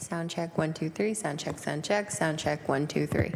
Sound check, 1, 2, 3, sound check, sound check, sound check, 1, 2, 3.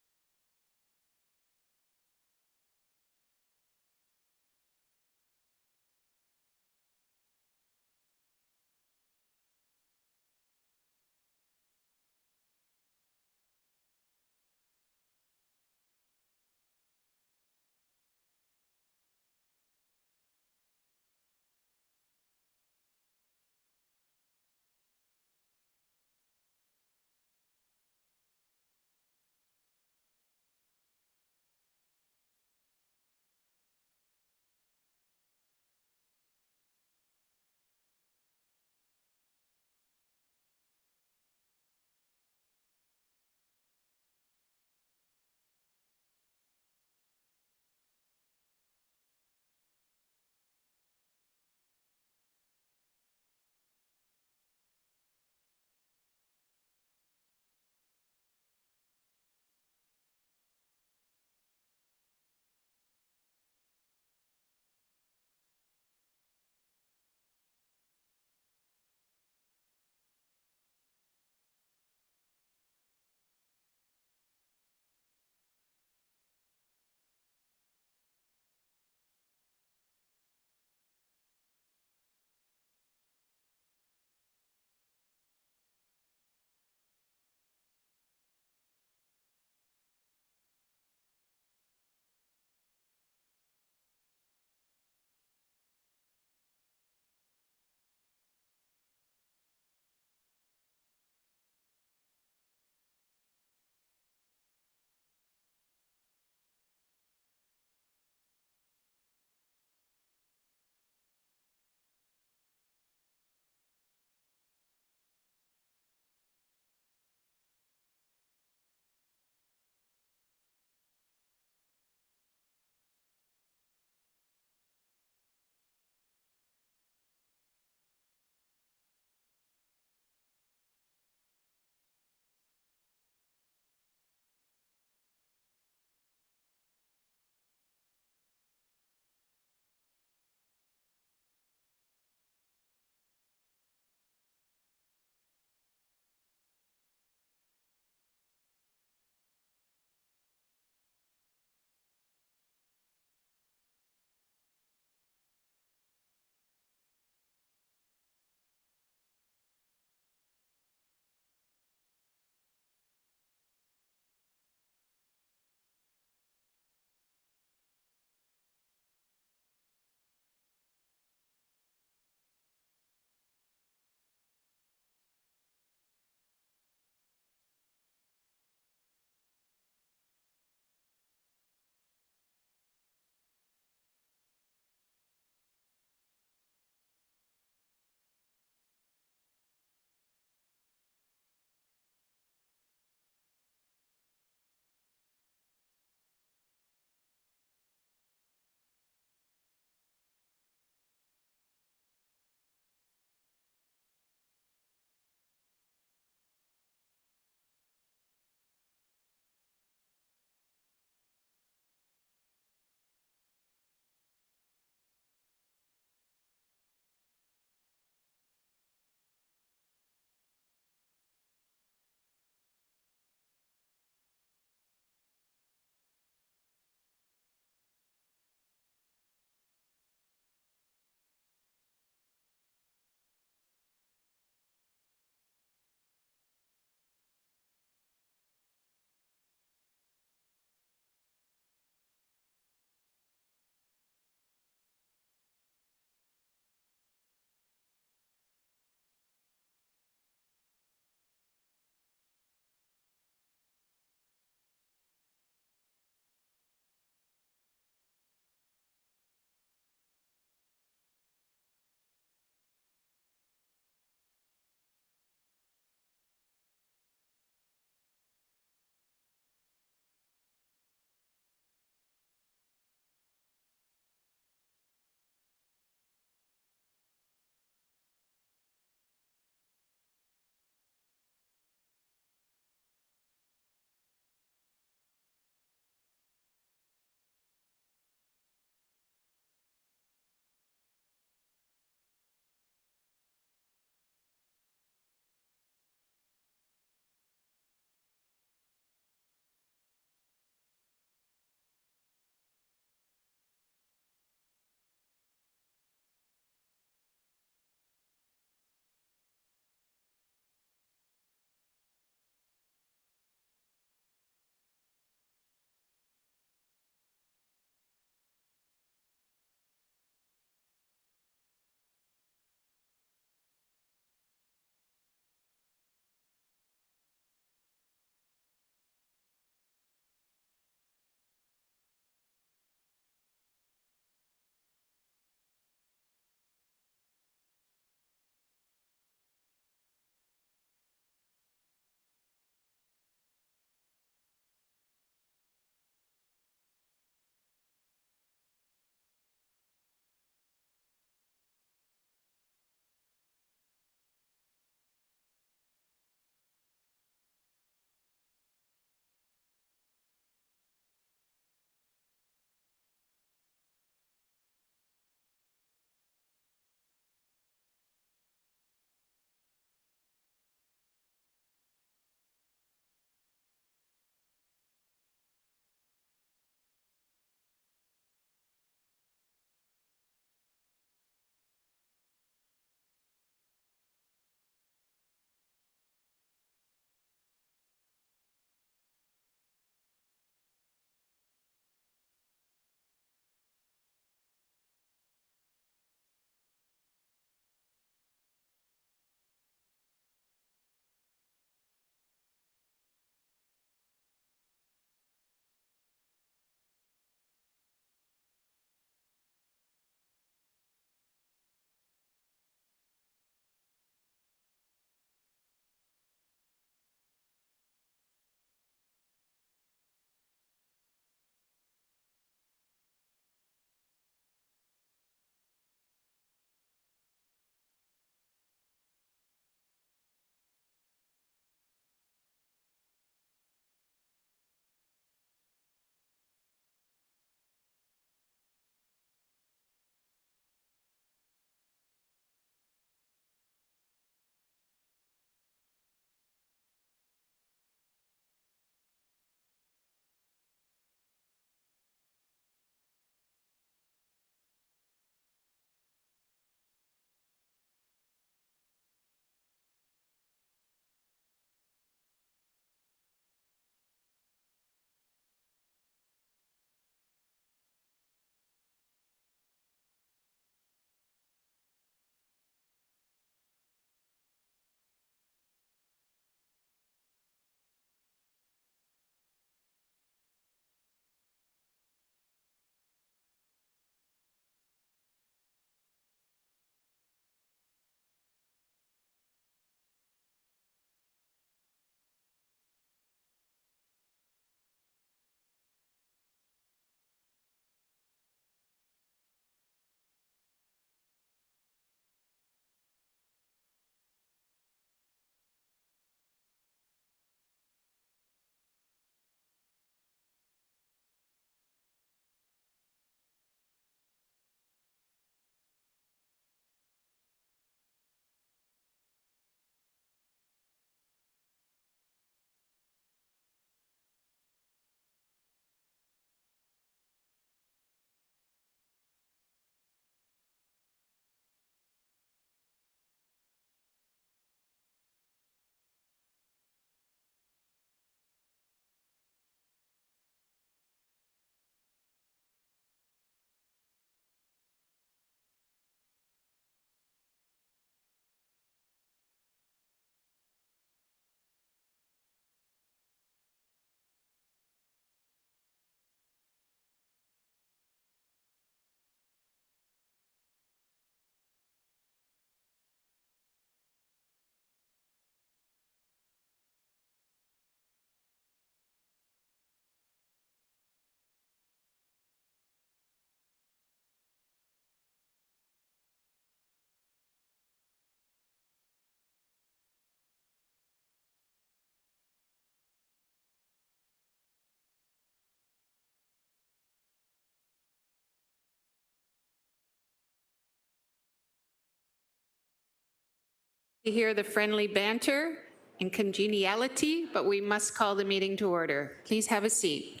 To hear the friendly banter and congeniality, but we must call the meeting to order. Please have a seat.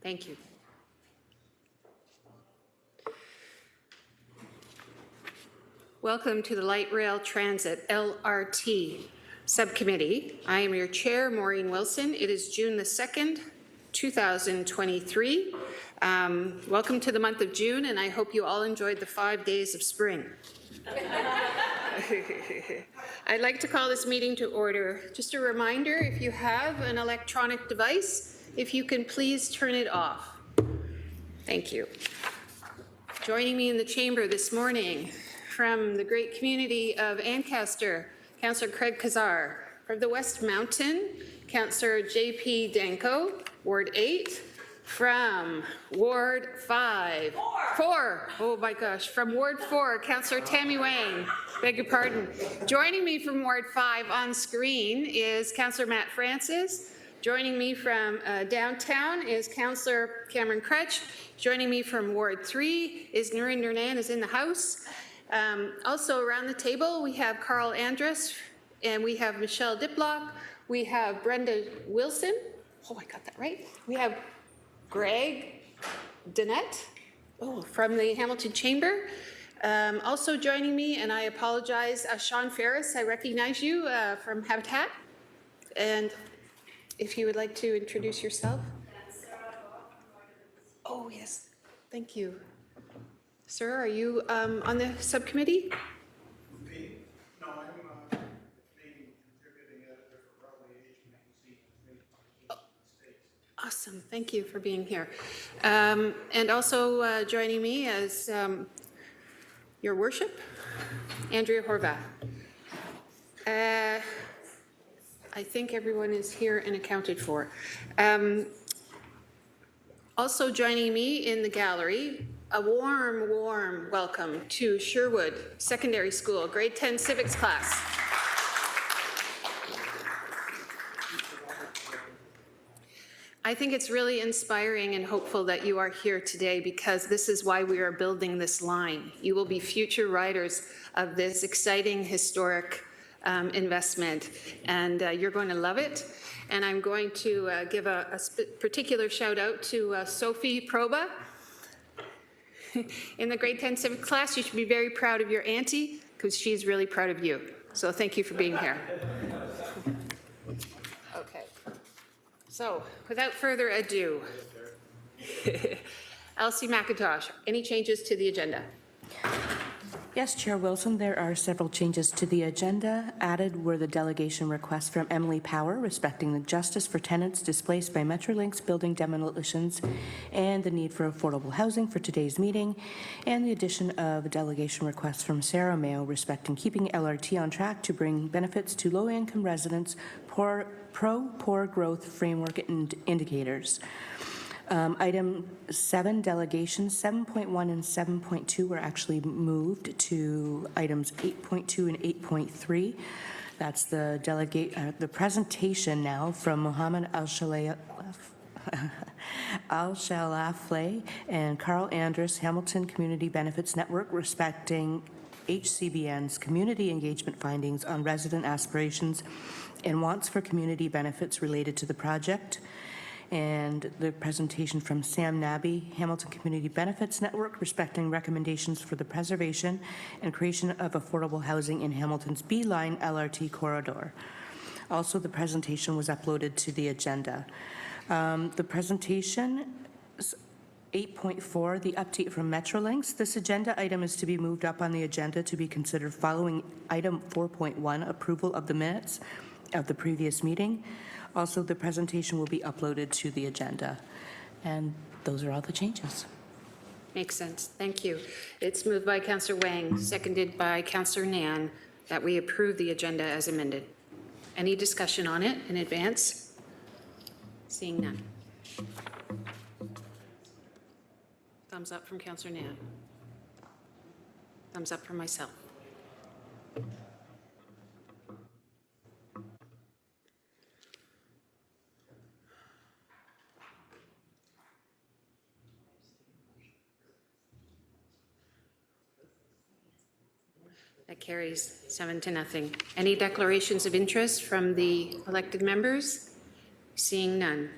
Thank you. Welcome to the Light Rail Transit LRT Subcommittee. I am your chair, Maureen Wilson. It is June the 2nd, 2023. Welcome to the month of June, and I hope you all enjoyed the 5 days of spring. I'd like to call this meeting to order. Just a reminder, if you have an electronic device, if you can please turn it off. Thank you. Joining me in the chamber this morning from the great community of Ancaster, Councillor Craig Kazar. From the West Mountain, Councillor J.P. Danko, Ward 8. From Ward 5. Four. Oh my gosh. From Ward 4, Councillor Tammy Wang. Beg your pardon. Joining me from Ward 5 on screen is Councillor Matt Francis. Joining me from downtown is Councillor Cameron Crutch. Joining me from Ward 3 is Narinder Nan is in the house. Also around the table we have Carl Andrus and we have Michelle Diplock. We have Brenda Wilson. Oh, I got that right. We have Greg Danette from the Hamilton Chamber. Also joining me, and I apologize, Sean Ferris, I recognize you from Habitat. And if you would like to introduce yourself. Oh, yes. Thank you. Sir, are you on the subcommittee? Me? No, I'm a Canadian contributing editor for Raleigh Age magazine. Awesome. Thank you for being here. And also joining me as your worship, Andrea Horvath. I think everyone is here and accounted for. Also joining me in the gallery, a warm, warm welcome to Sherwood Secondary School, grade 10 civics class. I think it's really inspiring and hopeful that you are here today because this is why we are building this line. You will be future riders of this exciting historic investment, and you're going to love it. And I'm going to give a particular shout out to Sophie Proba. In the grade 10 civics class, you should be very proud of your auntie because she's really proud of you. So thank you for being here. Okay. So, without further ado, Elsie McIntosh, any changes to the agenda? Yes, Chair Wilson, there are several changes to the agenda. Added were the delegation requests from Emily Power respecting the justice for tenants displaced by Metrolinx building demolitions and the need for affordable housing for today's meeting, and the addition of a delegation request from Sarah Mayo respecting keeping LRT on track to bring benefits to low-income residents, poor growth framework and indicators. Item 7, delegations 7.1 and 7.2 were actually moved to items 8.2 and 8.3. That's the presentation now from Mohammed Al-Shalafle and Carl Andrus, Hamilton Community Benefits Network, respecting HCBN's community engagement findings on resident aspirations and wants for community benefits related to the project. And the presentation from Sam Nabby, Hamilton Community Benefits Network, respecting recommendations for the preservation and creation of affordable housing in Hamilton's B-Line LRT corridor. Also, the presentation was uploaded to the agenda. The presentation, 8.4, the update from Metrolinx. This agenda item is to be moved up on the agenda to be considered following item 4.1, approval of the minutes of the previous meeting. Also, the presentation will be uploaded to the agenda. And those are all the changes. Makes sense. Thank you. It's moved by Councillor Wang, seconded by Councillor Nan, that we approve the agenda as amended. Any discussion on it in advance? Seeing none. Thumbs up from Councillor Nan. Thumbs up from myself. That carries 7-0. Any declarations of interest from the elected members? Seeing none.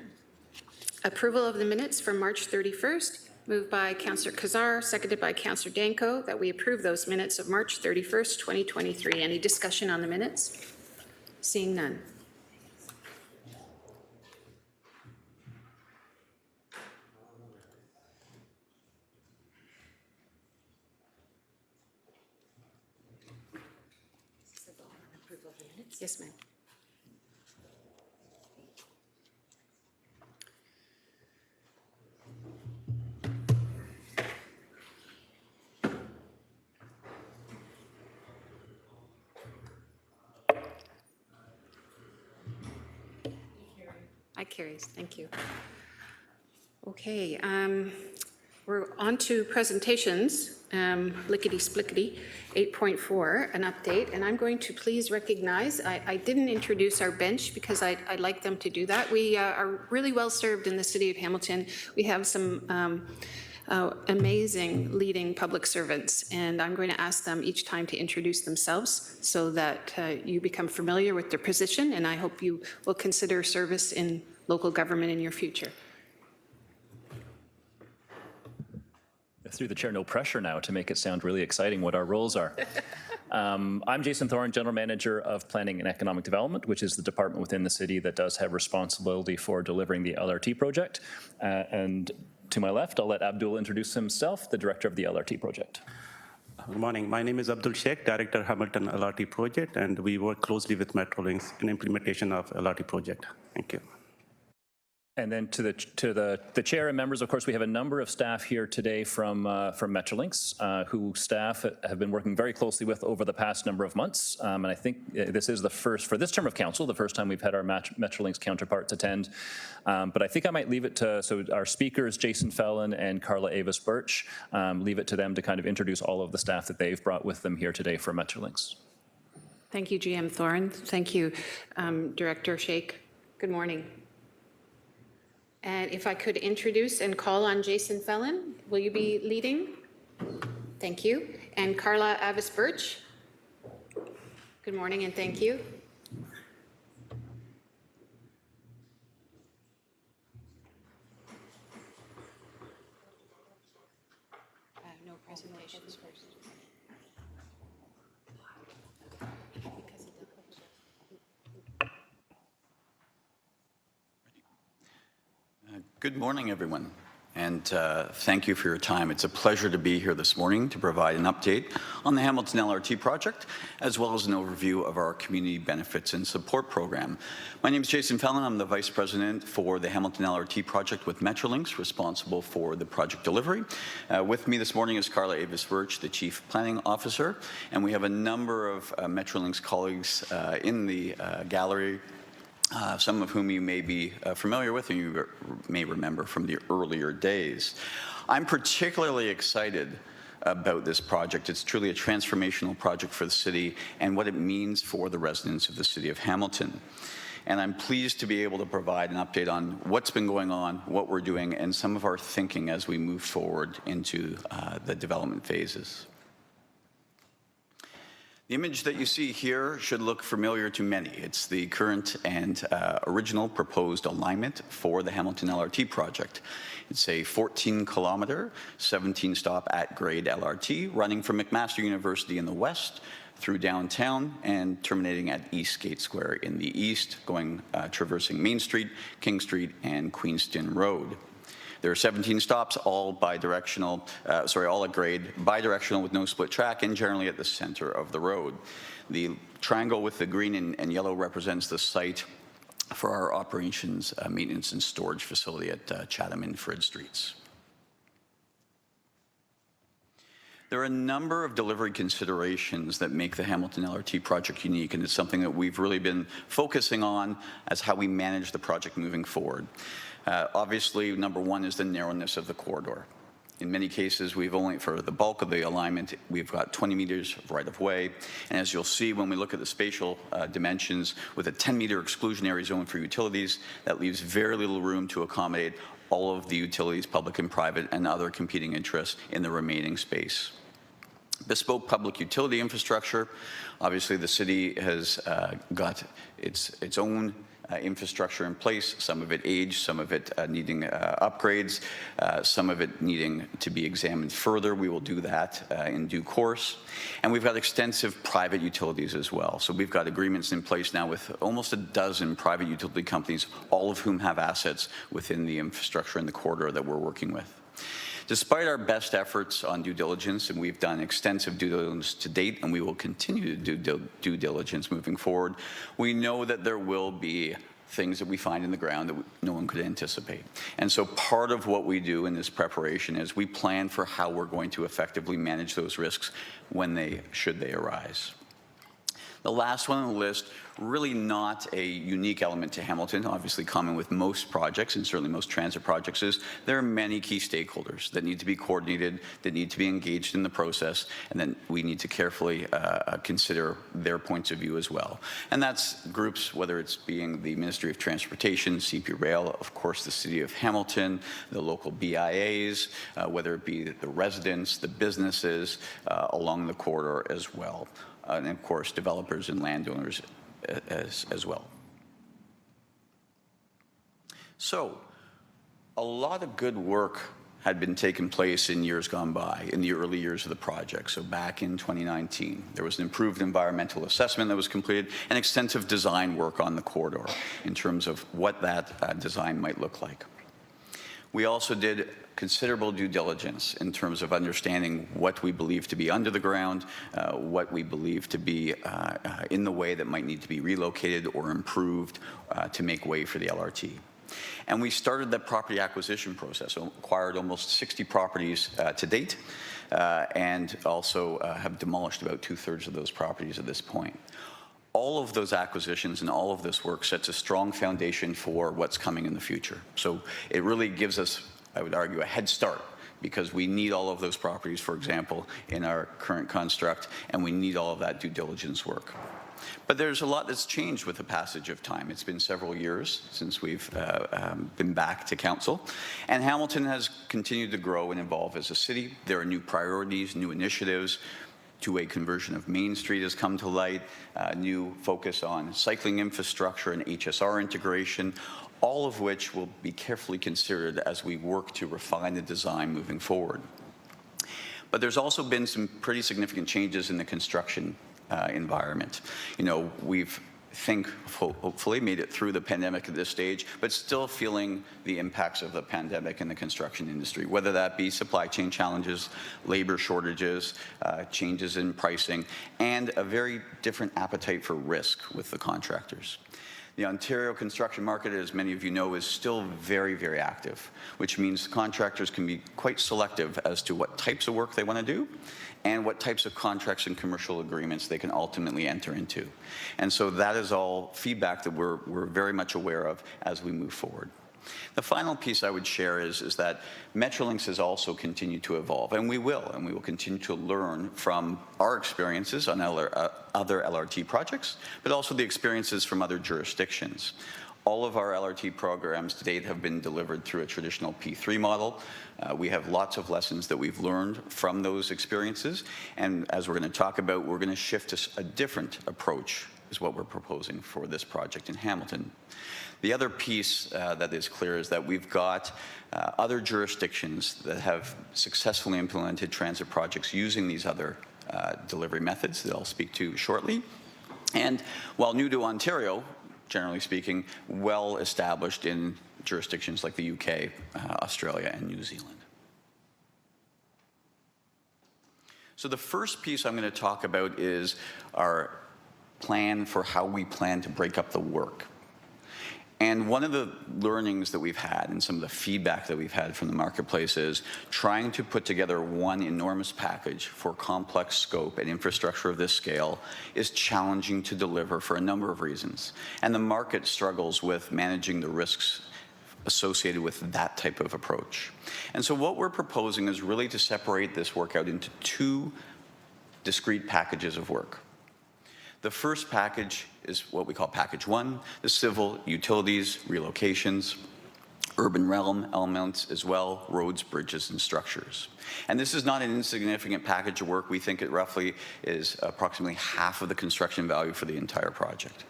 Approval of the minutes from March 31st, moved by Councillor Kazar, seconded by Councillor Danko, that we approve those minutes of March 31st, 2023. Any discussion on the minutes? Seeing none. Yes, ma'am. Aye, carries. Thank you. Okay, we're on to presentations. Lickety-splickety, 8.4, an update, and I'm going to please recognize, I didn't introduce our bench because I'd like them to do that. We are really well served in the city of Hamilton. We have some amazing leading public servants, and I'm going to ask them each time to introduce themselves so that you become familiar with their position, and I hope you will consider service in local government in your future. Through the chair, no pressure now to make it sound really exciting what our roles are. I'm Jason Thorne, General Manager of Planning and Economic Development, which is the department within the city that does have responsibility for delivering the LRT project. And to my left, I'll let Abdul introduce himself, the director of the LRT project. Good morning. My name is Abdul Sheikh, Director Hamilton LRT Project, and we work closely with Metrolinx in implementation of LRT project. Thank you. And then to the chair and members, of course, we have a number of staff here today from Metrolinx, who staff have been working very closely with over the past number of months. And I think this is the first, for this term of council, the first time we've had our Metrolinx counterparts attend. But I think I might leave it to, so our speakers, Jason Fellon and Carla Avis Birch, leave it to them to kind of introduce all of the staff that they've brought with them here today for Metrolinx. Thank you, GM Thorne. Thank you, Director Sheikh. Good morning. And if I could introduce and call on Jason Fellon, will you be leading? Thank you. And Carla Avis Birch. Good morning and thank you. No presentations first. Good morning, everyone, and thank you for your time. It's a pleasure to be here this morning to provide an update on the Hamilton LRT project, as well as an overview of our community benefits and support program. My name is Jason Fellon. I'm the Vice President for the Hamilton LRT project with Metrolinx, responsible for the project delivery. With me this morning is Carla Avis Birch, the Chief Planning Officer, and we have a number of Metrolinx colleagues in the gallery, some of whom you may be familiar with and you may remember from the earlier days. I'm particularly excited about this project. It's truly a transformational project for the city and what it means for the residents of the city of Hamilton. And I'm pleased to be able to provide an update on what's been going on, what we're doing, and some of our thinking as we move forward into the development phases. The image that you see here should look familiar to many. It's the current and original proposed alignment for the Hamilton LRT project. It's a 14-kilometer, 17-stop at-grade LRT running from McMaster University in the west through downtown and terminating at Eastgate Square in the east, traversing Main Street, King Street, and Queenston Road. There are 17 stops, all bi-directional, all at grade, bi-directional with no split track, and generally at the center of the road. The triangle with the green and yellow represents the site for our operations, maintenance, and storage facility at Chatham and Fred Streets. There are a number of delivery considerations that make the Hamilton LRT project unique, and it's something that we've really been focusing on as how we manage the project moving forward. Obviously, number one is the narrowness of the corridor. In many cases, we've only, for the bulk of the alignment, we've got 20 meters of right-of-way. And as you'll see when we look at the spatial dimensions, with a 10-meter exclusionary zone for utilities, that leaves very little room to accommodate all of the utilities, public and private, and other competing interests in the remaining space. Bespoke public utility infrastructure. Obviously, the city has got its own infrastructure in place, some of it aged, some of it needing upgrades, some of it needing to be examined further. We will do that in due course. And we've got extensive private utilities as well. So we've got agreements in place now with almost a dozen private utility companies, all of whom have assets within the infrastructure in the corridor that we're working with. Despite our best efforts on due diligence, and we've done extensive due diligence to date, and we will continue to do due diligence moving forward, we know that there will be things that we find in the ground that no one could anticipate. And so part of what we do in this preparation is we plan for how we're going to effectively manage those risks should they arise. The last one on the list, really not a unique element to Hamilton, obviously common with most projects and certainly most transit projects, is there are many key stakeholders that need to be coordinated, that need to be engaged in the process, and then we need to carefully consider their points of view as well. And that's groups, whether it's being the Ministry of Transportation, CP Rail, of course the City of Hamilton, the local BIAs, whether it be the residents, the businesses along the corridor as well. And of course, developers and landowners as well. So, a lot of good work had been taking place in years gone by, in the early years of the project. So back in 2019, there was an improved environmental assessment that was completed and extensive design work on the corridor in terms of what that design might look like. We also did considerable due diligence in terms of understanding what we believe to be under the ground, what we believe to be in the way that might need to be relocated or improved to make way for the LRT. And we started that property acquisition process, so acquired almost 60 properties to date, and also have demolished about 2/3 of those properties at this point. All of those acquisitions and all of this work sets a strong foundation for what's coming in the future. So it really gives us, I would argue, a head start, because we need all of those properties, for example, in our current construct, and we need all of that due diligence work. But there's a lot that's changed with the passage of time. It's been several years since we've been back to council, and Hamilton has continued to grow and evolve as a city. There are new priorities, new initiatives. Two-way conversion of Main Street has come to light, new focus on cycling infrastructure and HSR integration, all of which will be carefully considered as we work to refine the design moving forward. But there's also been some pretty significant changes in the construction environment. You know, we've hopefully made it through the pandemic at this stage, but still feeling the impacts of the pandemic in the construction industry, whether that be supply chain challenges, labor shortages, changes in pricing, and a very different appetite for risk with the contractors. The Ontario construction market, as many of you know, is still very, very active, which means contractors can be quite selective as to what types of work they want to do and what types of contracts and commercial agreements they can ultimately enter into. And so that is all feedback that we're very much aware of as we move forward. The final piece I would share is that Metrolinx has also continued to evolve, and we will continue to learn from our experiences on other LRT projects, but also the experiences from other jurisdictions. All of our LRT programs to date have been delivered through a traditional P3 model. We have lots of lessons that we've learned from those experiences, and as we're going to talk about, we're going to shift to a different approach is what we're proposing for this project in Hamilton. The other piece that is clear is that we've got other jurisdictions that have successfully implemented transit projects using these other delivery methods that I'll speak to shortly. And while new to Ontario, generally speaking, well established in jurisdictions like the UK, Australia, and New Zealand. So the first piece I'm going to talk about is our plan for how we plan to break up the work. And one of the learnings that we've had and some of the feedback that we've had from the marketplace is trying to put together one enormous package for complex scope and infrastructure of this scale is challenging to deliver for a number of reasons. And the market struggles with managing the risks associated with that type of approach. And so what we're proposing is really to separate this work out into two discrete packages of work. The first package is what we call Package 1, the civil utilities relocations. urban realm elements as well, roads, bridges, and structures. And this is not an insignificant package of work. We think it roughly is approximately half of the construction value for the entire project.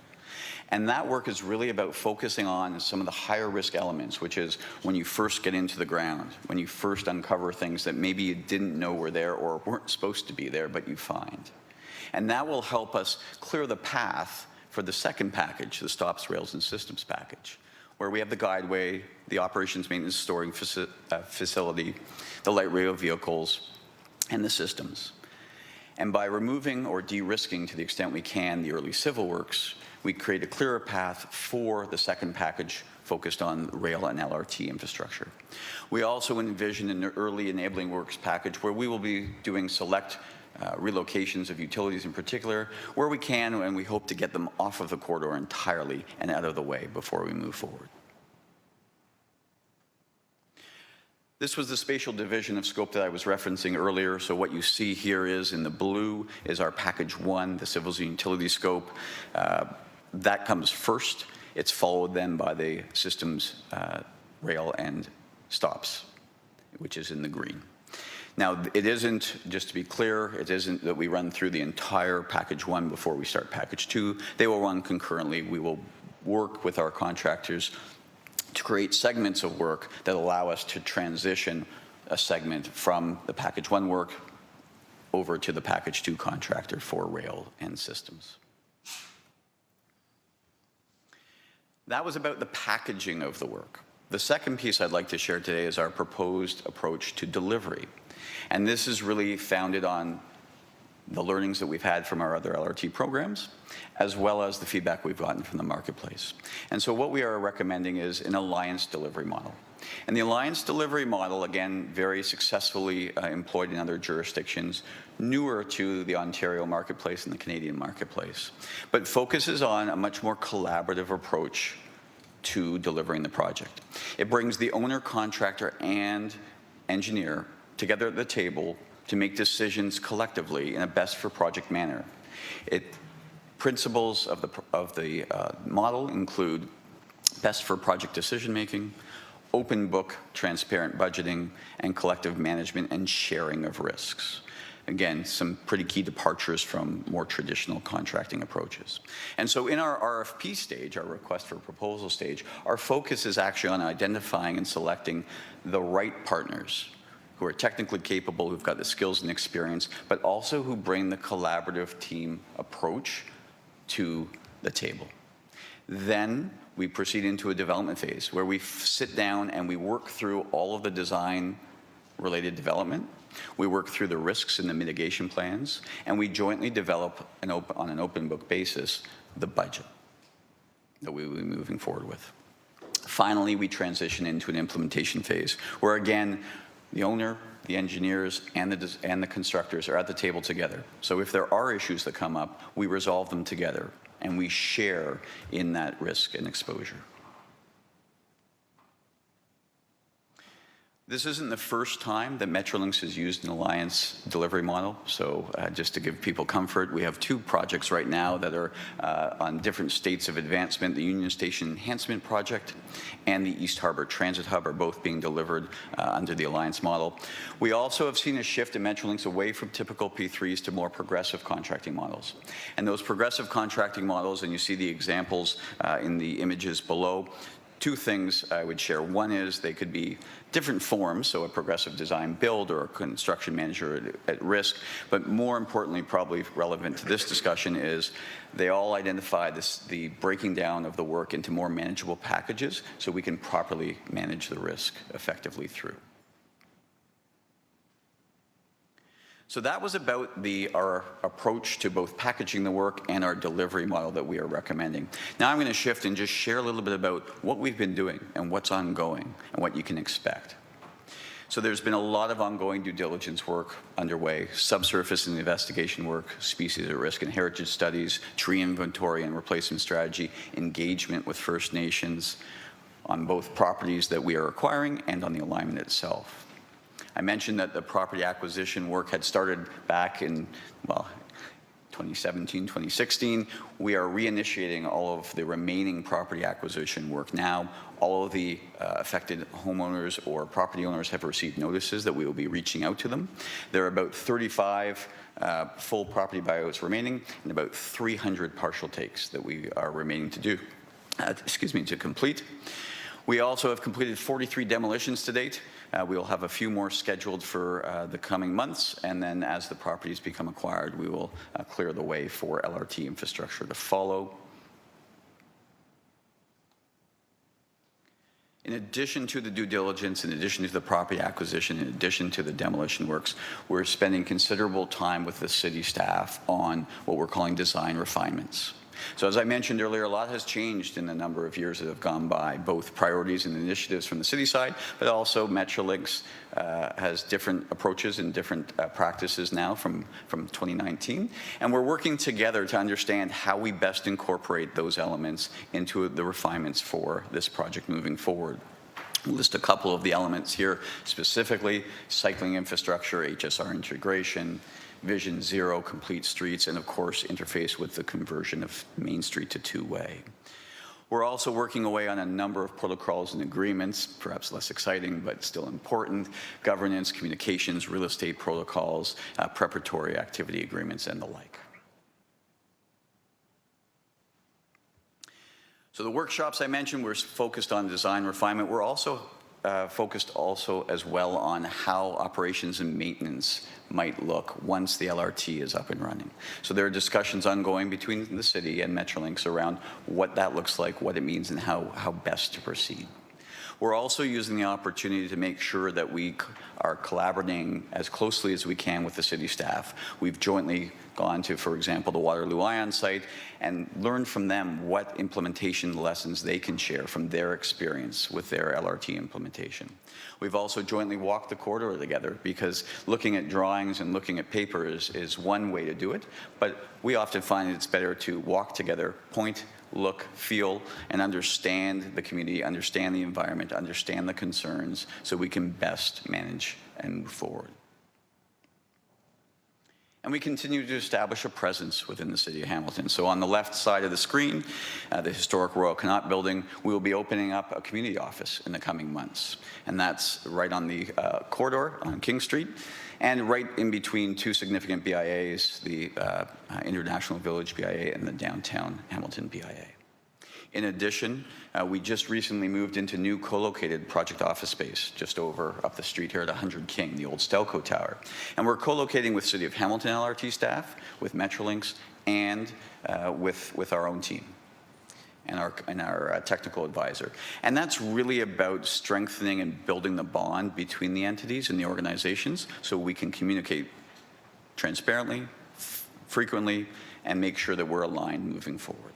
And that work is really about focusing on some of the higher risk elements, which is when you first get into the ground, when you first uncover things that maybe you didn't know were there or weren't supposed to be there, but you find. And that will help us clear the path for the second package, the stops, rails, and systems package, where we have the guideway, the operations maintenance storing facility, the light rail vehicles, and the systems. And by removing or de-risking to the extent we can the early civil works, we create a clearer path for the second package focused on rail and LRT infrastructure. We also envision an early enabling works package where we will be doing select relocations of utilities in particular, where we can, and we hope to get them off of the corridor entirely and out of the way before we move forward. This was the spatial division of scope that I was referencing earlier. So what you see here is in the blue is our package 1, the civils and utility scope. That comes first. It's followed then by the systems, rail and stops, which is in the green. Now, it isn't, just to be clear, it isn't that we run through the entire package 1 before we start package 2. They will run concurrently. We will work with our contractors to create segments of work that allow us to transition a segment from the package 1 work over to the package 2 contractor for rail and systems. That was about the packaging of the work. The second piece I'd like to share today is our proposed approach to delivery. And this is really founded on the learnings that we've had from our other LRT programs, as well as the feedback we've gotten from the marketplace. And so what we are recommending is an alliance delivery model. And the alliance delivery model, again, very successfully employed in other jurisdictions, newer to the Ontario marketplace and the Canadian marketplace, but focuses on a much more collaborative approach to delivering the project. It brings the owner, contractor, and engineer together at the table to make decisions collectively in a best for project manner. Principles of the model include best for project decision making, open book, transparent budgeting, and collective management and sharing of risks. Again, some pretty key departures from more traditional contracting approaches. And so in our RFP stage, our request for proposal stage, our focus is actually on identifying and selecting the right partners who are technically capable, who've got the skills and experience, but also who bring the collaborative team approach to the table. Then we proceed into a development phase where we sit down and we work through all of the design-related development. We work through the risks and the mitigation plans, and we jointly develop on an open book basis the budget that we will be moving forward with. Finally, we transition into an implementation phase where, again, the owner, the engineers, and the constructors are at the table together. So if there are issues that come up, we resolve them together, and we share in that risk and exposure. This isn't the first time that Metrolinx has used an alliance delivery model. So just to give people comfort, we have 2 projects right now that are on different states of advancement. The Union Station Enhancement Project and the East Harbour Transit Hub are both being delivered under the alliance model. We also have seen a shift in Metrolinx away from typical P3s to more progressive contracting models. And those progressive contracting models, and you see the examples in the images below, 2 things I would share. One is they could be different forms, so a progressive design build or a construction manager at risk, but more importantly, probably relevant to this discussion, is they all identify the breaking down of the work into more manageable packages so we can properly manage the risk effectively through. So that was about our approach to both packaging the work and our delivery model that we are recommending. Now I'm going to shift and just share a little bit about what we've been doing and what's ongoing and what you can expect. So there's been a lot of ongoing due diligence work underway, subsurface and investigation work, species at risk and heritage studies, tree inventory and replacement strategy, engagement with First Nations on both properties that we are acquiring and on the alignment itself. I mentioned that the property acquisition work had started back in, well, 2017, 2016. We are reinitiating all of the remaining property acquisition work now. All of the affected homeowners or property owners have received notices that we will be reaching out to them. There are about 35 full property buyouts remaining and about 300 partial takes that we are remaining to do, to complete. We also have completed 43 demolitions to date. We will have a few more scheduled for the coming months, and then as the properties become acquired, we will clear the way for LRT infrastructure to follow. In addition to the due diligence, in addition to the property acquisition, in addition to the demolition works, we're spending considerable time with the city staff on what we're calling design refinements. So as I mentioned earlier, a lot has changed in the number of years that have gone by, both priorities and initiatives from the city side, but also Metrolinx has different approaches and different practices now from 2019. And we're working together to understand how we best incorporate those elements into the refinements for this project moving forward. I'll list a couple of the elements here, specifically cycling infrastructure, HSR integration, Vision Zero, complete streets, and of course interface with the conversion of Main Street to two-way. We're also working away on a number of protocols and agreements, perhaps less exciting but still important: governance, communications, real estate protocols, preparatory activity agreements, and the like. So the workshops I mentioned were focused on design refinement. We're also focused as well on how operations and maintenance might look once the LRT is up and running. So there are discussions ongoing between the city and Metrolinx around what that looks like, what it means, and how best to proceed. We're also using the opportunity to make sure that we are collaborating as closely as we can with the city staff. We've jointly gone to, for example, the Waterloo Ion site and learned from them what implementation lessons they can share from their experience with their LRT implementation. We've also jointly walked the corridor together, because looking at drawings and looking at paper is one way to do it, but we often find it's better to walk together, point, look, feel, and understand the community, understand the environment, understand the concerns, so we can best manage and move forward. And we continue to establish a presence within the city of Hamilton. So on the left side of the screen, the historic Royal Connaught Building, we will be opening up a community office in the coming months. And that's right on the corridor on King Street, and right in between two significant BIAs, the International Village BIA and the Downtown Hamilton BIA. In addition, we just recently moved into new co-located project office space just up the street here at 100 King, the old Stelco Tower. And we're co-locating with City of Hamilton LRT staff, with Metrolinx, and with our own team and our technical advisor. And that's really about strengthening and building the bond between the entities and the organizations, so we can communicate transparently, frequently, and make sure that we're aligned moving forward.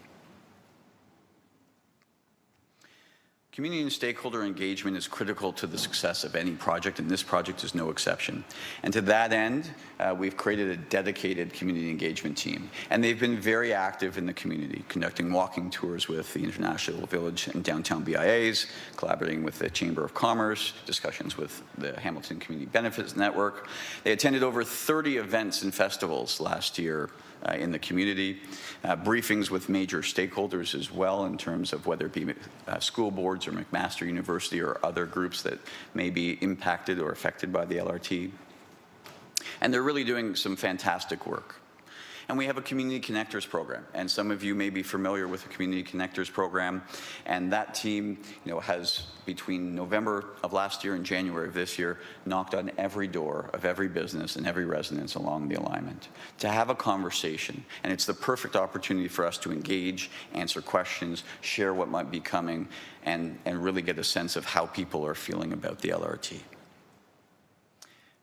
Community and stakeholder engagement is critical to the success of any project, and this project is no exception. And to that end, we've created a dedicated community engagement team. And they've been very active in the community, conducting walking tours with the International Village and Downtown BIAs, collaborating with the Chamber of Commerce, discussions with the Hamilton Community Benefits Network. They attended over 30 events and festivals last year in the community, briefings with major stakeholders as well, in terms of whether it be school boards or McMaster University or other groups that may be impacted or affected by the LRT. And they're really doing some fantastic work. And we have a Community Connectors program, and some of you may be familiar with the Community Connectors program. And that team, has, between November of last year and January of this year, knocked on every door of every business and every residence along the alignment to have a conversation. And it's the perfect opportunity for us to engage, answer questions, share what might be coming, and really get a sense of how people are feeling about the LRT.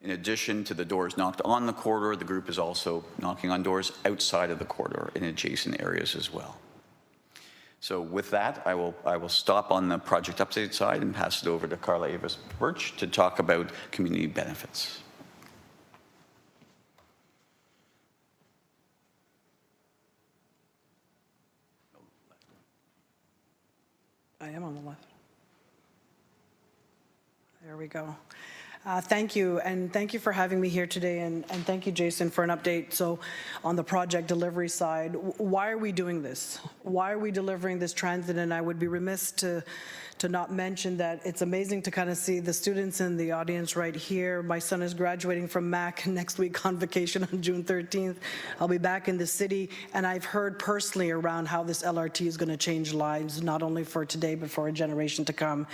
In addition to the doors knocked on the corridor, the group is also knocking on doors outside of the corridor in adjacent areas as well. So with that, I will stop on the project update side and pass it over to Carla Avis-Birch to talk about community benefits. I am on the left. There we go. Thank you, and thank you for having me here today, and thank you, Jason, for an update. So on the project delivery side, why are we doing this? Why are we delivering this transit? And I would be remiss to not mention that it's amazing to kind of see the students in the audience right here. My son is graduating from MAC next week on vacation on June 13th. I'll be back in the city, and I've heard personally around how this LRT is going to change lives, not only for today, but for a generation to come.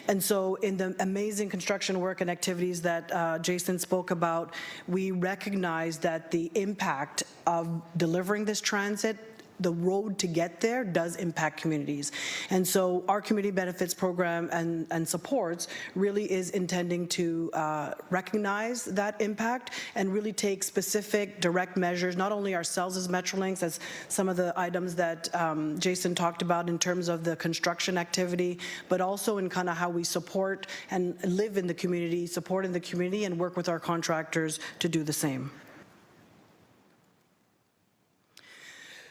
And so in the amazing construction work and activities that Jason spoke about, we recognize that the impact of delivering this transit, the road to get there, does impact communities. And so our community benefits program and supports really is intending to recognize that impact and really take specific direct measures, not only ourselves as Metrolinx, as some of the items that Jason talked about in terms of the construction activity, but also in kind of how we support and live in the community, support in the community, and work with our contractors to do the same.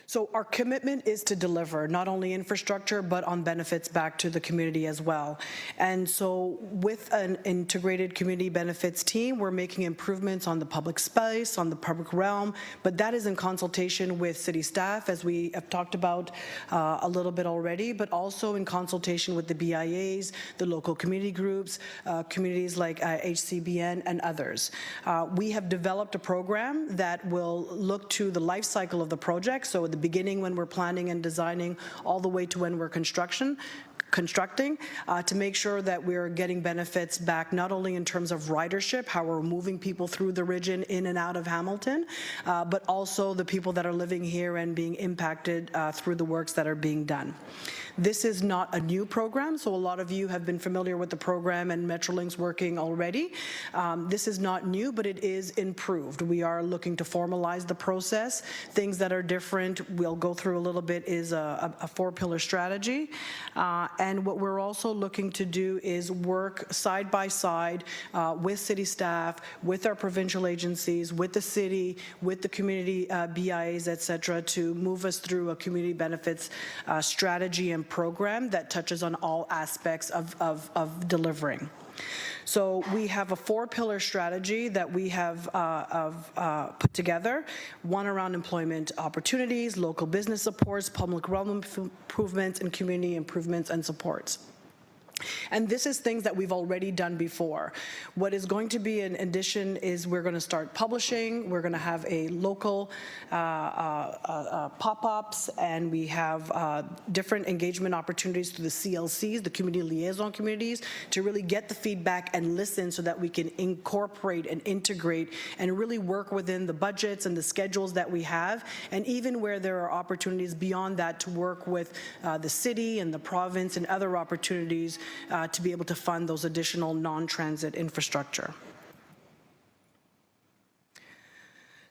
So our commitment is to deliver not only infrastructure, but on benefits back to the community as well. And so with an integrated community benefits team, we're making improvements on the public space, on the public realm, but that is in consultation with city staff, as we have talked about a little bit already, but also in consultation with the BIAs, the local community groups, communities like HCBN and others. We have developed a program that will look to the life cycle of the project, so at the beginning when we're planning and designing all the way to when we're constructing to make sure that we're getting benefits back, not only in terms of ridership, how we're moving people through the region in and out of Hamilton, but also the people that are living here and being impacted through the works that are being done. This is not a new program, so a lot of you have been familiar with the program and Metrolinx working already. This is not new, but it is improved. We are looking to formalize the process. Things that are different, we'll go through a little bit, is a 4-pillar strategy. And what we're also looking to do is work side by side with city staff, with our provincial agencies, with the city, with the community BIAs, et cetera, to move us through a community benefits strategy and program that touches on all aspects of delivering. So we have a 4-pillar strategy that we have put together, one around employment opportunities, local business supports, public realm improvements, and community improvements and supports. And this is things that we've already done before. What is going to be an addition is we're going to start publishing. We're going to have a local pop-ups, and we have different engagement opportunities through the CLCs, the community liaison communities, to really get the feedback and listen so that we can incorporate and integrate and really work within the budgets and the schedules that we have, and even where there are opportunities beyond that to work with the city and the province and other opportunities to be able to fund those additional non-transit infrastructure.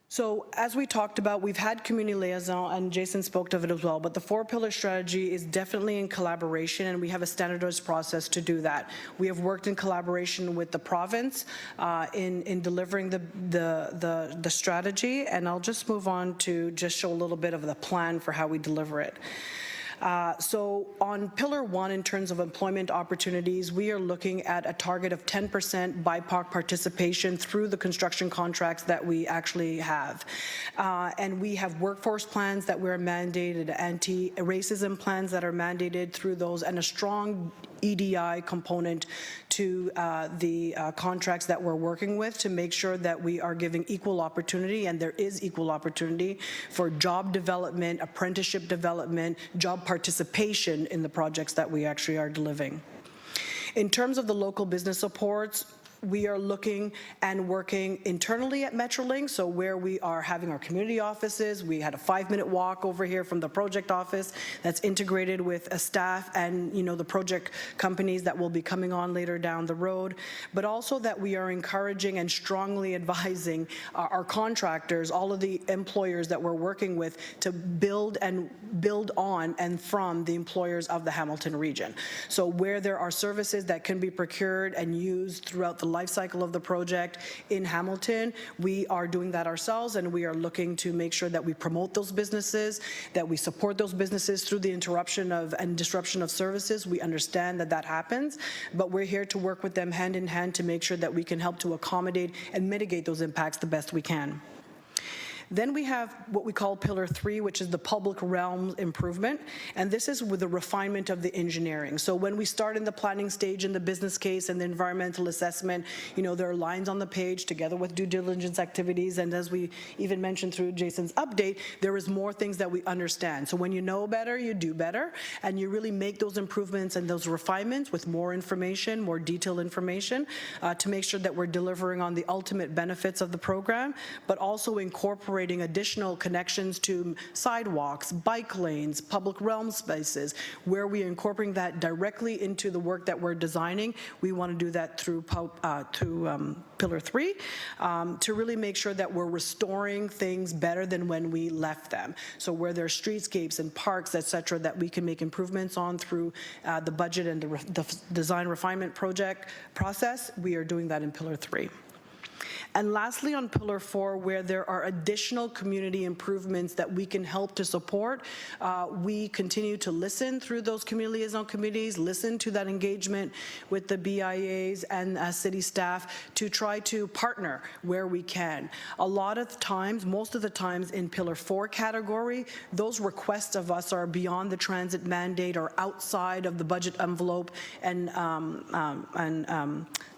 So as we talked about, we've had community liaison, and Jason spoke of it as well, but the 4-pillar strategy is definitely in collaboration, and we have a standardized process to do that. We have worked in collaboration with the province in delivering the strategy, and I'll just move on to just show a little bit of the plan for how we deliver it. So on Pillar 1, in terms of employment opportunities, we are looking at a target of 10% BIPOC participation through the construction contracts that we actually have. And we have workforce plans that we're mandated, anti-racism plans that are mandated through those, and a strong EDI component to the contracts that we're working with to make sure that we are giving equal opportunity, and there is equal opportunity for job development, apprenticeship development, job participation in the projects that we actually are delivering. In terms of the local business supports, we are looking and working internally at Metrolinx, so where we are having our community offices. We had a 5-minute walk over here from the project office that's integrated with a staff and, you know, the project companies that will be coming on later down the road, but also that we are encouraging and strongly advising our contractors, all of the employers that we're working with, to build on and from the employers of the Hamilton region. So where there are services that can be procured and used throughout the life cycle of the project in Hamilton, we are doing that ourselves, and we are looking to make sure that we promote those businesses, that we support those businesses through the interruption of and disruption of services. We understand that that happens, but we're here to work with them hand in hand to make sure that we can help to accommodate and mitigate those impacts the best we can. Then we have what we call Pillar 3, which is the public realm improvement, and this is with the refinement of the engineering. So when we start in the planning stage in the business case and the environmental assessment, there are lines on the page together with due diligence activities, and as we even mentioned through Jason's update, there is more things that we understand. So when you know better, you do better, and you really make those improvements and those refinements with more information, more detailed information, to make sure that we're delivering on the ultimate benefits of the program, but also incorporating additional connections to sidewalks, bike lanes, public realm spaces, where we are incorporating that directly into the work that we're designing. We want to do that through Pillar 3 to really make sure that we're restoring things better than when we left them. So where there's streetscapes and parks, et cetera, that we can make improvements on through the budget and the design refinement project process, we are doing that in Pillar 3. And lastly, on Pillar 4, where there are additional community improvements that we can help to support, we continue to listen through those community liaison committees, listen to that engagement with the BIAs and city staff to try to partner where we can. A lot of times, most of the times in Pillar 4 category, those requests of us are beyond the transit mandate or outside of the budget envelope and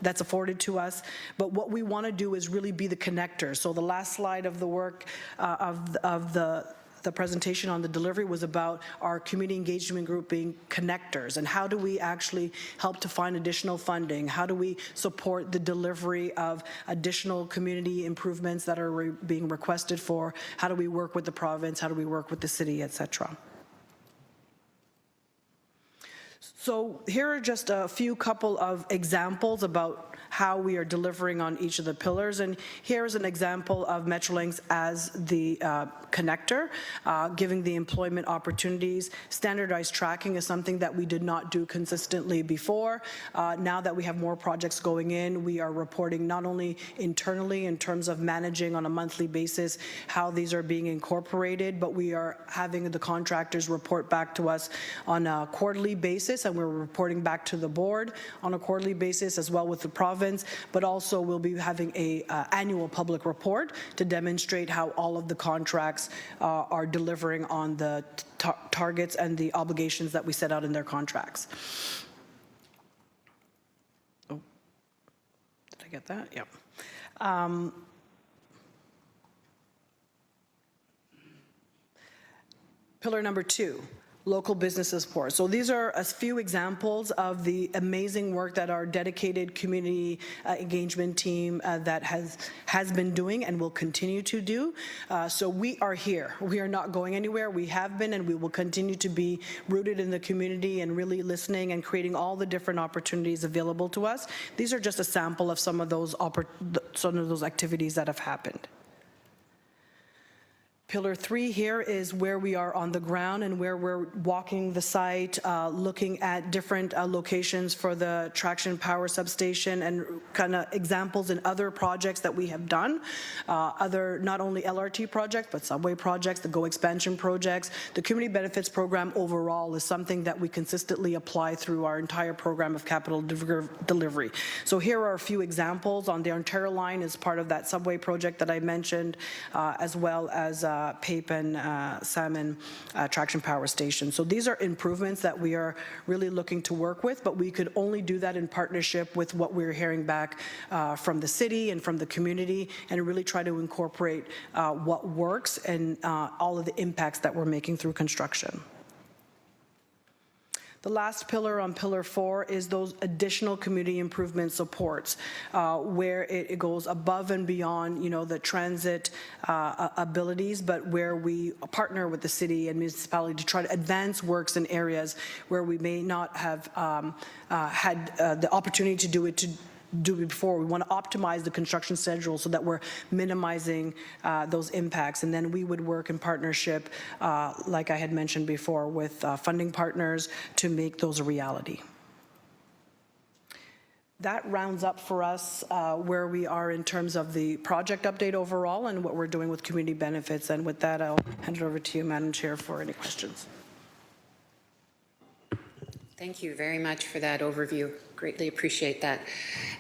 that's afforded to us. But what we want to do is really be the connector. So the last slide of the work of the presentation on the delivery was about our community engagement group being connectors, and how do we actually help to find additional funding? How do we support the delivery of additional community improvements that are being requested for? How do we work with the province? How do we work with the city, et cetera? So here are just a few couple of examples about how we are delivering on each of the pillars. And here is an example of Metrolinx as the connector, giving the employment opportunities. Standardized tracking is something that we did not do consistently before. Now that we have more projects going in, we are reporting not only internally in terms of managing on a monthly basis how these are being incorporated, but we are having the contractors report back to us on a quarterly basis, and we're reporting back to the board on a quarterly basis as well with the province, but also we'll be having a annual public report to demonstrate how all of the contracts are delivering on the targets and the obligations that we set out in their contracts. Oh, did I get that? Yep. Pillar number 2. Local business support. So these are a few examples of the amazing work that our dedicated community engagement team that has been doing and will continue to do. So we are here. We are not going anywhere. We have been, and we will continue to be rooted in the community and really listening and creating all the different opportunities available to us. These are just a sample of some of those activities that have happened. Pillar 3 here is where we are on the ground and where we're walking the site, looking at different locations for the traction power substation and kind of examples in other projects that we have done. Other, not only LRT projects, but subway projects, the GO expansion projects. The community benefits program overall is something that we consistently apply through our entire program of capital delivery. So here are a few examples. On the Ontario line is part of that subway project that I mentioned, as well as PAPE and Salmon traction power station. So these are improvements that we are really looking to work with, but we could only do that in partnership with what we're hearing back from the city and from the community, and really try to incorporate what works and all of the impacts that we're making through construction. The last pillar on Pillar 4 is those additional community improvement supports, where it goes above and beyond, the transit abilities, but where we partner with the city and municipality to try to advance works in areas where we may not have had the opportunity to do it before. We want to optimize the construction schedule so that we're minimizing those impacts. And then we would work in partnership, like I had mentioned before, with funding partners to make those a reality. that rounds up for us where we are in terms of the project update overall and what we're doing with community benefits. And with that, I'll hand it over to you, Madam Chair, for any questions. Thank you very much for that overview. Greatly appreciate that.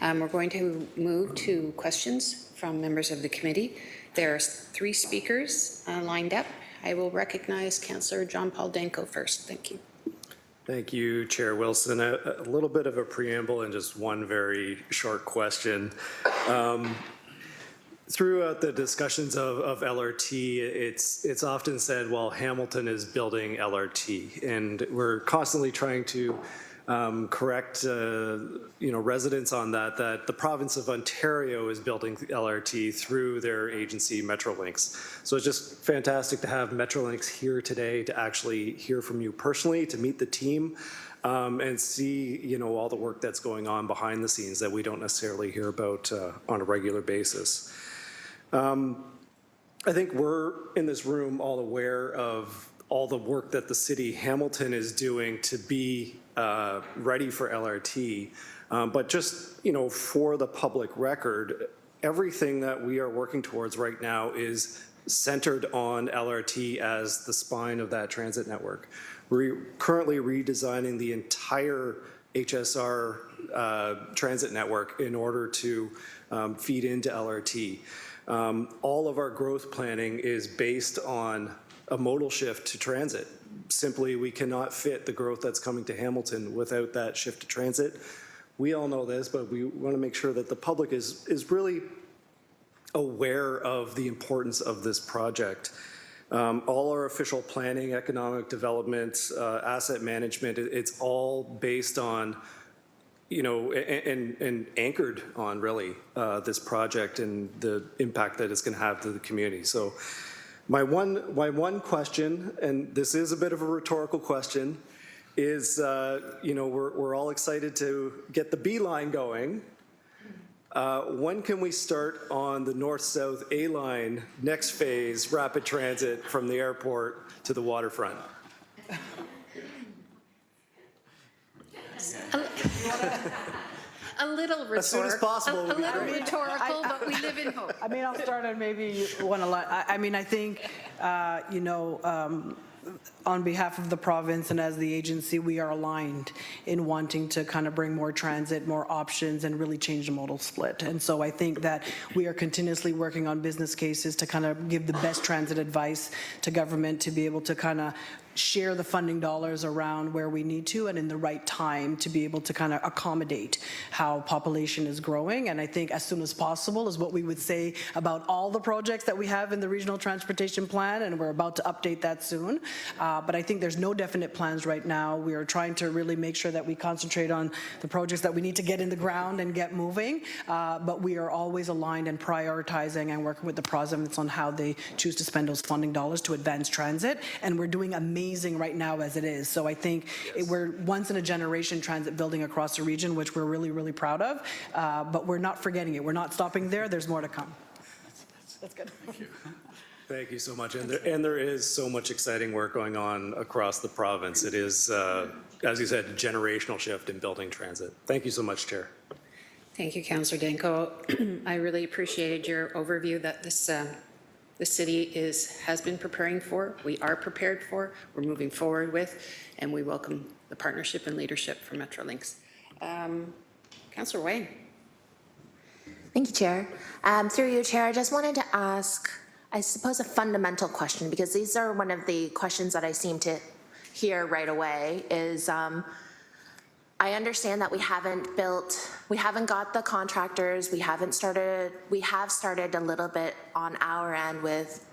We're going to move to questions from members of the committee. There are 3 speakers lined up. I will recognize Councillor John Paul Danko first. Thank you. Thank you, Chair Wilson. A little bit of a preamble and just one very short question. Throughout the discussions of LRT, it's often said, well, Hamilton is building LRT, and we're constantly trying to correct residents on that the province of Ontario is building LRT through their agency Metrolinx. So it's just fantastic to have Metrolinx here today to actually hear from you personally, to meet the team, and see all the work that's going on behind the scenes that we don't necessarily hear about on a regular basis. I think we're in this room all aware of all the work that the city Hamilton is doing to be ready for LRT. But just, for the public record, everything that we are working towards right now is centered on LRT as the spine of that transit network. We're currently redesigning the entire HSR transit network in order to feed into LRT. All of our growth planning is based on a modal shift to transit. Simply, we cannot fit the growth that's coming to Hamilton without that shift to transit. We all know this, but we want to make sure that the public is really aware of the importance of this project. All our official planning, economic development, asset management, it's all based on, and anchored on really this project and the impact that it's going to have to the community. So my one question, and this is a bit of a rhetorical question, is we're all excited to get the B line going. When can we start on the north-south A line, next phase, rapid transit from the airport to the waterfront? A little rhetorical. As soon as possible would be little great. rhetorical, but we live in hope. I mean, I'll start and maybe you want to I think, on behalf of the province and as the agency, we are aligned in wanting to kind of bring more transit, more options, and really change the modal split. And so I think that we are continuously working on business cases to kind of give the best transit advice to government to be able to kind of share the funding dollars around where we need to and in the right time to be able to kind of accommodate how population is growing. And I think as soon as possible is what we would say about all the projects that we have in the regional transportation plan, and we're about to update that soon. But I think there's no definite plans right now. We are trying to really make sure that we concentrate on the projects that we need to get in the ground and get moving. But we are always aligned and prioritizing and working with the province on how they choose to spend those funding dollars to advance transit. And we're doing amazing right now as it is. So I think we're once in a generation transit building across the region, which we're really, really proud of. But we're not forgetting it. We're not stopping there. There's more to come. That's good. Thank you. Thank you so much. And there is so much exciting work going on across the province. It is, as you said, a generational shift in building transit. Thank you so much, Chair. Thank you, Councillor Danko. I really appreciated your overview that the city has been preparing for, we are prepared for, we're moving forward with, and we welcome the partnership and leadership from Metrolinx. Councillor Wayne. Thank you, Chair. Through you, Chair, I just wanted to ask, I suppose, a fundamental question, because these are one of the questions that I seem to hear right away is, I understand that we haven't got the contractors, we have started a little bit on our end with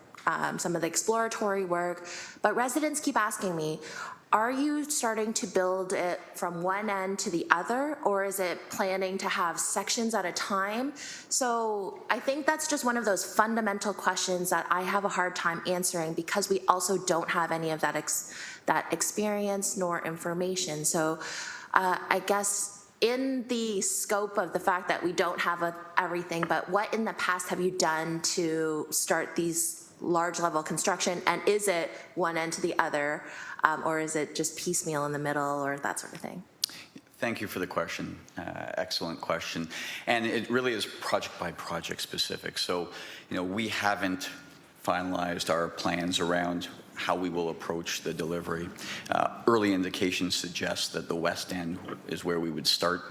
some of the exploratory work, but residents keep asking me, are you starting to build it from one end to the other, or is it planning to have sections at a time? So I think that's just one of those fundamental questions that I have a hard time answering, because we also don't have any of that experience nor information. So I guess in the scope of the fact that we don't have everything, but what in the past have you done to start these large level construction, and is it one end to the other, or is it just piecemeal in the middle, or that sort of thing? Thank you for the question. Excellent question. And it really is project by project specific. So, we haven't finalized our plans around how we will approach the delivery. Early indications suggest that the West End is where we would start,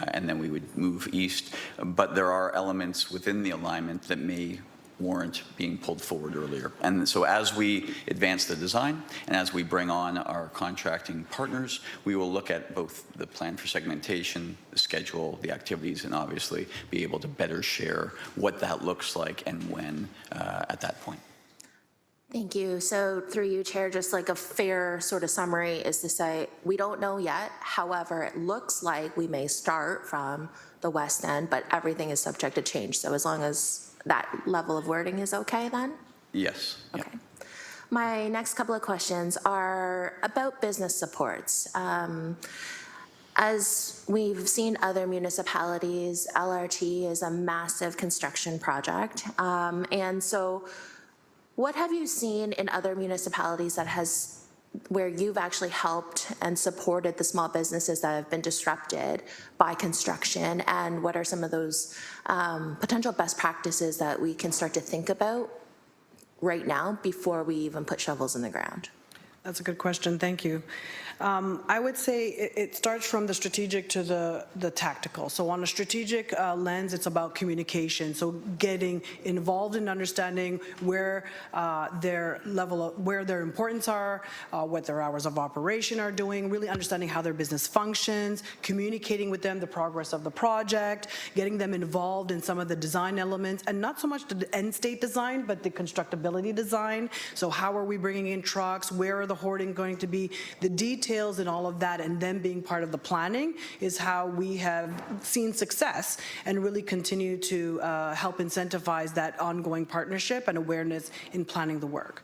and then we would move east. But there are elements within the alignment that may warrant being pulled forward earlier. And so as we advance the design and as we bring on our contracting partners, we will look at both the plan for segmentation, the schedule, the activities, and obviously be able to better share what that looks like and when at that point. Thank you. So through you, Chair, just like a fair sort of summary is to say, we don't know yet. However, it looks like we may start from the West End, but everything is subject to change. So as long as that level of wording is okay then? Yes. Okay. My next couple of questions are about business supports. As we've seen other municipalities, LRT is a massive construction project. And so what have you seen in other municipalities where you've actually helped and supported the small businesses that have been disrupted by construction? And what are some of those potential best practices that we can start to think about right now before we even put shovels in the ground? That's a good question. Thank you. I would say it starts from the strategic to the tactical. So on a strategic lens, it's about communication. So getting involved in understanding where their importance are, what their hours of operation are doing, really understanding how their business functions, communicating with them the progress of the project, getting them involved in some of the design elements, and not so much the end state design, but the constructability design. So how are we bringing in trucks? Where are the hoarding going to be? The details and all of that, and them being part of the planning is how we have seen success and really continue to help incentivize that ongoing partnership and awareness in planning the work.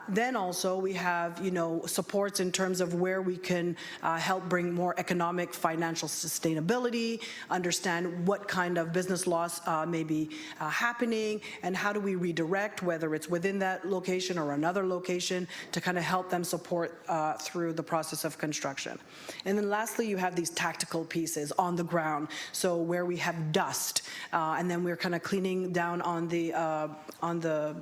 Then also we have, supports in terms of where we can help bring more economic, financial sustainability, understand what kind of business loss may be happening, and how do we redirect, whether it's within that location or another location, to kind of help them support through the process of construction. And then lastly, you have these tactical pieces on the ground. So where we have dust, and then we're kind of cleaning down on the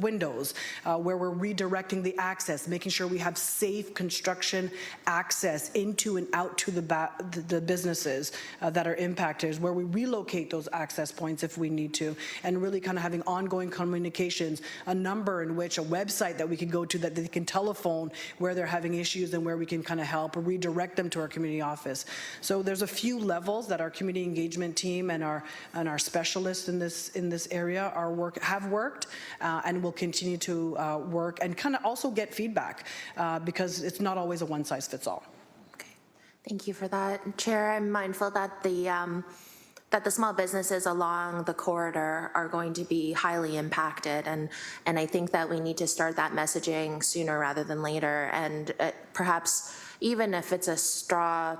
windows, where we're redirecting the access, making sure we have safe construction access into and out to the businesses that are impacted, where we relocate those access points if we need to, and really kind of having ongoing communications, a number in which a website that we can go to that they can telephone where they're having issues and where we can kind of help or redirect them to our community office. So there's a few levels that our community engagement team and our specialists in this area have worked, and will continue to work and kind of also get feedback because it's not always a one-size-fits-all. Okay, thank you for that. Chair, I'm mindful that the small businesses along the corridor are going to be highly impacted, and I think that we need to start that messaging sooner rather than later, and perhaps even if it's a straw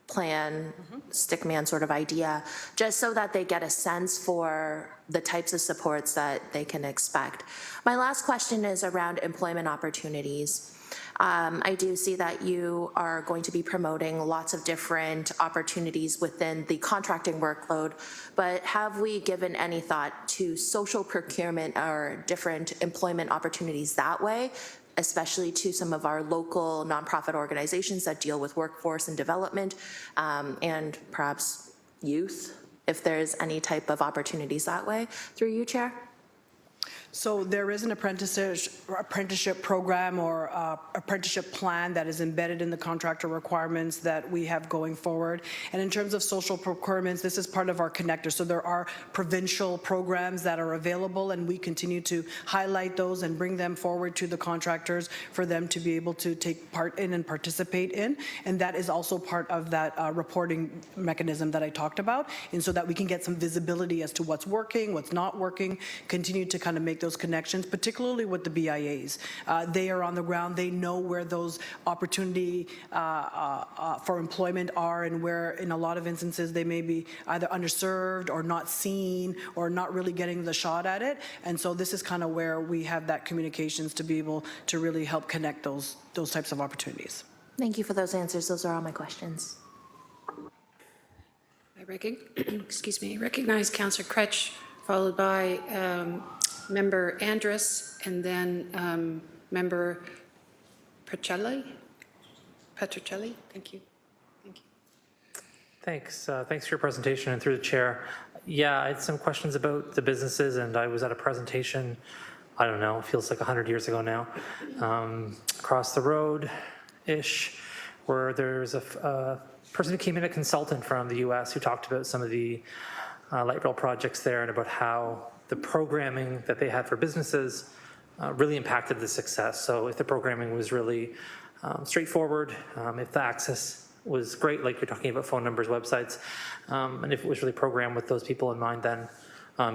plan, stickman sort of idea, just so that they get a sense for the types of supports that they can expect. My last question is around employment opportunities. I do see that you are going to be promoting lots of different opportunities within the contracting workload, but have we given any thought to social procurement or different employment opportunities that way, especially to some of our local nonprofit organizations that deal with workforce and development, and perhaps youth, if there's any type of opportunities that way? Through you, Chair. So there is an apprenticeship program or apprenticeship plan that is embedded in the contractor requirements that we have going forward. And in terms of social procurements, this is part of our connector. So there are provincial programs that are available, and we continue to highlight those and bring them forward to the contractors for them to be able to take part in and participate in. And that is also part of that reporting mechanism that I talked about, and so that we can get some visibility as to what's working, what's not working, continue to kind of make those connections, particularly with the BIAs. They are on the ground. They know where those opportunity for employment are, and where in a lot of instances they may be either underserved or not seen or not really getting the shot at it. And so this is kind of where we have that communications to be able to really help connect those types of opportunities. Thank you for those answers. Those are all my questions. excuse me, recognize Councillor Kretsch, followed by Member Andrus, and then Member Petricelli. Thank you. Thanks. Thanks for your presentation and through the chair. Yeah, I had some questions about the businesses, and I was at a presentation, I don't know, it feels like 100 years ago now, across the road-ish, where there's a person who came in, a consultant from the US, who talked about some of the light rail projects there and about how the programming that they had for businesses really impacted the success. So if the programming was really straightforward, if the access was great, like you're talking about phone numbers, websites, and if it was really programmed with those people in mind, then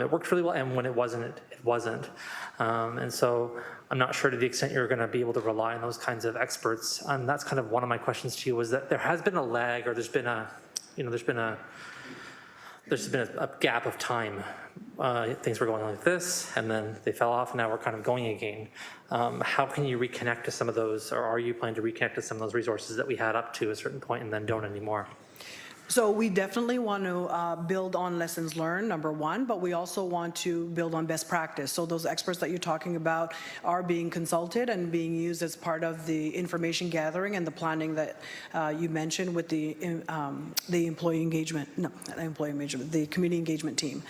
it worked really well, and when it wasn't, it wasn't. And so I'm not sure to the extent you're going to be able to rely on those kinds of experts. And that's kind of one of my questions to you, was that there has been a lag, or there's been a gap of time. Things were going like this, and then they fell off, and now we're kind of going again. How can you reconnect to some of those, or are you planning to reconnect to some of those resources that we had up to a certain point and then don't anymore? So we definitely want to build on lessons learned, number one, but we also want to build on best practice. So those experts that you're talking about are being consulted and being used as part of the information gathering and the planning that you mentioned with the employee engagement, no, not employee engagement, the community engagement team.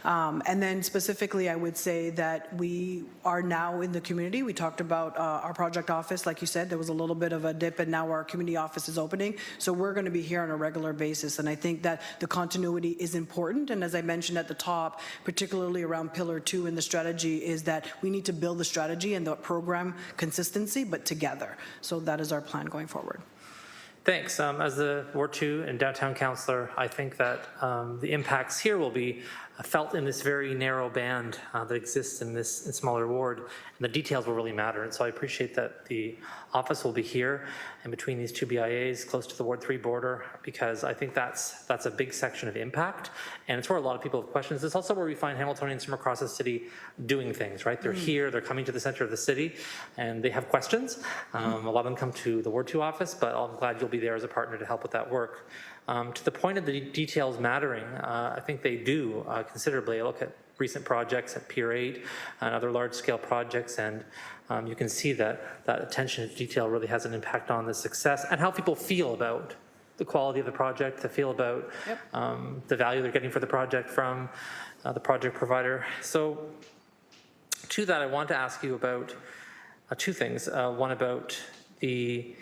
And then specifically, I would say that we are now in the community. We talked about our project office. Like you said, there was a little bit of a dip, and now our community office is opening. So we're going to be here on a regular basis. And I think that the continuity is important. And as I mentioned at the top, particularly around Pillar 2 in the strategy, is that we need to build the strategy and the program consistency, but together. So that is our plan going forward. Thanks. As the Ward 2 and downtown councillor, I think that the impacts here will be felt in this very narrow band that exists in this smaller ward, and the details will really matter. And so I appreciate that the office will be here and between these two BIAs close to the Ward 3 border, because I think that's a big section of impact, and it's where a lot of people have questions. It's also where we find Hamiltonians from across the city doing things, right? They're here, they're coming to the center of the city, and they have questions. A lot of them come to the Ward 2 office, but I'm glad you'll be there as a partner to help with that work. To the point of the details mattering, I think they do considerably. I look at recent projects at Pier 8 and other large-scale projects, and you can see that attention to detail really has an impact on the success and how people feel about the quality of the project, they feel about the value they're getting for the project from the project provider. So to that, I want to ask you about two things. One about the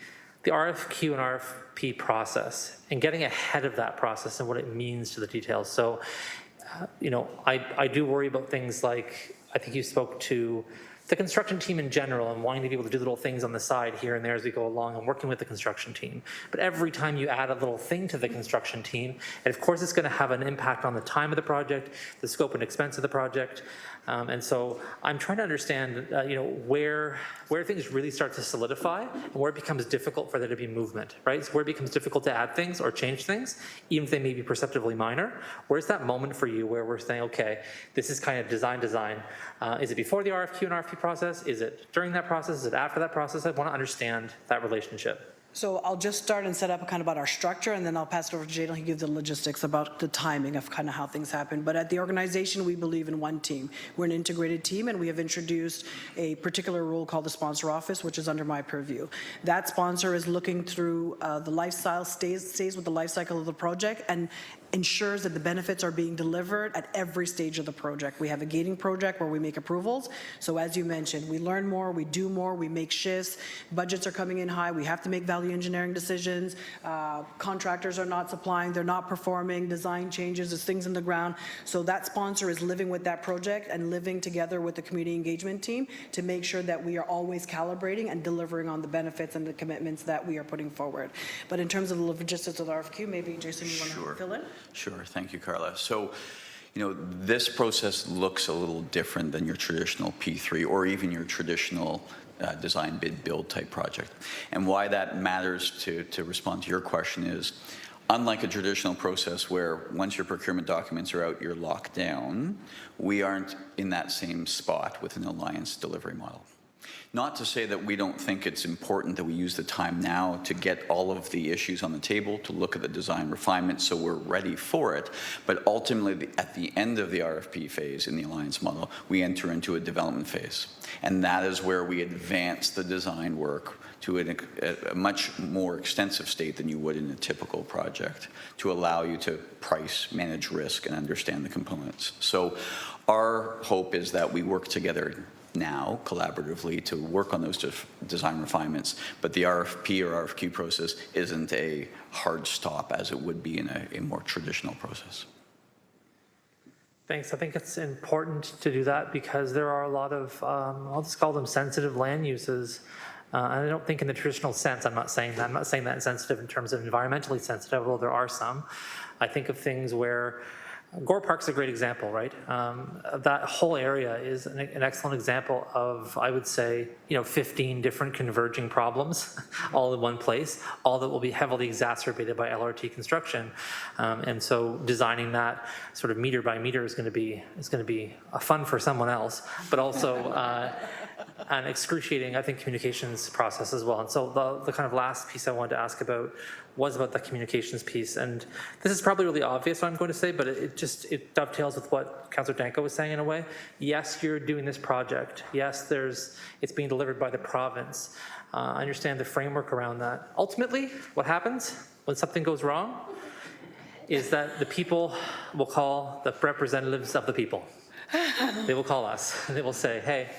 RFQ and RFP process and getting ahead of that process and what it means to the details. So, I do worry about things like, I think you spoke to the construction team in general and wanting to be able to do little things on the side here and there as we go along and working with the construction team. But every time you add a little thing to the construction team, and of course it's going to have an impact on the time of the project, the scope and expense of the project. And so I'm trying to understand, where things really start to solidify and where it becomes difficult for there to be movement, right? So where it becomes difficult to add things or change things, even if they may be perceptively minor. Where's that moment for you where we're saying, okay, this is kind of design. Is it before the RFQ and RFP process? Is it during that process? Is it after that process? I want to understand that relationship. So I'll just start and set up kind of about our structure, and then I'll pass it over to Jayden. He'll give the logistics about the timing of kind of how things happen. But at the organization, we believe in one team. We're an integrated team, and we have introduced a particular role called the sponsor office, which is under my purview. That sponsor is looking through the lifestyle, stays with the life cycle of the project, and ensures that the benefits are being delivered at every stage of the project. We have a gating project where we make approvals. So as you mentioned, we learn more, we do more, we make shifts, budgets are coming in high, we have to make value engineering decisions, contractors are not supplying, they're not performing, design changes, there's things in the ground. So that sponsor is living with that project and living together with the community engagement team to make sure that we are always calibrating and delivering on the benefits and the commitments that we are putting forward. But in terms of the logistics of the RFQ, maybe Jason, you want to fill in? Sure. Thank you, Carla. So, this process looks a little different than your traditional P3 or even your traditional design, bid, build type project. And why that matters to respond to your question is, unlike a traditional process where once your procurement documents are out, you're locked down, we aren't in that same spot with an alliance delivery model. Not to say that we don't think it's important that we use the time now to get all of the issues on the table, to look at the design refinement so we're ready for it, but ultimately at the end of the RFP phase in the alliance model, we enter into a development phase. And that is where we advance the design work to a much more extensive state than you would in a typical project to allow you to price, manage risk, and understand the components. So our hope is that we work together now collaboratively to work on those design refinements, but the RFP or RFQ process isn't a hard stop as it would be in a more traditional process. Thanks. I think it's important to do that because there are a lot of, I'll just call them sensitive land uses. And I don't think in the traditional sense, I'm not saying that. I'm not saying that sensitive in terms of environmentally sensitive, although there are some. I think of things where Gore Park's a great example, right? That whole area is an excellent example of, I would say, 15 different converging problems all in one place, all that will be heavily exacerbated by LRT construction. And so designing that sort of meter by meter is going to be a fun for someone else, but also an excruciating, I think, communications process as well. And so the kind of last piece I wanted to ask about was about the communications piece. And this is probably really obvious what I'm going to say, but it dovetails with what Councillor Danko was saying in a way. Yes, you're doing this project. Yes, it's being delivered by the province. I understand the framework around that. Ultimately, what happens when something goes wrong is that the people will call the representatives of the people. They will call us and they will say, hey,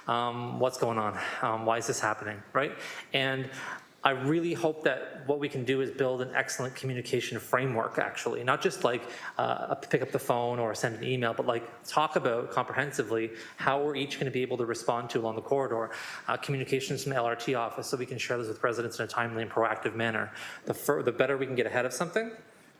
what's going on? Why is this happening, right? And I really hope that what we can do is build an excellent communication framework, actually, not just like pick up the phone or send an email, but like talk about comprehensively how we're each going to be able to respond to along the corridor, communications from the LRT office so we can share this with residents in a timely and proactive manner. The better we can get ahead of something,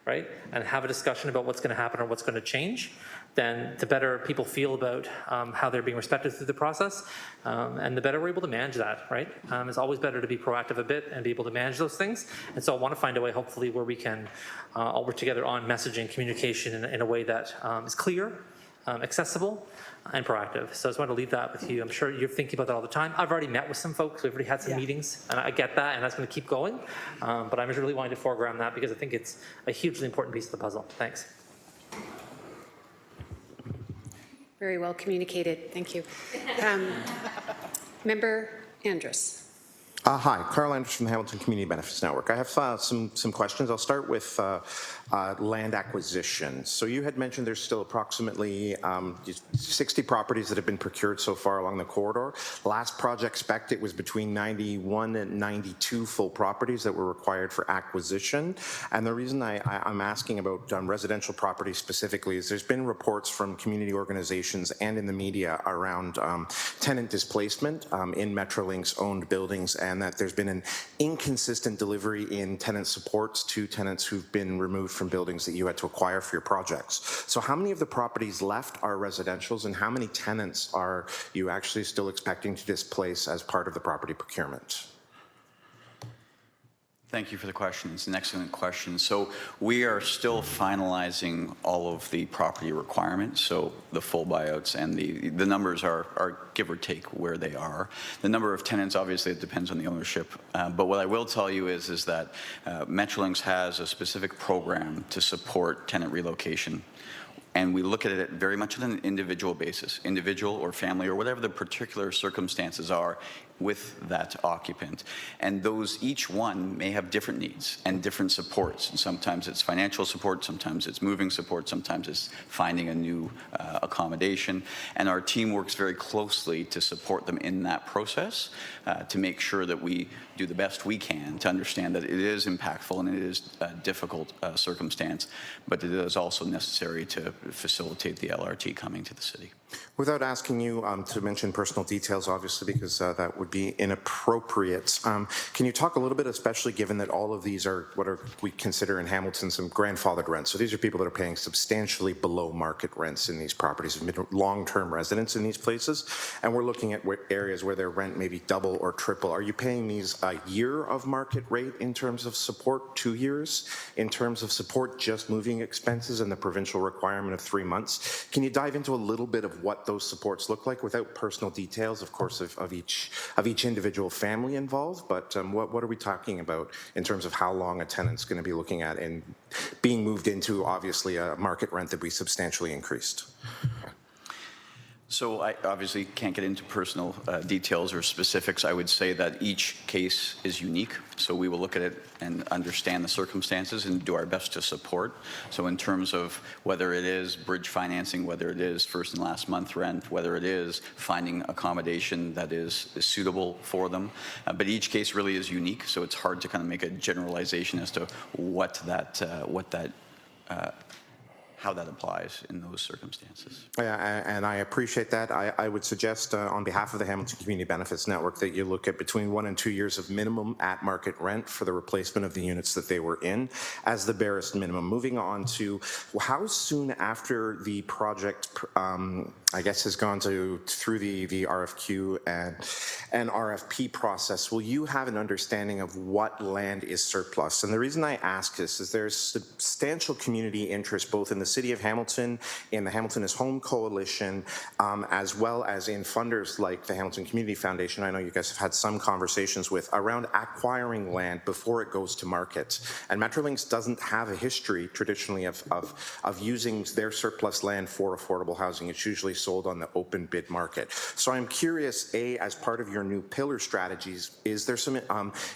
right, and have a discussion about what's going to happen or what's going to change, then the better people feel about how they're being respected through the process, and the better we're able to manage that, right? It's always better to be proactive a bit and be able to manage those things. And so I want to find a way, hopefully, where we can all work together on messaging, communication in a way that is clear, accessible, and proactive. So I just want to leave that with you. I'm sure you're thinking about that all the time. I've already met with some folks. We've already had some meetings, and I get that, and that's going to keep going. But I'm just really wanting to foreground that because I think it's a hugely important piece of the puzzle. Thanks. Very well communicated. Thank you. Member Andrus. Hi, Carl Andrus from the Hamilton Community Benefits Network. I have some questions. I'll start with land acquisition. So you had mentioned there's still approximately 60 properties that have been procured so far along the corridor. Last project spec, it was between 91 and 92 full properties that were required for acquisition. And the reason I'm asking about residential properties specifically is there's been reports from community organizations and in the media around tenant displacement in Metrolinx owned buildings, and that there's been an inconsistent delivery in tenant supports to tenants who've been removed from buildings that you had to acquire for your projects. So how many of the properties left are residentials, and how many tenants are you actually still expecting to displace as part of the property procurement? Thank you for the question. It's an excellent question. So we are still finalizing all of the property requirements, so the full buyouts, and the numbers are give or take where they are. The number of tenants, obviously, it depends on the ownership. But what I will tell you is that Metrolinx has a specific program to support tenant relocation. And we look at it very much on an individual basis, individual or family or whatever the particular circumstances are with that occupant. And those, each one may have different needs and different supports. And sometimes it's financial support, sometimes it's moving support, sometimes it's finding a new accommodation. And our team works very closely to support them in that process to make sure that we do the best we can to understand that it is impactful and it is a difficult circumstance, but it is also necessary to facilitate the LRT coming to the city. Without asking you to mention personal details, obviously, because that would be inappropriate, can you talk a little bit, especially given that all of these are what we consider in Hamilton some grandfathered rents? So these are people that are paying substantially below market rents in these properties, have been long-term residents in these places, and we're looking at areas where their rent may be double or triple. Are you paying these a year of market rate in terms of support, 2 years in terms of support, just moving expenses and the provincial requirement of 3 months. Can you dive into a little bit of what those supports look like without personal details, of course, of each individual family involved? But what are we talking about in terms of how long a tenant's going to be looking at and being moved into, obviously, a market rent that we substantially increased? So I obviously can't get into personal details or specifics. I would say that each case is unique. So we will look at it and understand the circumstances and do our best to support. So in terms of whether it is bridge financing, whether it is first and last month rent, whether it is finding accommodation that is suitable for them. But each case really is unique. So it's hard to kind of make a generalization as to how that applies in those circumstances. And I appreciate that. I would suggest on behalf of the Hamilton Community Benefits Network that you look at between 1 and 2 years of minimum at market rent for the replacement of the units that they were in as the barest minimum. Moving on to how soon after the project, I guess, has gone through the RFQ and RFP process, will you have an understanding of what land is surplus? And the reason I ask this is there's substantial community interest both in the City of Hamilton, in the Hamilton is Home Coalition, as well as in funders like the Hamilton Community Foundation. I know you guys have had some conversations with around acquiring land before it goes to market. And Metrolinx doesn't have a history traditionally of using their surplus land for affordable housing. It's usually sold on the open bid market. So I'm curious, as part of your new pillar strategies, is there some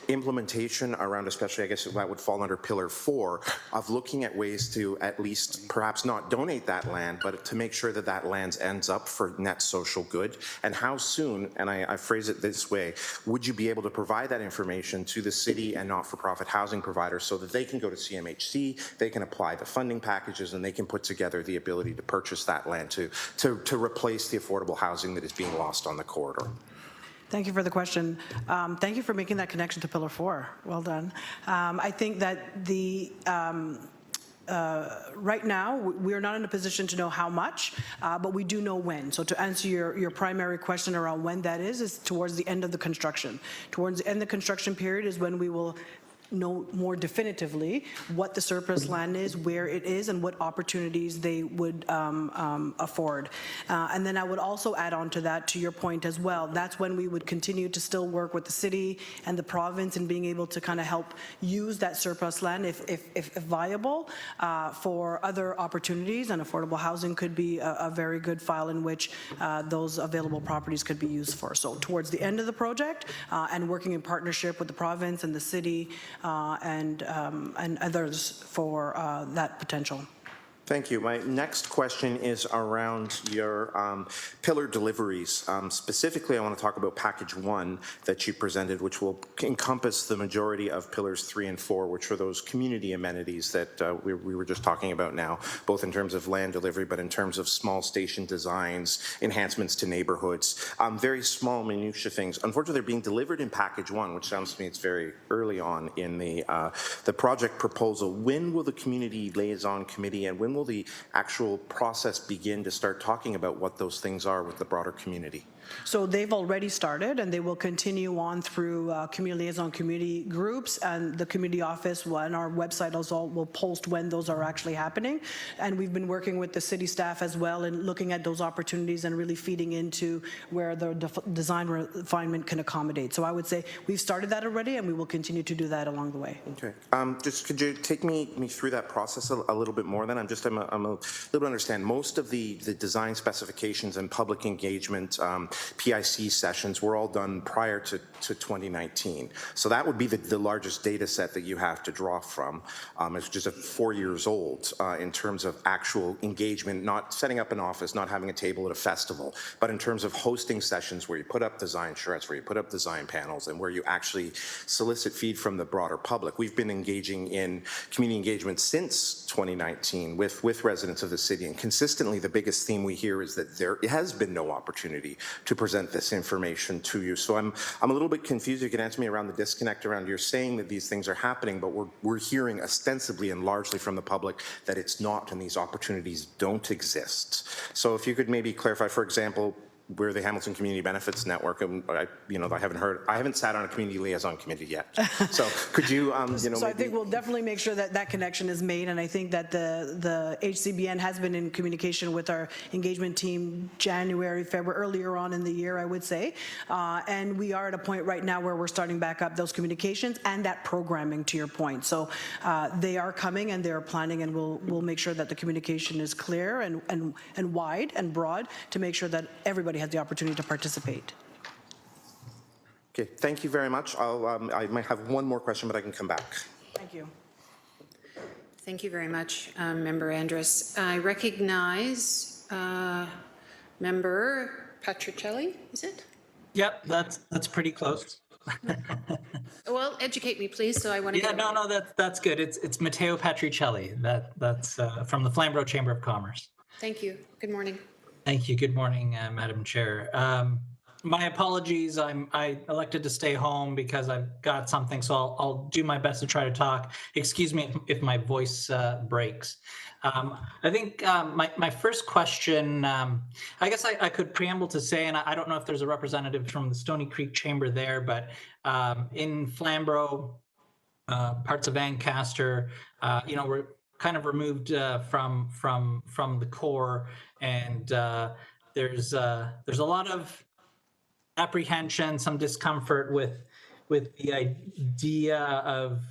implementation around, especially I guess that would fall under pillar 4, of looking at ways to at least perhaps not donate that land, but to make sure that that land ends up for net social good? And how soon, and I phrase it this way, would you be able to provide that information to the city and not-for-profit housing providers so that they can go to CMHC, they can apply the funding packages, and they can put together the ability to purchase that land to replace the affordable housing that is being lost on the corridor? Thank you for the question. Thank you for making that connection to Pillar 4. Well done. I think that right now, we are not in a position to know how much, but we do know when. So to answer your primary question around when that is towards the end of the construction. Towards the end of the construction period is when we will know more definitively what the surplus land is, where it is, and what opportunities they would afford. And then I would also add on to that, to your point as well, that's when we would continue to still work with the city and the province in being able to kind of help use that surplus land if viable for other opportunities, and affordable housing could be a very good file in which those available properties could be used for. So towards the end of the project and working in partnership with the province and the city and others for that potential. Thank you. My next question is around your pillar deliveries. Specifically, I want to talk about package 1 that you presented, which will encompass the majority of pillars 3 and 4, which are those community amenities that we were just talking about now, both in terms of land delivery, but in terms of small station designs, enhancements to neighborhoods, very small minutia things. Unfortunately, they're being delivered in package 1, which sounds to me it's very early on in the project proposal. When will the community liaison committee and when will the actual process begin to start talking about what those things are with the broader community? So they've already started, and they will continue on through community liaison community groups, and the community office and our website also will post when those are actually happening. And we've been working with the city staff as well and looking at those opportunities and really feeding into where the design refinement can accommodate. So I would say we've started that already, and we will continue to do that along the way. Okay. Just could you take me through that process a little bit more then? I'm a little bit understand. Most of the design specifications and public engagement PIC sessions were all done prior to 2019. So that would be the largest data set that you have to draw from. It's just 4 years old in terms of actual engagement, not setting up an office, not having a table at a festival, but in terms of hosting sessions where you put up design charts, where you put up design panels, and where you actually solicit feed from the broader public. We've been engaging in community engagement since 2019 with residents of the city, and consistently the biggest theme we hear is that there has been no opportunity to present this information to you. So I'm a little bit confused. You can answer me around the disconnect around you're saying that these things are happening, but we're hearing ostensibly and largely from the public that it's not, and these opportunities don't exist. So if you could maybe clarify, for example, we're the Hamilton Community Benefits Network, and I haven't sat on a community liaison committee yet. So could you, So I think we'll definitely make sure that that connection is made, and I think that the HCBN has been in communication with our engagement team January, February, earlier on in the year, I would say. And we are at a point right now where we're starting back up those communications and that programming, to your point. So they are coming and they're planning, and we'll make sure that the communication is clear and wide and broad to make sure that everybody has the opportunity to participate. Okay, thank you very much. I might have one more question, but I can come back. Thank you. Thank you very much, Member Andrus. I recognize Member Patricelli, is it? Yep, that's pretty close. Well, educate me, please, so I want to Yeah, no, that's good. It's Matteo Patricelli. That's from the Flamborough Chamber of Commerce. Thank you. Good morning. Thank you. Good morning, Madam Chair. My apologies. I elected to stay home because I've got something, so I'll do my best to try to talk. Excuse me if my voice breaks. I think my first question, I guess I could preamble to say, and I don't know if there's a representative from the Stony Creek Chamber there, but in Flamborough, parts of Ancaster, we're kind of removed from the core, and there's a lot of apprehension, some discomfort with the idea of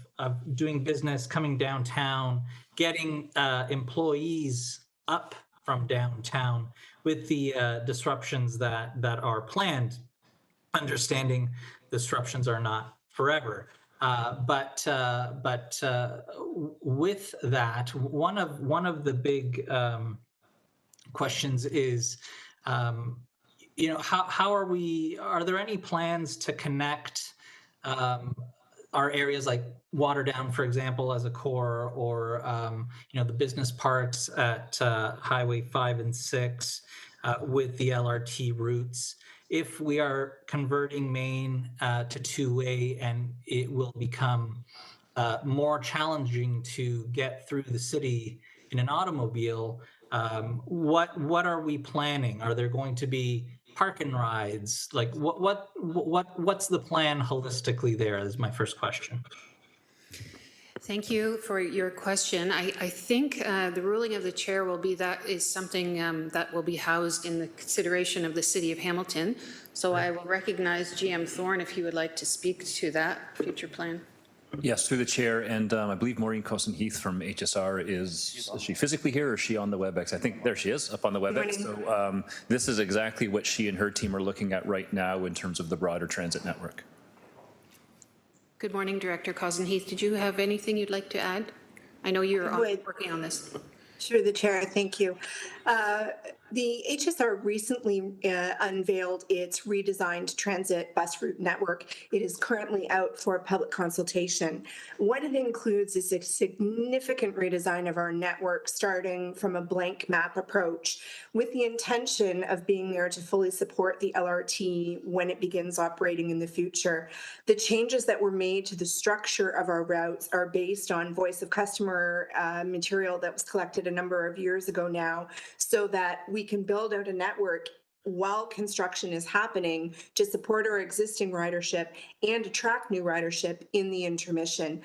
doing business, coming downtown, getting employees up from downtown with the disruptions that are planned, understanding disruptions are not forever. But with that, one of the big questions is, how are there any plans to connect our areas like Waterdown, for example, as a core, or the business parks at Highway 5 and 6 with the LRT routes? If we are converting Main to two-way and it will become more challenging to get through the city in an automobile, what are we planning? Are there going to be park and rides? Like what's the plan holistically there is my first question. Thank you for your question. I think the ruling of the chair will be that is something that will be housed in the consideration of the City of Hamilton. So I will recognize GM Thorne if he would like to speak to that future plan. Yes, through the chair, and I believe Maureen Cosin-Heath from HSR is she physically here, or is she on the WebEx? I think there she is, up on the WebEx. So this is exactly what she and her team are looking at right now in terms of the broader transit network. Good morning, Director Cosin-Heath. Did you have anything you'd like to add? I know you're working on this. Through the chair, thank you. The HSR recently unveiled its redesigned transit bus route network. It is currently out for public consultation. What it includes is a significant redesign of our network, starting from a blank map approach, with the intention of being there to fully support the LRT when it begins operating in the future. The changes that were made to the structure of our routes are based on voice of customer material that was collected a number of years ago now, so that we can build out a network while construction is happening to support our existing ridership and attract new ridership in the intermission.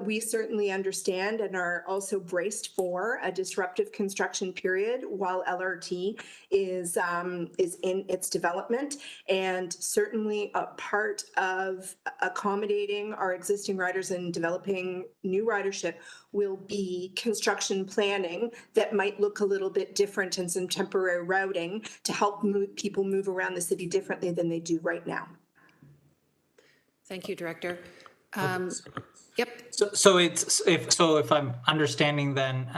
We certainly understand and are also braced for a disruptive construction period while LRT is in its development, and certainly a part of accommodating our existing riders and developing new ridership will be construction planning that might look a little bit different and some temporary routing to help people move around the city differently than they do right now. Thank you, Director. Yep. So if I'm understanding, then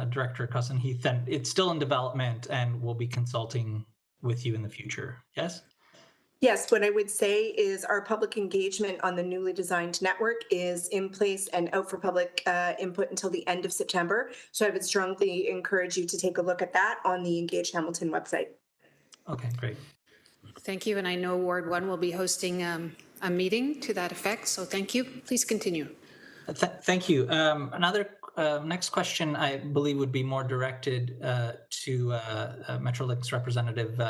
Director Cosin-Heath, then it's still in development and we'll be consulting with you in the future. Yes. Yes, what I would say is our public engagement on the newly designed network is in place and out for public input until the end of September. So I would strongly encourage you to take a look at that on the Engage Hamilton website. Okay, great. Thank you. And I know Ward 1 will be hosting a meeting to that effect. So thank you. Please continue. Thank you. Another next question I believe would be more directed to Metrolinx representative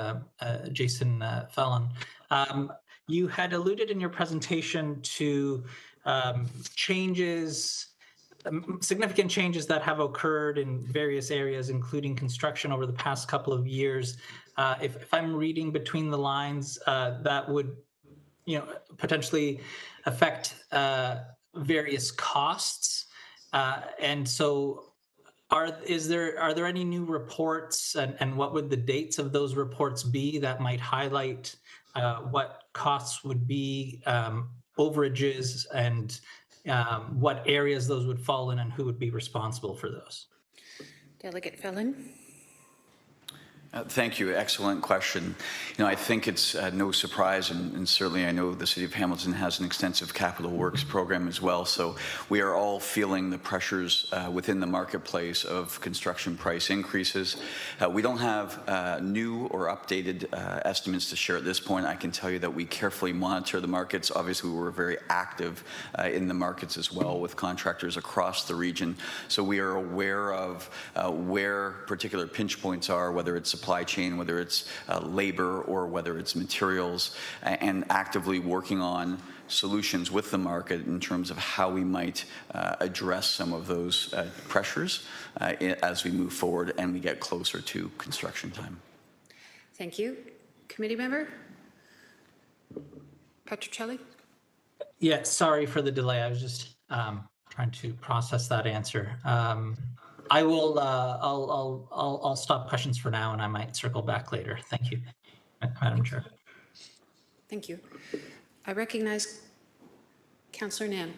Jason Fallon. You had alluded in your presentation to significant changes that have occurred in various areas, including construction over the past couple of years. If I'm reading between the lines, that would, potentially affect various costs. And so are there any new reports, and what would the dates of those reports be that might highlight what costs would be, overages, and what areas those would fall in, and who would be responsible for those? Delegate Fallon. Thank you. Excellent question. I think it's no surprise, and certainly I know the City of Hamilton has an extensive capital works program as well. So we are all feeling the pressures within the marketplace of construction price increases. We don't have new or updated estimates to share at this point. I can tell you that we carefully monitor the markets. Obviously, we're very active in the markets as well with contractors across the region. So we are aware of where particular pinch points are, whether it's supply chain, whether it's labor, or whether it's materials, and actively working on solutions with the market in terms of how we might address some of those pressures as we move forward and we get closer to construction time. Thank you. Committee member? Petrocelli? Yeah, sorry for the delay. I was just trying to process that answer. I will. I'll stop questions for now, and I might circle back later. Thank you, Madam Chair. Thank you. I recognize Councillor Nan.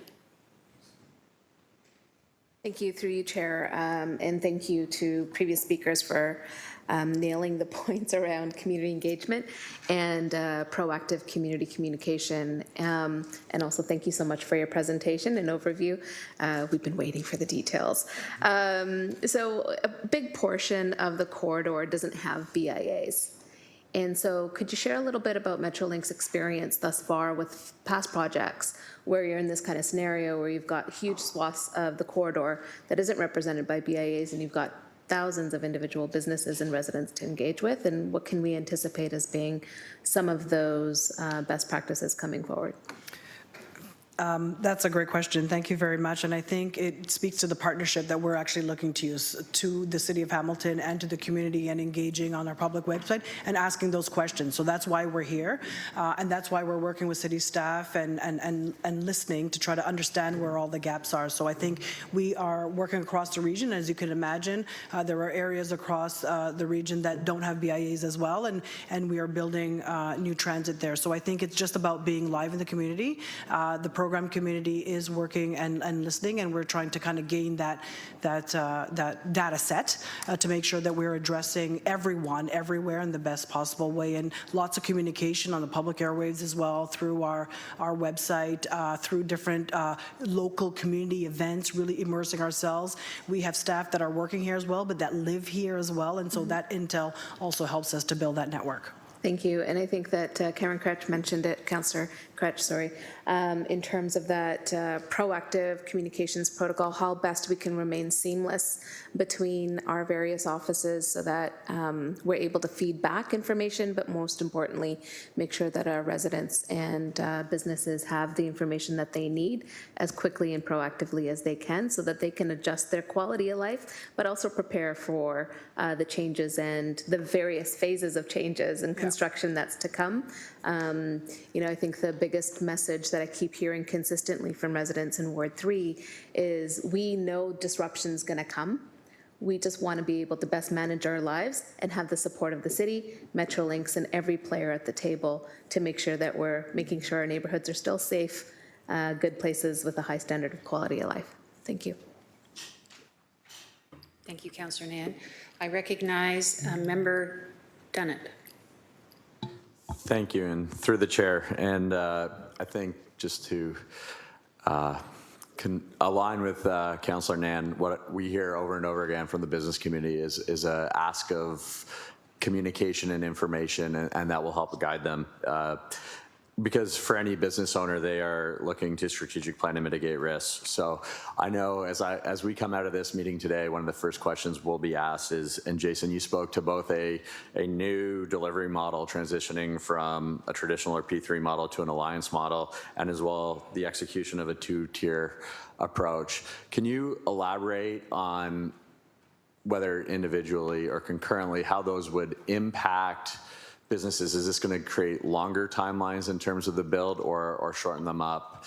Thank you, through you, Chair, and thank you to previous speakers for nailing the points around community engagement and proactive community communication. And also thank you so much for your presentation and overview. We've been waiting for the details. So a big portion of the corridor doesn't have BIAs. And so could you share a little bit about Metrolinx's experience thus far with past projects where you're in this kind of scenario where you've got huge swaths of the corridor that isn't represented by BIAs, and you've got thousands of individual businesses and residents to engage with, and what can we anticipate as being some of those best practices coming forward? That's a great question. Thank you very much. And I think it speaks to the partnership that we're actually looking to use to the City of Hamilton and to the community, and engaging on our public website and asking those questions. So that's why we're here. And that's why we're working with city staff and listening to try to understand where all the gaps are. So I think we are working across the region. As you can imagine, there are areas across the region that don't have BIAs as well. And we are building new transit there. So I think it's just about being live in the community. The program community is working and listening, and we're trying to kind of gain that data set to make sure that we're addressing everyone, everywhere in the best possible way, and lots of communication on the public airwaves as well, through our website, through different local community events, really immersing ourselves. We have staff that are working here as well, but that live here as well, and so that intel also helps us to build that network. Thank you. And I think that Karen Kretsch mentioned it, Councillor Kretsch, sorry, in terms of that proactive communications protocol, how best we can remain seamless between our various offices so that we're able to feed back information, but most importantly, make sure that our residents and businesses have the information that they need as quickly and proactively as they can, so that they can adjust their quality of life, but also prepare for the changes and the various phases of changes and construction that's to come. I think the biggest message that I keep hearing consistently from residents in Ward 3 is we know disruption's going to come. We just want to be able to best manage our lives and have the support of the city, Metrolinx, and every player at the table to make sure that we're making sure our neighborhoods are still safe, good places with a high standard of quality of life. Thank you. Thank you, Councillor Nan. I recognize Member Dunnett. Thank you, and through the chair. And I think just to align with Councillor Nan, what we hear over and over again from the business community is a ask of communication and information, and that will help guide them. because for any business owner, they are looking to strategic plan to mitigate risks. So I know as we come out of this meeting today, one of the first questions will be asked is, and Jason, you spoke to both a new delivery model transitioning from a traditional or P3 model to an alliance model, and as well the execution of a two-tier approach. Can you elaborate on whether individually or concurrently how those would impact businesses? Is this going to create longer timelines in terms of the build or shorten them up?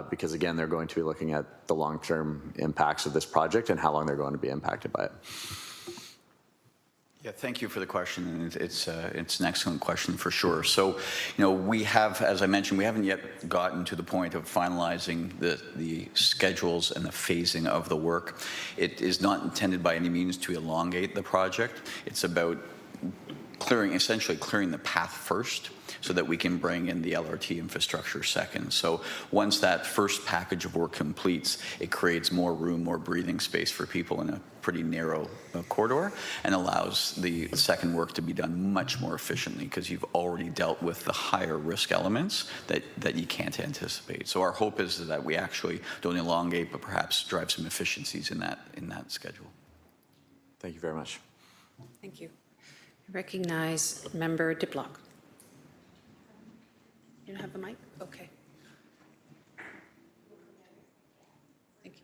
Because again, they're going to be looking at the long-term impacts of this project and how long they're going to be impacted by it. Yeah, thank you for the question, and it's an excellent question for sure. So, we have, as I mentioned, we haven't yet gotten to the point of finalizing the schedules and the phasing of the work. It is not intended by any means to elongate the project. It's about essentially clearing the path first so that we can bring in the LRT infrastructure second. So once that first package of work completes, it creates more room, more breathing space for people in a pretty narrow corridor, and allows the second work to be done much more efficiently because you've already dealt with the higher risk elements that you can't anticipate. So our hope is that we actually don't elongate, but perhaps drive some efficiencies in that schedule. Thank you very much. Thank you. I recognize Member Diplock. You don't have the mic? Okay. Thank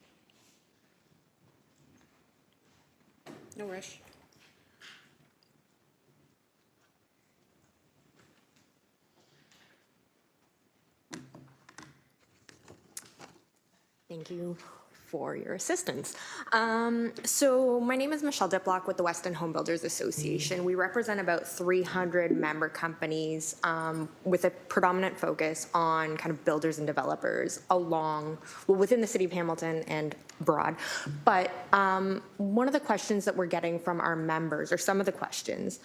you. No rush. Thank you for your assistance. So my name is Michelle Diplock with the Weston Home Builders Association. We represent about 300 member companies with a predominant focus on kind of builders and developers within the city of Hamilton and abroad. But one of the questions that we're getting from our members, or some of the questions,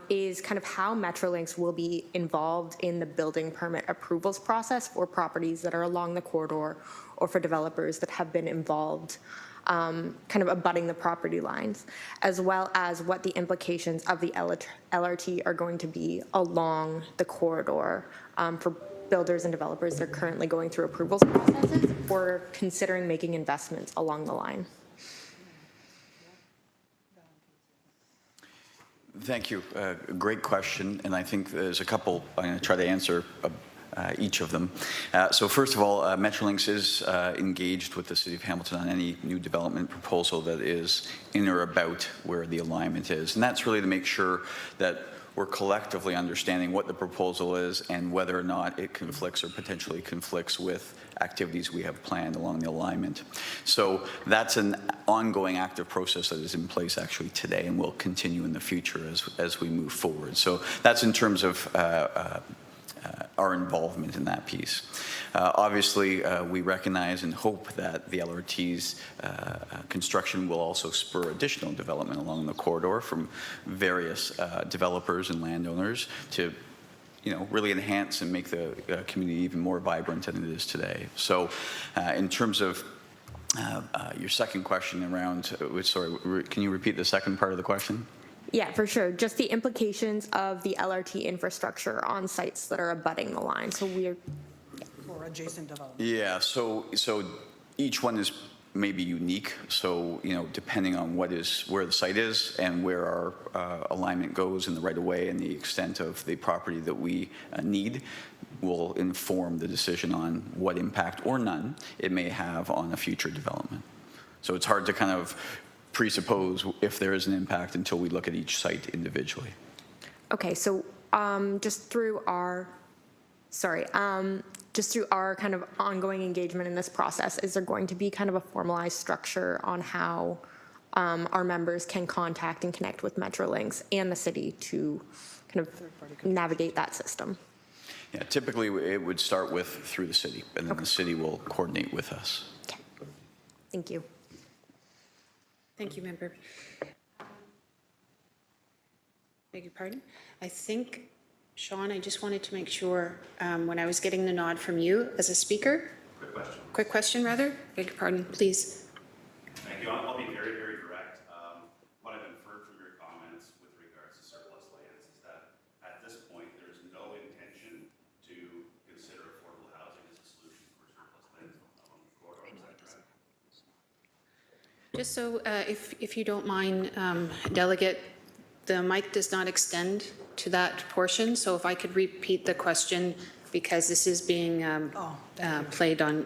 is kind of how Metrolinx will be involved in the building permit approvals process for properties that are along the corridor or for developers that have been involved kind of abutting the property lines, as well as what the implications of the LRT are going to be along the corridor for builders and developers that are currently going through approvals processes or considering making investments along the line. Thank you. Great question, and I think there's a couple. I'm going to try to answer each of them. So first of all, Metrolinx is engaged with the City of Hamilton on any new development proposal that is in or about where the alignment is. And that's really to make sure that we're collectively understanding what the proposal is and whether or not it conflicts or potentially conflicts with activities we have planned along the alignment. So that's an ongoing active process that is in place actually today and will continue in the future as we move forward. So that's in terms of our involvement in that piece. Obviously, we recognize and hope that the LRT's construction will also spur additional development along the corridor from various developers and landowners to really enhance and make the community even more vibrant than it is today. So in terms of your second question around, sorry, can you repeat the second part of the question? Yeah, for sure. Just the implications of the LRT infrastructure on sites that are abutting the line. So we're or adjacent development. Yeah. So each one is maybe unique. So depending on where the site is and where our alignment goes in the right of way and the extent of the property that we need will inform the decision on what impact or none it may have on a future development. So it's hard to kind of presuppose if there is an impact until we look at each site individually. okay. So just through our kind of ongoing engagement in this process, is there going to be kind of a formalized structure on how our members can contact and connect with Metrolinx and the city to kind of navigate that system? Yeah, typically it would start through the city, and then the city will coordinate with us. Okay. Thank you. Thank you, Member. Beg your pardon? I think, Sean, I just wanted to make sure when I was getting the nod from you as a speaker. Quick question, rather. Beg your pardon, please. Thank you. I'll be very, very direct. What I've inferred from your comments with regards to surplus lands is that at this point there is no intention to Just so, if you don't mind, Delegate, the mic does not extend to that portion, so if I could repeat the question, because this is being played on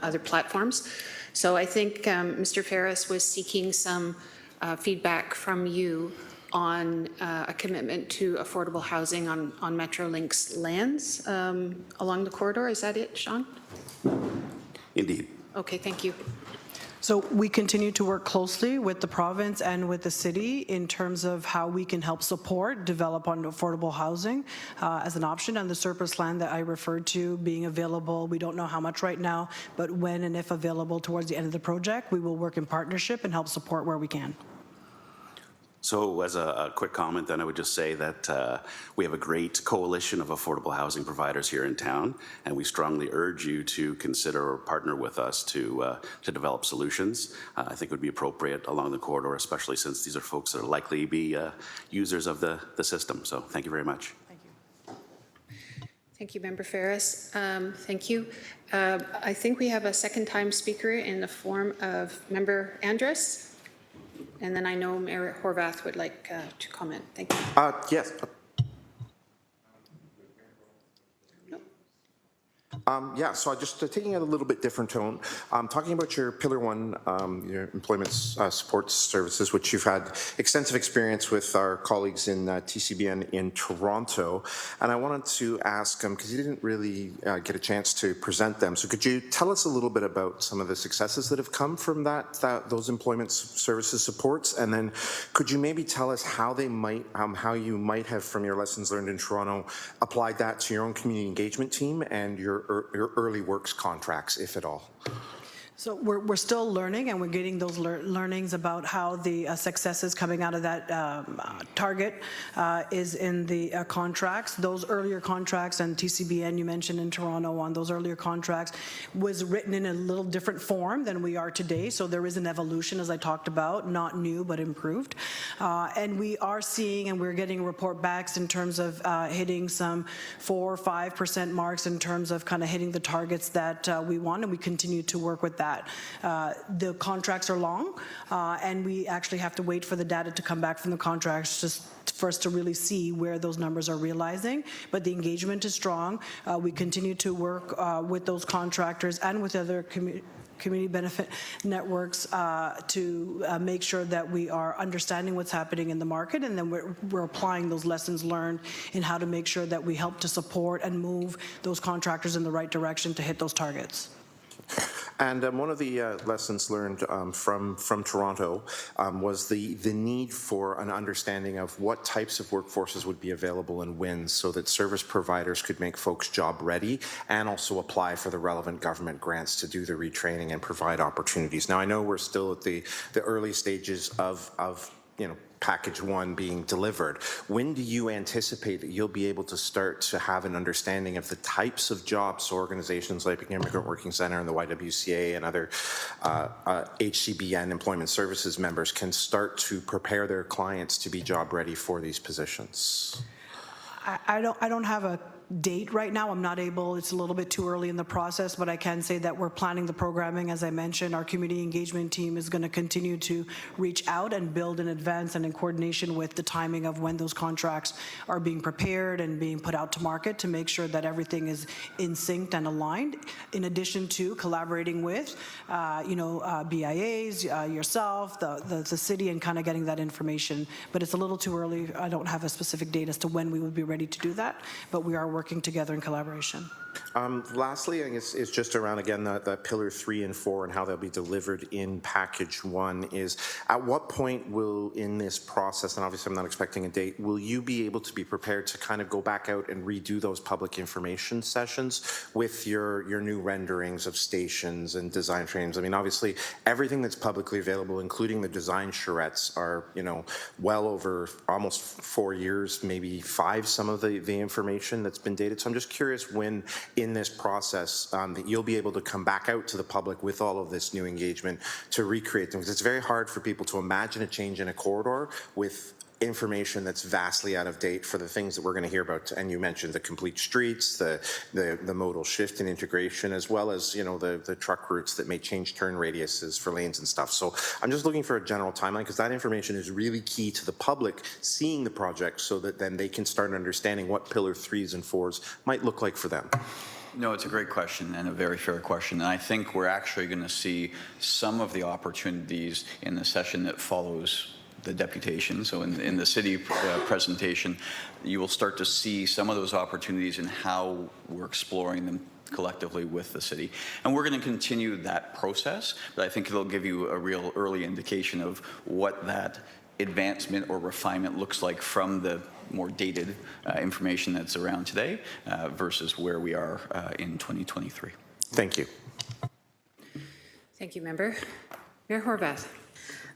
other platforms. So I think Mr. Ferris was seeking some feedback from you on a commitment to affordable housing on Metrolinx lands along the corridor. Is that it, Sean? Indeed. Okay, thank you. So we continue to work closely with the province and with the city in terms of how we can help support, develop on affordable housing as an option, and the surplus land that I referred to being available. We don't know how much right now, but when and if available towards the end of the project, we will work in partnership and help support where we can. So as a quick comment, then I would just say that we have a great coalition of affordable housing providers here in town, and we strongly urge you to consider or partner with us to develop solutions. I think it would be appropriate along the corridor, especially since these are folks that are likely to be users of the system. So thank you very much. Thank you, Member Ferris. Thank you. I think we have a second-time speaker in the form of Member Andrus. And then I know Mayor Horvath would like to comment. Thank you. Yes. Yeah, so just taking it a little bit different tone, talking about your Pillar 1, your employment support services, which you've had extensive experience with our colleagues in TCBN in Toronto. And I wanted to ask, because you didn't really get a chance to present them, so could you tell us a little bit about some of the successes that have come from those employment services supports? And then could you maybe tell us how they might, how you might have, from your lessons learned in Toronto, applied that to your own community engagement team and your early works contracts, if at all? So we're still learning, and we're getting those learnings about how the successes coming out of that target is in the contracts. Those earlier contracts, and TCBN you mentioned in Toronto on those earlier contracts, was written in a little different form than we are today. So there is an evolution, as I talked about, not new but improved. And we are seeing, and we're getting report backs in terms of hitting some 4 or 5% marks in terms of kind of hitting the targets that we want, and we continue to work with that. The contracts are long, and we actually have to wait for the data to come back from the contracts just for us to really see where those numbers are realizing. But the engagement is strong. We continue to work with those contractors and with other community benefit networks to make sure that we are understanding what's happening in the market, and then we're applying those lessons learned in how to make sure that we help to support and move those contractors in the right direction to hit those targets. And one of the lessons learned from Toronto was the need for an understanding of what types of workforces would be available and when, so that service providers could make folks job ready and also apply for the relevant government grants to do the retraining and provide opportunities. Now, I know we're still at the early stages of package 1 being delivered. When do you anticipate that you'll be able to start to have an understanding of the types of jobs so organizations like the Immigrant Working Center and the YWCA and other HCBN employment services members can start to prepare their clients to be job ready for these positions? I don't have a date right now. I'm not able, it's a little bit too early in the process, but I can say that we're planning the programming. As I mentioned, our community engagement team is going to continue to reach out and build in advance and in coordination with the timing of when those contracts are being prepared and being put out to market to make sure that everything is in sync and aligned, in addition to collaborating with, BIAs, yourself, the city, and kind of getting that information. But it's a little too early. I don't have a specific date as to when we would be ready to do that, but we are working together in collaboration. Lastly, I guess it's just around, again, the Pillar 3 and 4 and how they'll be delivered in Package 1 is, at what point will, in this process, and obviously I'm not expecting a date, will you be able to be prepared to kind of go back out and redo those public information sessions with your new renderings of stations and design frames? I mean, obviously, everything that's publicly available, including the design charrettes, are, well over almost 4 years, maybe 5, some of the information that's been dated. So I'm just curious when in this process that you'll be able to come back out to the public with all of this new engagement to recreate them, because it's very hard for people to imagine a change in a corridor with information that's vastly out of date for the things that we're going to hear about. And you mentioned the complete streets, the modal shift and integration, as well as, you know, the truck routes that may change turn radiuses for lanes and stuff. So I'm just looking for a general timeline, because that information is really key to the public seeing the project, so that then they can start understanding what pillar 3s and 4s might look like for them. No, it's a great question and a very fair question. And I think we're actually going to see some of the opportunities in the session that follows the deputation. So in the city presentation, you will start to see some of those opportunities and how we're exploring them collectively with the city. And we're going to continue that process, but I think it'll give you a real early indication of what that advancement or refinement looks like from the more dated information that's around today versus where we are in 2023. Thank you. Thank you, Member. Mayor Horvath.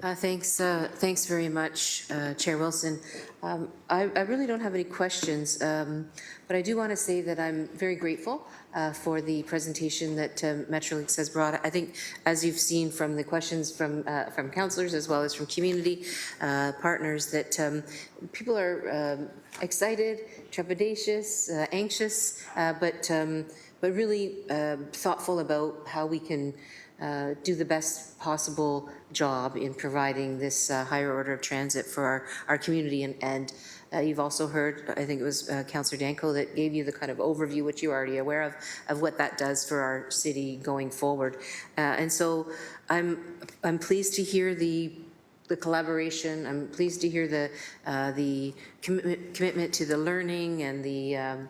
Thanks very much, Chair Wilson. I really don't have any questions, but I do want to say that I'm very grateful for the presentation that Metrolinx has brought. I think, as you've seen from the questions from councillors as well as from community partners, that people are excited, trepidatious, anxious, but really thoughtful about how we can do the best possible job in providing this higher order of transit for our community. And you've also heard, I think it was Councillor Danko that gave you the kind of overview, which you're already aware of what that does for our city going forward. And so I'm pleased to hear the collaboration. I'm pleased to hear the commitment to the learning and the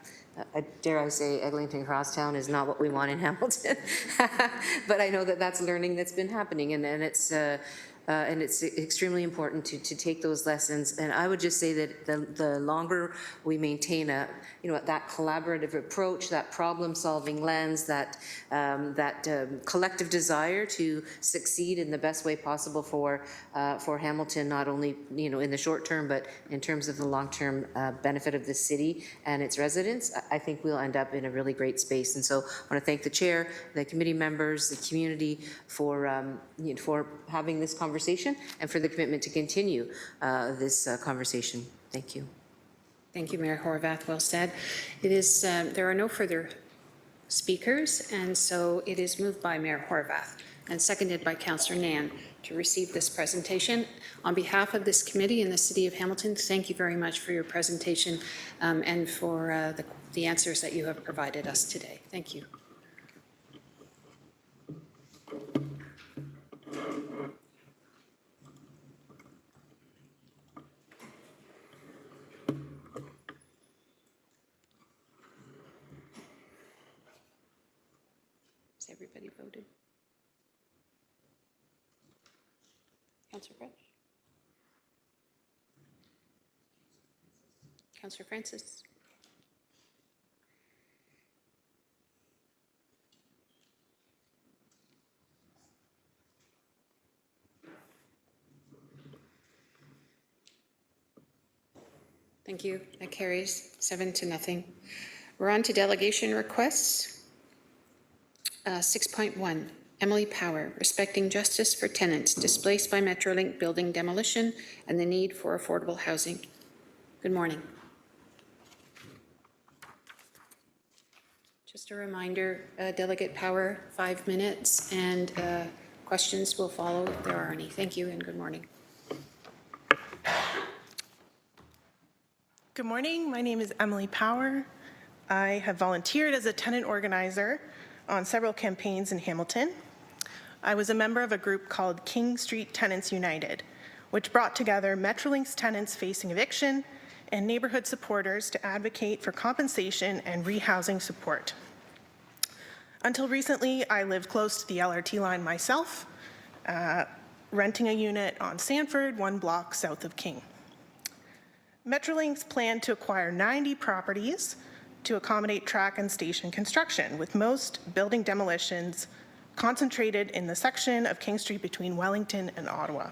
dare I say, Eglinton Crosstown is not what we want in Hamilton, but I know that that's learning that's been happening, and it's extremely important to take those lessons. And I would just say that the longer we maintain that collaborative approach, that problem-solving lens, that collective desire to succeed in the best way possible for Hamilton, not only in the short term, but in terms of the long-term benefit of the city and its residents, I think we'll end up in a really great space. And so I want to thank the chair, the committee members, the community for having this conversation and for the commitment to continue this conversation. Thank you. Thank you, Mayor Horvath. Well said. It is, there are no further speakers, and so it is moved by Mayor Horvath and seconded by Councillor Nan to receive this presentation. On behalf of this committee and the City of Hamilton, thank you very much for your presentation and for the answers that you have provided us today. Thank you. Has everybody voted? Councillor French? Councillor Francis? Thank you. That carries 7-0. We're on to delegation requests. 6.1, Emily Power, respecting justice for tenants displaced by Metrolink building demolition and the need for affordable housing. Good morning. Just a reminder, Delegate Power, 5 minutes, and questions will follow if there are any. Thank you and good morning. Good morning. My name is Emily Power. I have volunteered as a tenant organizer on several campaigns in Hamilton. I was a member of a group called King Street Tenants United, which brought together Metrolinx tenants facing eviction and neighborhood supporters to advocate for compensation and rehousing support. Until recently, I lived close to the LRT line myself, renting a unit on Sanford, 1 block south of King. Metrolinx planned to acquire 90 properties to accommodate track and station construction, with most building demolitions concentrated in the section of King Street between Wellington and Ottawa.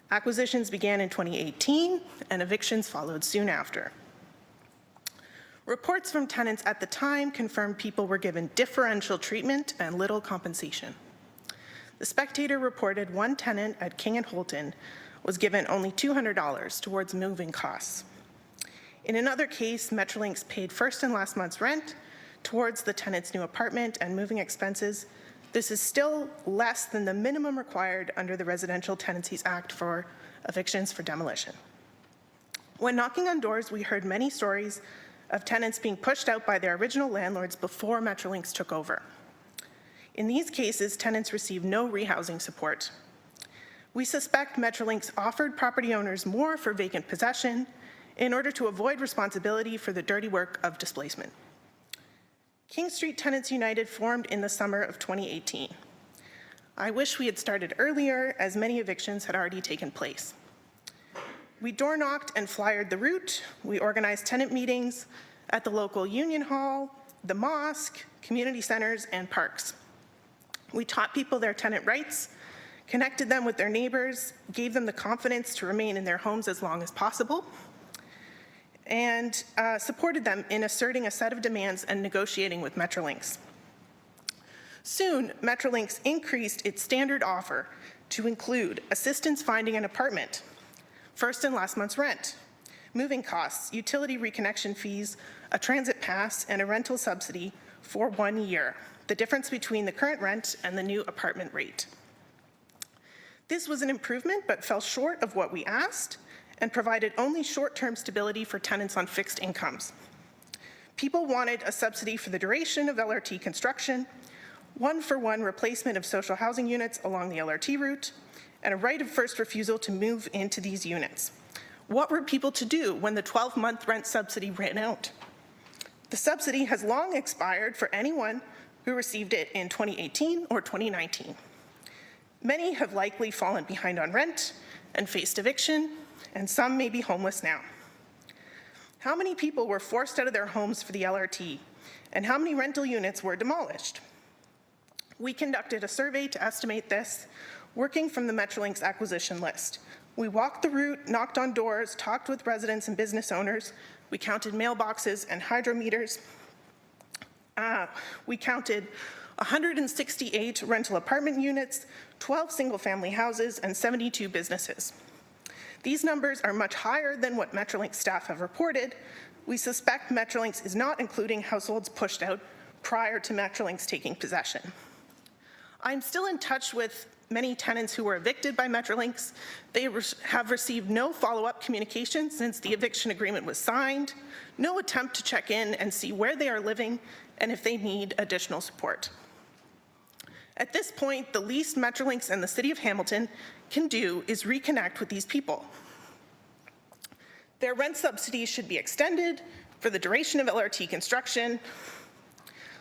Acquisitions began in 2018, and evictions followed soon after. Reports from tenants at the time confirmed people were given differential treatment and little compensation. The Spectator reported one tenant at King and Holton was given only $200 towards moving costs. In another case, Metrolinx paid first and last month's rent towards the tenant's new apartment and moving expenses. This is still less than the minimum required under the Residential Tenancies Act for evictions for demolition. When knocking on doors, we heard many stories of tenants being pushed out by their original landlords before Metrolinx took over. In these cases, tenants received no rehousing support. We suspect Metrolinx offered property owners more for vacant possession in order to avoid responsibility for the dirty work of displacement. King Street Tenants United formed in the summer of 2018. I wish we had started earlier, as many evictions had already taken place. We door knocked and flyered the route. We organized tenant meetings at the local union hall, the mosque, community centers, and parks. We taught people their tenant rights, connected them with their neighbors, gave them the confidence to remain in their homes as long as possible, and supported them in asserting a set of demands and negotiating with Metrolinx. Soon, Metrolinx increased its standard offer to include assistance finding an apartment, first and last month's rent, moving costs, utility reconnection fees, a transit pass, and a rental subsidy for 1 year, the difference between the current rent and the new apartment rate. This was an improvement, but fell short of what we asked and provided only short-term stability for tenants on fixed incomes. People wanted a subsidy for the duration of LRT construction, one-for-one replacement of social housing units along the LRT route, and a right of first refusal to move into these units. What were people to do when the 12-month rent subsidy ran out? The subsidy has long expired for anyone who received it in 2018 or 2019. Many have likely fallen behind on rent and faced eviction, and some may be homeless now. How many people were forced out of their homes for the LRT, and how many rental units were demolished? We conducted a survey to estimate this, working from the Metrolinx acquisition list. We walked the route, knocked on doors, talked with residents and business owners. We counted mailboxes and hydrometers. We counted 168 rental apartment units, 12 single-family houses, and 72 businesses. These numbers are much higher than what Metrolinx staff have reported. We suspect Metrolinx is not including households pushed out prior to Metrolinx taking possession. I'm still in touch with many tenants who were evicted by Metrolinx. They have received no follow-up communication since the eviction agreement was signed, no attempt to check in and see where they are living and if they need additional support. At this point, the least Metrolinx and the City of Hamilton can do is reconnect with these people. Their rent subsidies should be extended for the duration of LRT construction.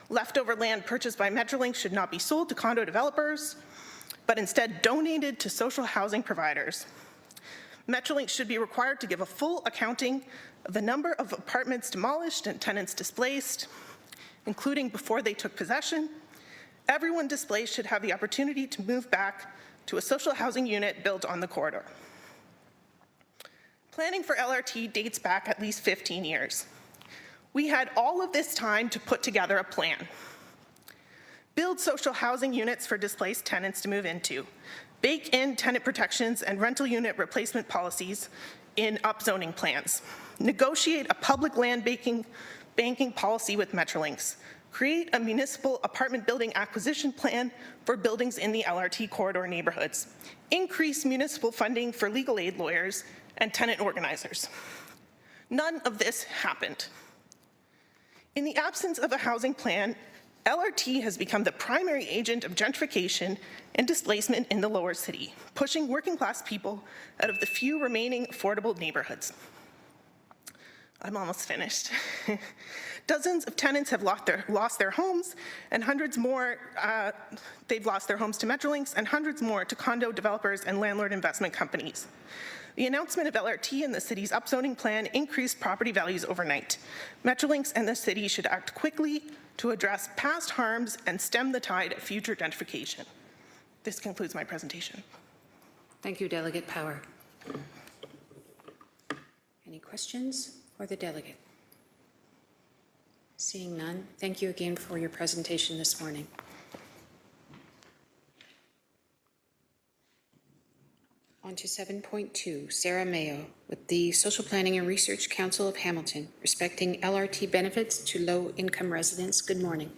Leftover land purchased by Metrolinx should not be sold to condo developers, but instead donated to social housing providers. Metrolinx should be required to give a full accounting of the number of apartments demolished and tenants displaced, including before they took possession. Everyone displaced should have the opportunity to move back to a social housing unit built on the corridor. Planning for LRT dates back at least 15 years. We had all of this time to put together a plan. Build social housing units for displaced tenants to move into. Bake in tenant protections and rental unit replacement policies in upzoning plans. Negotiate a public land banking policy with Metrolinx. Create a municipal apartment building acquisition plan for buildings in the LRT corridor neighborhoods. Increase municipal funding for legal aid lawyers and tenant organizers. None of this happened. In the absence of a housing plan, LRT has become the primary agent of gentrification and displacement in the lower city, pushing working class people out of the few remaining affordable neighborhoods. I'm almost finished. Dozens of tenants have lost their homes, and hundreds more, they've lost their homes to Metrolinx, and hundreds more to condo developers and landlord investment companies. The announcement of LRT and the city's upzoning plan increased property values overnight. Metrolinx and the city should act quickly to address past harms and stem the tide of future gentrification. This concludes my presentation. Thank you, Delegate Power. Any questions for the delegate? Seeing none, thank you again for your presentation this morning. On on to 7.2, Sarah Mayo with the Social Planning and Research Council of Hamilton, respecting LRT benefits to low-income residents. Good morning.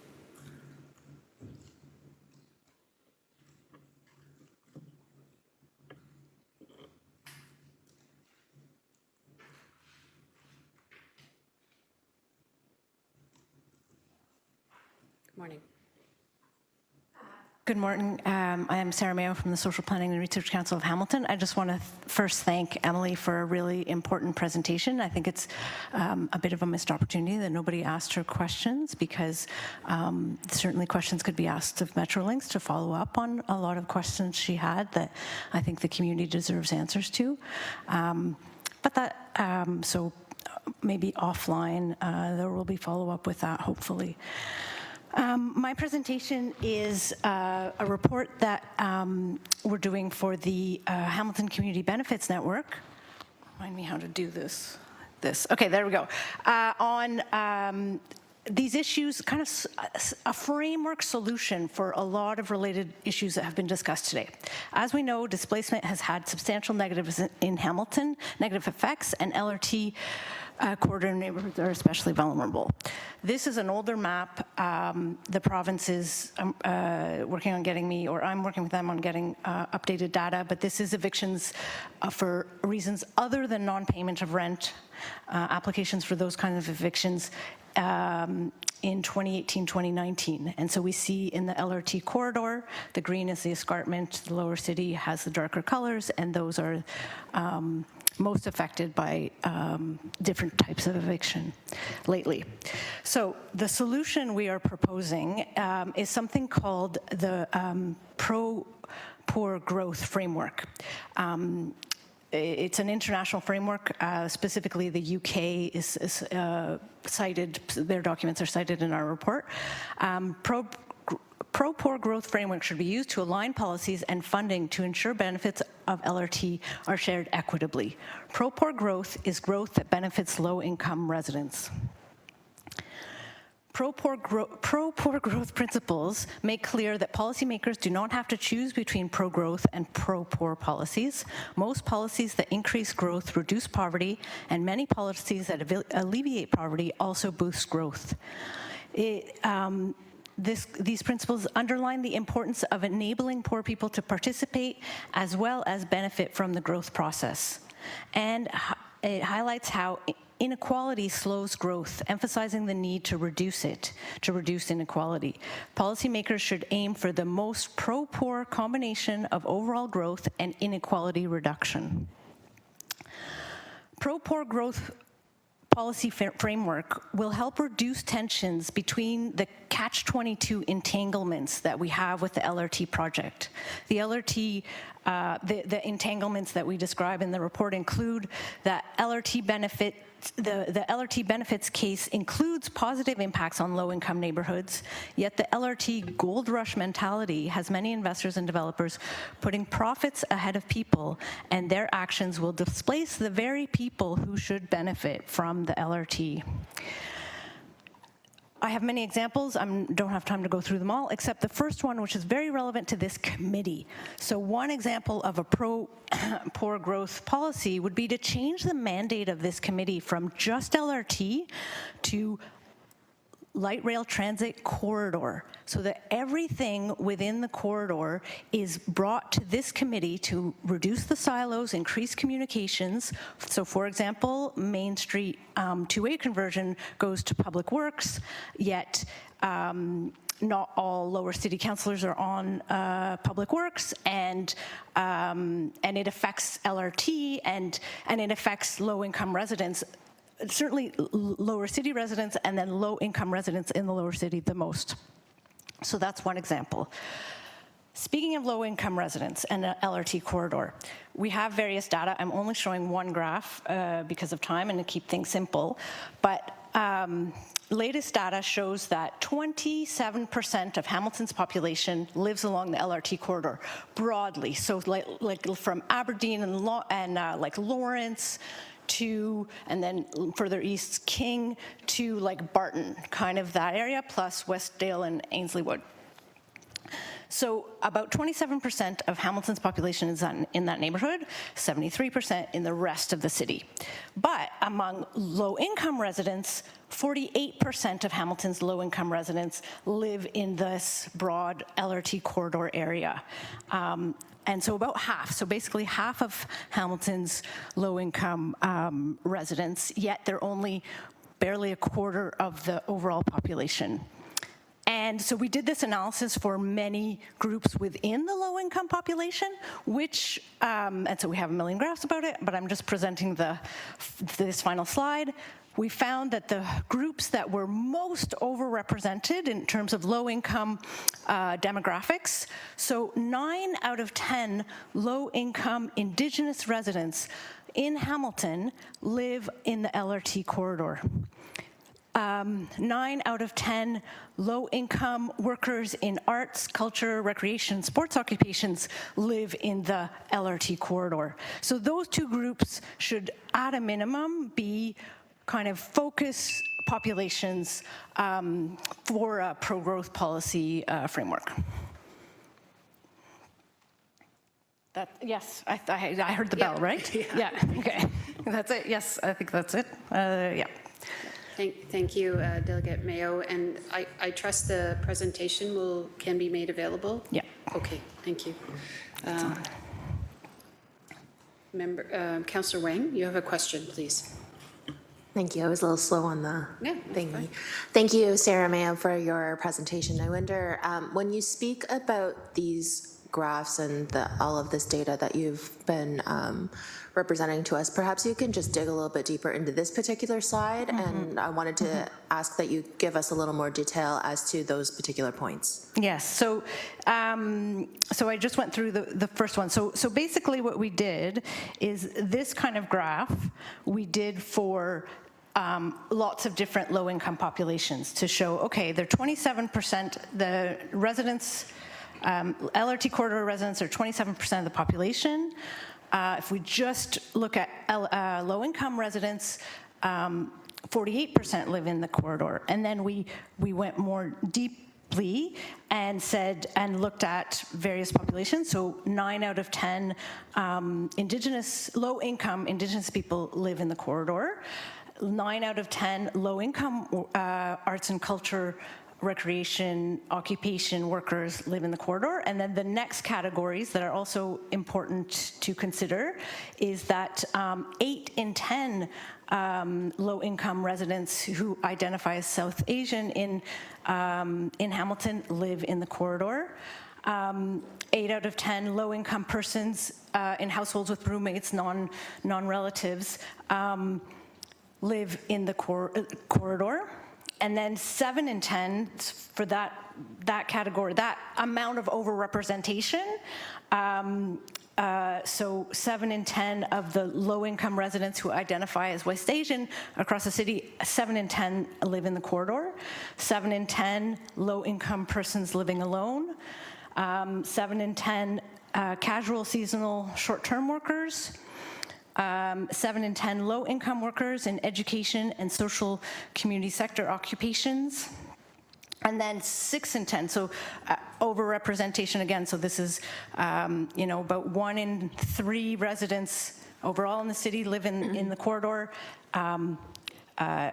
Good morning. Good morning. I am Sarah Mayo from the Social Planning and Research Council of Hamilton. I just want to first thank Emily for a really important presentation. I think it's a bit of a missed opportunity that nobody asked her questions, because certainly questions could be asked of Metrolinx to follow up on a lot of questions she had that I think the community deserves answers to. So maybe offline, there will be follow-up with that, hopefully. My presentation is a report that we're doing for the Hamilton Community Benefits Network. Remind me how to do this. Okay, there we go. On these issues, kind of a framework solution for a lot of related issues that have been discussed today. As we know, displacement has had substantial negatives in Hamilton, negative effects, and LRT corridor neighborhoods are especially vulnerable. This is an older map. The province is working on getting me, or I'm working with them on getting updated data, but this is evictions for reasons other than non-payment of rent, applications for those kinds of evictions in 2018, 2019. And so we see in the LRT corridor, the green is the escarpment, the lower city has the darker colors, and those are most affected by different types of eviction lately. So the solution we are proposing is something called the Pro-Poor Growth Framework. It's an international framework. Specifically, the UK is cited, their documents are cited in our report. Pro-Poor Growth Framework should be used to align policies and funding to ensure benefits of LRT are shared equitably. Pro-Poor Growth is growth that benefits low-income residents. Pro-poor growth principles make clear that policymakers do not have to choose between pro-growth and pro-poor policies. Most policies that increase growth reduce poverty, and many policies that alleviate poverty also boost growth. These principles underline the importance of enabling poor people to participate as well as benefit from the growth process. And it highlights how inequality slows growth, emphasizing the need to reduce it, to reduce inequality. Policymakers should aim for the most pro-poor combination of overall growth and inequality reduction. Pro-poor growth policy framework will help reduce tensions between the catch-22 entanglements that we have with the LRT project. The LRT, the entanglements that we describe in the report include that LRT benefit. The LRT benefits case includes positive impacts on low-income neighborhoods, yet the LRT gold rush mentality has many investors and developers putting profits ahead of people, and their actions will displace the very people who should benefit from the LRT. I have many examples. I don't have time to go through them all, except the first one, which is very relevant to this committee. So one example of a pro-poor growth policy would be to change the mandate of this committee from just LRT to light rail transit corridor, so that everything within the corridor is brought to this committee to reduce the silos, increase communications. So for example, Main Street two-way conversion goes to Public Works, yet not all lower city councillors are on Public Works, and it affects LRT and it affects low-income residents. Certainly lower city residents, and then low-income residents in the lower city the most. So that's one example. Speaking of low-income residents and the LRT corridor, we have various data. I'm only showing one graph because of time and to keep things simple, but latest data shows that 27% of Hamilton's population lives along the LRT corridor broadly. So like from Aberdeen and like Lawrence, and then further east, King to like Barton, kind of that area, plus Westdale and Ainsley Wood. So about 27% of Hamilton's population is in that neighborhood, 73% in the rest of the city. But among low-income residents, 48% of Hamilton's low-income residents live in this broad LRT corridor area. And so about half, so basically half of Hamilton's low-income residents, yet they're only barely a quarter of the overall population. And so we did this analysis for many groups within the low-income population, which, and so we have a million graphs about it, but I'm just presenting this final slide. We found that the groups that were most overrepresented in terms of low-income demographics, so 9 out of 10 low-income Indigenous residents in Hamilton live in the LRT corridor. 9 out of 10 low-income workers in arts, culture, recreation, sports occupations live in the LRT corridor. So those two groups should, at a minimum, be kind of focus populations for a pro-growth policy framework. Yes, I heard the bell, right? Yeah, okay. That's it, yes, I think that's it, yeah. Thank you, Delegate Mayo, and I trust the presentation can be made available? Yeah. Okay, thank you. Councillor Wang, you have a question, please. Thank you. I was a little slow on the thingy. Fine. Thank you, Sarah Mayo, for your presentation. I wonder, when you speak about these graphs and all of this data that you've been representing to us, perhaps you can just dig a little bit deeper into this particular side, and I wanted to ask that you give us a little more detail as to those particular points. Yes, so I just went through the first one. So basically what we did is this kind of graph we did for lots of different low-income populations to show, okay, they're 27%, the residents, LRT corridor residents are 27% of the population. If we just look at low-income residents, 48% live in the corridor. And then we went more deeply and looked at various populations. So 9 out of 10 low-income Indigenous people live in the corridor. 9 out of 10 low-income arts and culture, recreation, occupation workers live in the corridor. And then the next categories that are also important to consider is that 8 in 10 low-income residents who identify as South Asian in Hamilton live in the corridor. 8 out of 10 low-income persons in households with roommates, non-relatives, live in the corridor. And then 7 in 10 for that category, that amount of overrepresentation. So 7 in 10 of the low-income residents who identify as West Asian across the city, 7 in 10 live in the corridor. 7 in 10 low-income persons living alone. 7 in 10 casual, seasonal, short-term workers. 7 in 10 low-income workers in education and social community sector occupations. And then 6 in 10, so overrepresentation again. So this is, about 1 in 3 residents overall in the city live in the corridor.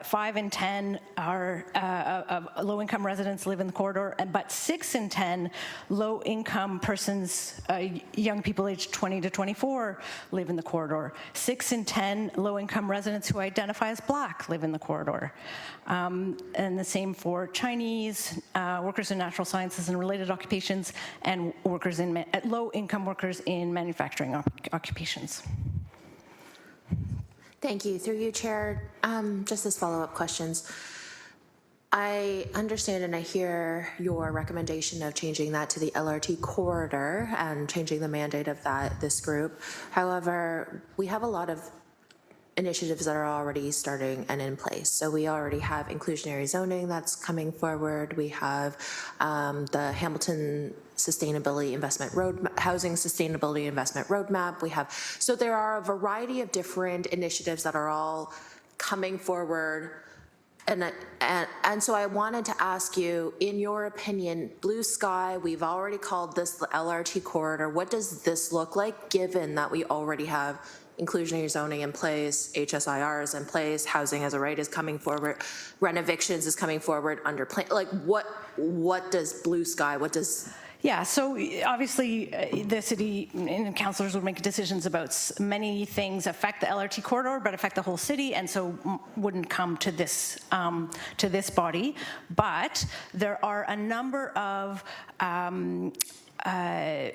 5 in 10 are low-income residents live in the corridor, but 6 in 10 low-income persons, young people aged 20 to 24, live in the corridor. 6 in 10 low-income residents who identify as Black live in the corridor. And the same for Chinese, workers in natural sciences and related occupations, and workers low-income workers in manufacturing occupations. Thank you. Through you, Chair, just as follow-up questions. I understand and I hear your recommendation of changing that to the LRT corridor and changing the mandate of this group. However, we have a lot of initiatives that are already starting and in place. So we already have inclusionary zoning that's coming forward. We have the Hamilton Sustainability Investment Housing Sustainability Investment Roadmap. So there are a variety of different initiatives that are all coming forward And so I wanted to ask you, in your opinion, blue sky, we've already called this the LRT corridor. What does this look like, given that we already have inclusionary zoning in place, HSIR is in place, housing as a right is coming forward, rent evictions is coming forward under plan? Like, what does blue sky, what does... Yeah, so obviously the city and councillors would make decisions about many things affect the LRT corridor, but affect the whole city, and so wouldn't come to this body. But there are a number of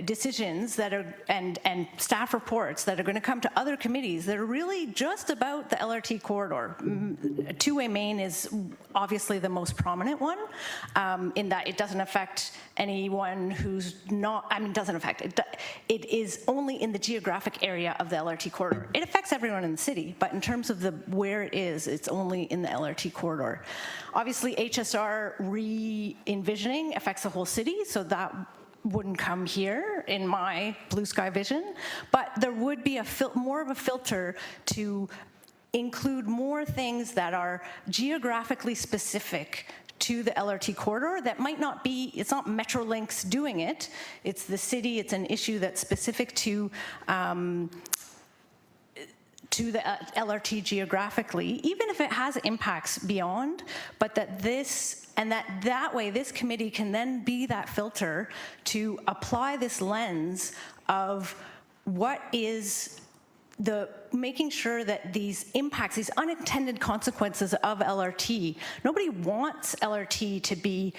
decisions that are and staff reports that are going to come to other committees that are really just about the LRT corridor. Two-way main is obviously the most prominent one, in that it doesn't affect anyone who's not, I mean, doesn't affect it. It is only in the geographic area of the LRT corridor. It affects everyone in the city, but in terms of where it is, it's only in the LRT corridor. Obviously, HSR re-envisioning affects the whole city, so that wouldn't come here in my blue sky vision, but there would be more of a filter to include more things that are geographically specific to the LRT corridor that might not be, it's not Metrolinx doing it, it's the city, it's an issue that's specific to the LRT geographically, even if it has impacts beyond, but that way this committee can then be that filter to apply this lens of what is making sure that these impacts, these unintended consequences of LRT, nobody wants LRT to be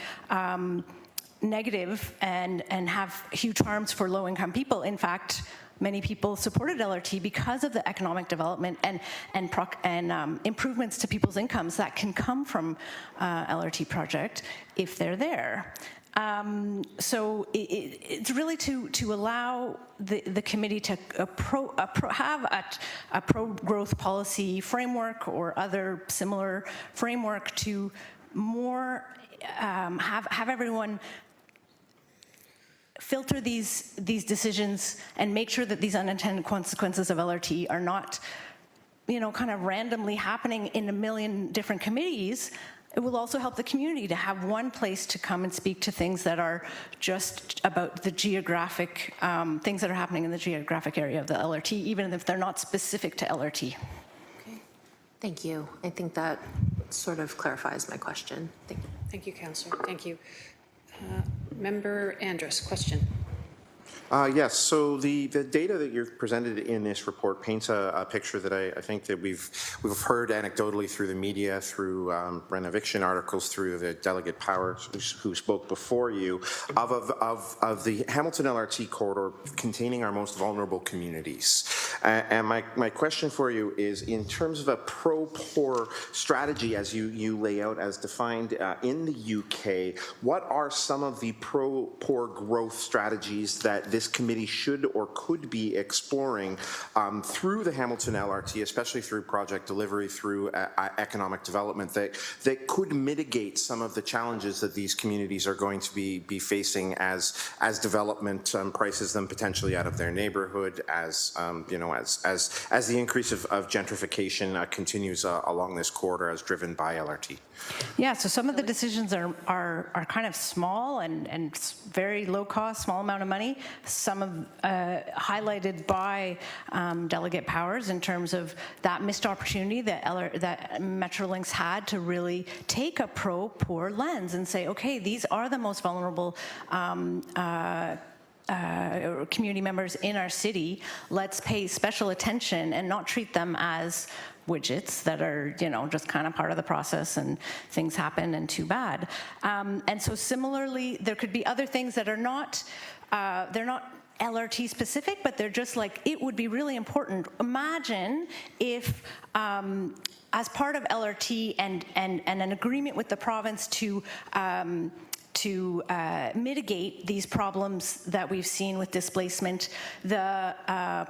negative and have huge harms for low-income people. In fact, many people supported LRT because of the economic development and improvements to people's incomes that can come from LRT project if they're there. So it's really to allow the committee to have a pro-growth policy framework or other similar framework to more have everyone filter these decisions and make sure that these unintended consequences of LRT are not, kind of randomly happening in a million different committees. It will also help the community to have one place to come and speak to things that are just about the geographic, things that are happening in the geographic area of the LRT, even if they're not specific to LRT. Okay. Thank you. I think that sort of clarifies my question. Thank you. Thank you, Councillor. Thank you. Member Andrus, question. Yes, so the data that you've presented in this report paints a picture that I think that we've heard anecdotally through the media, through rent eviction articles, through the Delegate Power who spoke before you, of the Hamilton LRT corridor containing our most vulnerable communities. And my question for you is, in terms of a pro-poor strategy as you lay out as defined in the UK, what are some of the pro-poor growth strategies that this committee should or could be exploring through the Hamilton LRT, especially through project delivery, through economic development, that could mitigate some of the challenges that these communities are going to be facing as development prices them potentially out of their neighborhood, as the increase of gentrification continues along this corridor as driven by LRT? Yeah, so some of the decisions are kind of small and very low cost, small amount of money. Some of highlighted by Delegate Powers in terms of that missed opportunity that Metrolinx had to really take a pro-poor lens and say, okay, these are the most vulnerable community members in our city. Let's pay special attention and not treat them as widgets that are, just kind of part of the process and things happen and too bad. And so similarly, there could be other things that are not, they're not LRT specific, but they're just like, it would be really important. Imagine if, as part of LRT and an agreement with the province to mitigate these problems that we've seen with displacement, the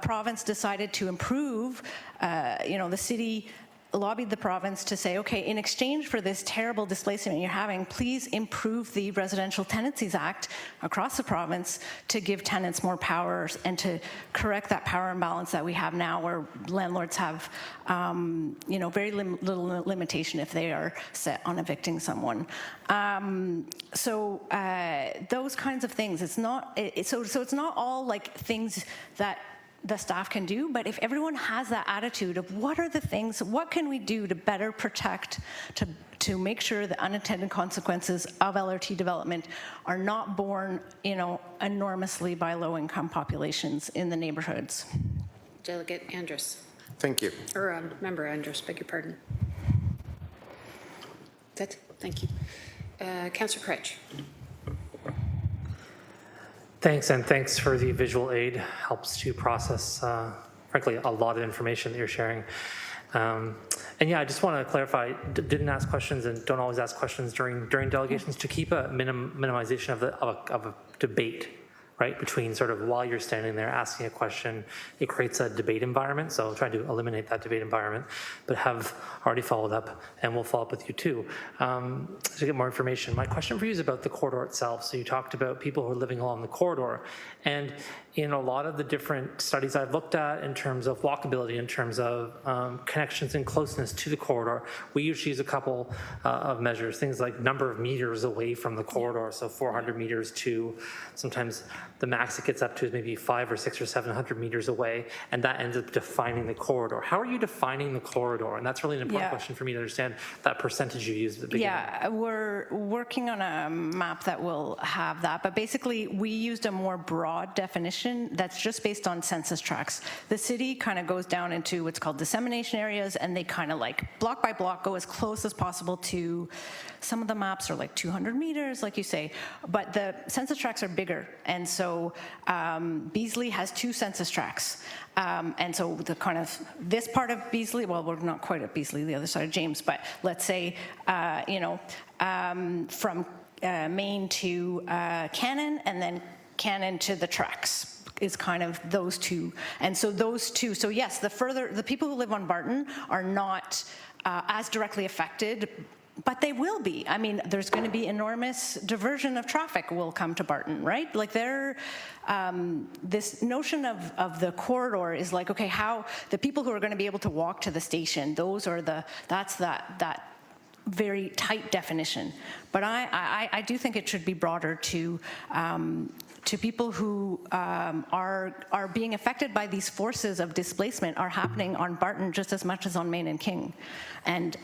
province decided to improve, the city lobbied the province to say, okay, in exchange for this terrible displacement you're having, please improve the Residential Tenancies Act across the province to give tenants more power and to correct that power imbalance that we have now, where landlords have, very little limitation if they are set on evicting someone. Those kinds of things. It's not. So it's not all like things that the staff can do, but if everyone has that attitude of what are the things, what can we do to better protect, to make sure the unintended consequences of LRT development are not borne, enormously by low-income populations in the neighborhoods. Delegate Andrus. Thank you. Or Member Andrus, beg your pardon. That's it. Thank you. Councillor Cretch. Thanks, and thanks for the visual aid. Helps to process, frankly, a lot of information that you're sharing. And yeah, I just want to clarify, didn't ask questions and don't always ask questions during delegations to keep a minimization of a debate, right? Between sort of while you're standing there asking a question, it creates a debate environment. So trying to eliminate that debate environment, but have already followed up and we'll follow up with you too to get more information. My question for you is about the corridor itself. So you talked about people who are living along the corridor, and in a lot of the different studies I've looked at in terms of walkability, in terms of connections and closeness to the corridor, we usually use a couple of measures, things like number of meters away from the corridor, so 400 meters to sometimes the max it gets up to is maybe 500 or 600 or 700 meters away, and that ends up defining the corridor. How are you defining the corridor? And that's really an important question for me to understand that percentage you used at the beginning. Yeah, we're working on a map that will have that, but basically we used a more broad definition that's just based on census tracts. The city kind of goes down into what's called dissemination areas, and they kind of like block by block go as close as possible to, some of the maps are like 200 meters, like you say, but the census tracts are bigger. And so Beasley has 2 census tracts. And so the kind of, this part of Beasley, well, we're not quite at Beasley, the other side of James, but let's say, from Maine to Cannon, and then Cannon to the tracks is kind of those 2. And so those 2, so yes, the people who live on Barton are not as directly affected, but they will be. I mean, there's going to be enormous diversion of traffic will come to Barton, right? Like this notion of the corridor is like, okay, how the people who are going to be able to walk to the station, that's that very tight definition. But I do think it should be broader to people who are being affected by these forces of displacement are happening on Barton just as much as on Main and King, and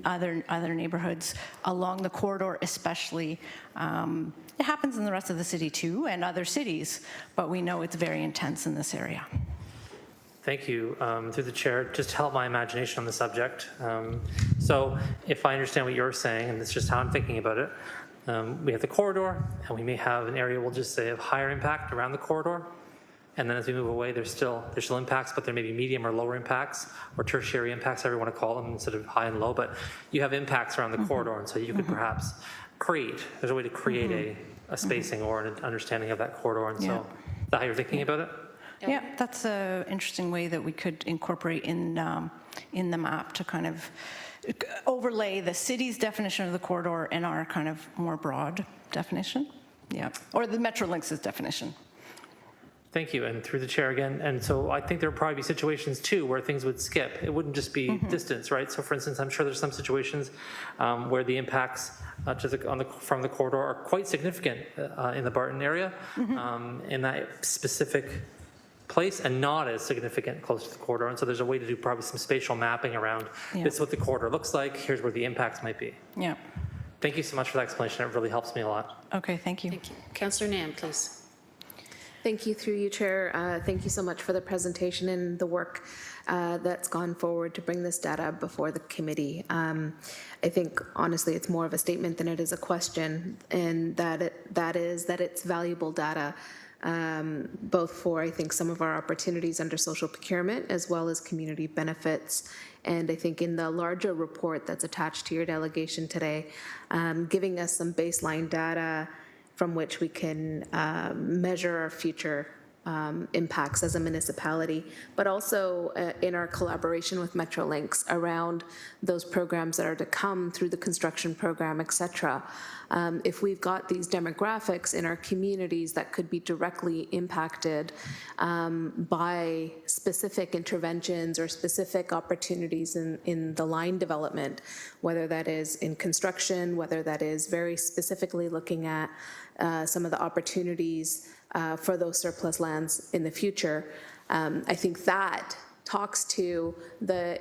other neighborhoods along the corridor especially. It happens in the rest of the city too, and other cities, but we know it's very intense in this area. Thank you. Through the chair, just to help my imagination on the subject. So if I understand what you're saying, and it's just how I'm thinking about it, we have the corridor, and we may have an area, we'll just say, of higher impact around the corridor. And then as we move away, there's still impacts, but there may be medium or lower impacts, or tertiary impacts, however you want to call them, instead of high and low. But you have impacts around the corridor, and so you could perhaps there's a way to create a spacing or an understanding of that corridor. And so is that how you're thinking about it? Yeah, that's an interesting way that we could incorporate in the map to kind of overlay the city's definition of the corridor and our kind of more broad definition. Yeah, or the Metrolinx's definition. Thank you, and through the chair again. And so I think there would probably be situations too where things would skip. It wouldn't just be distance, right? So for instance, I'm sure there's some situations where the impacts from the corridor are quite significant in the Barton area, in that specific place, and not as significant close to the corridor. And so there's a way to do probably some spatial mapping around this is what the corridor looks like, here's where the impacts might be. Yeah. Thank you so much for that explanation. It really helps me a lot. Okay, thank you. Thank you. Councillor Nam, please. Thank you, through you, Chair. Thank you so much for the presentation and the work that's gone forward to bring this data before the committee. I think, honestly, it's more of a statement than it is a question, and that it's valuable data, both for, I think, some of our opportunities under social procurement as well as community benefits. And I think in the larger report that's attached to your delegation today, giving us some baseline data from which we can measure our future impacts as a municipality, but also in our collaboration with Metrolinx around those programs that are to come through the construction program, et cetera. If we've got these demographics in our communities that could be directly impacted by specific interventions or specific opportunities in the line development, whether that is in construction, whether that is very specifically looking at some of the opportunities for those surplus lands in the future, I think that talks to the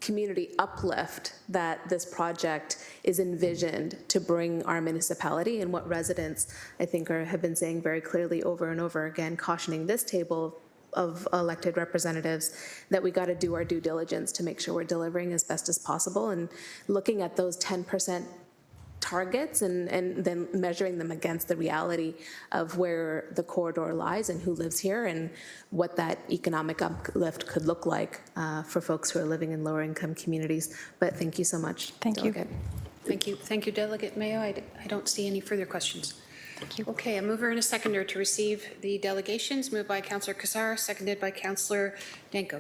community uplift that this project is envisioned to bring our municipality, and what residents, I think, have been saying very clearly over and over again, cautioning this table of elected representatives, that we got to do our due diligence to make sure we're delivering as best as possible, and looking at those 10% targets and then measuring them against the reality of where the corridor lies and who lives here and what that economic uplift could look like for folks who are living in lower income communities. But thank you so much. Thank you. Thank you. Thank you, Delegate Mayo. I don't see any further questions. Thank you. Okay, a mover and a seconder to receive the delegations. Moved by Councillor Kassar, seconded by Councillor Danko.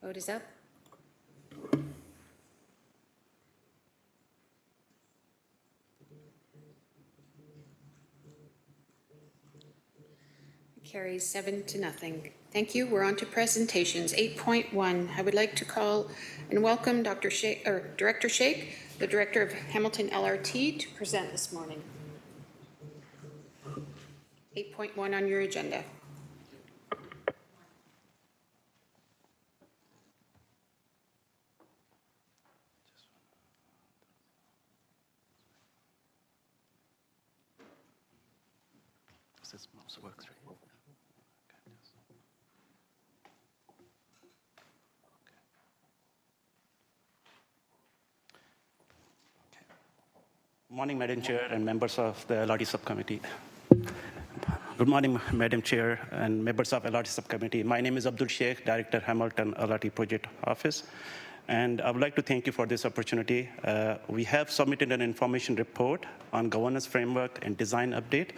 Vote is up. Carries 7-0. Thank you. We're on to presentations. 8.1. I would like to call and welcome Director Shake, the Director of Hamilton LRT, to present this morning. 8.1 on your agenda. This mouse works, right? Morning, Madam Chair and members of the LRT Subcommittee. Good morning, Madam Chair and members of LRT Subcommittee. My name is Abdul Sheikh, Director, Hamilton LRT Project Office. And I would like to thank you for this opportunity. We have submitted an information report on governance framework and design update.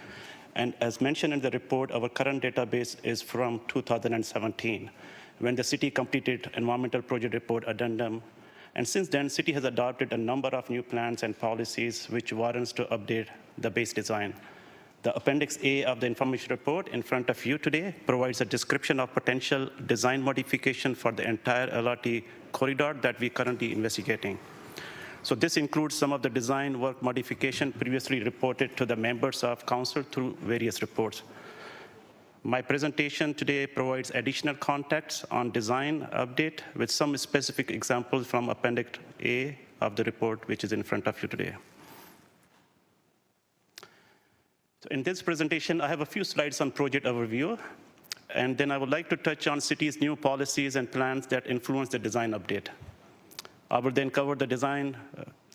And as mentioned in the report, our current database is from 2017, when the city completed environmental project report addendum. And since then, city has adopted a number of new plans and policies which warrants to update the base design. The Appendix A of the information report in front of you today provides a description of potential design modification for the entire LRT corridor that we're currently investigating. So this includes some of the design work modification previously reported to the members of council through various reports. My presentation today provides additional context on design update with some specific examples from Appendix A of the report, which is in front of you today. So in this presentation, I have a few slides on project overview, and then I would like to touch on city's new policies and plans that influence the design update. I will then cover the design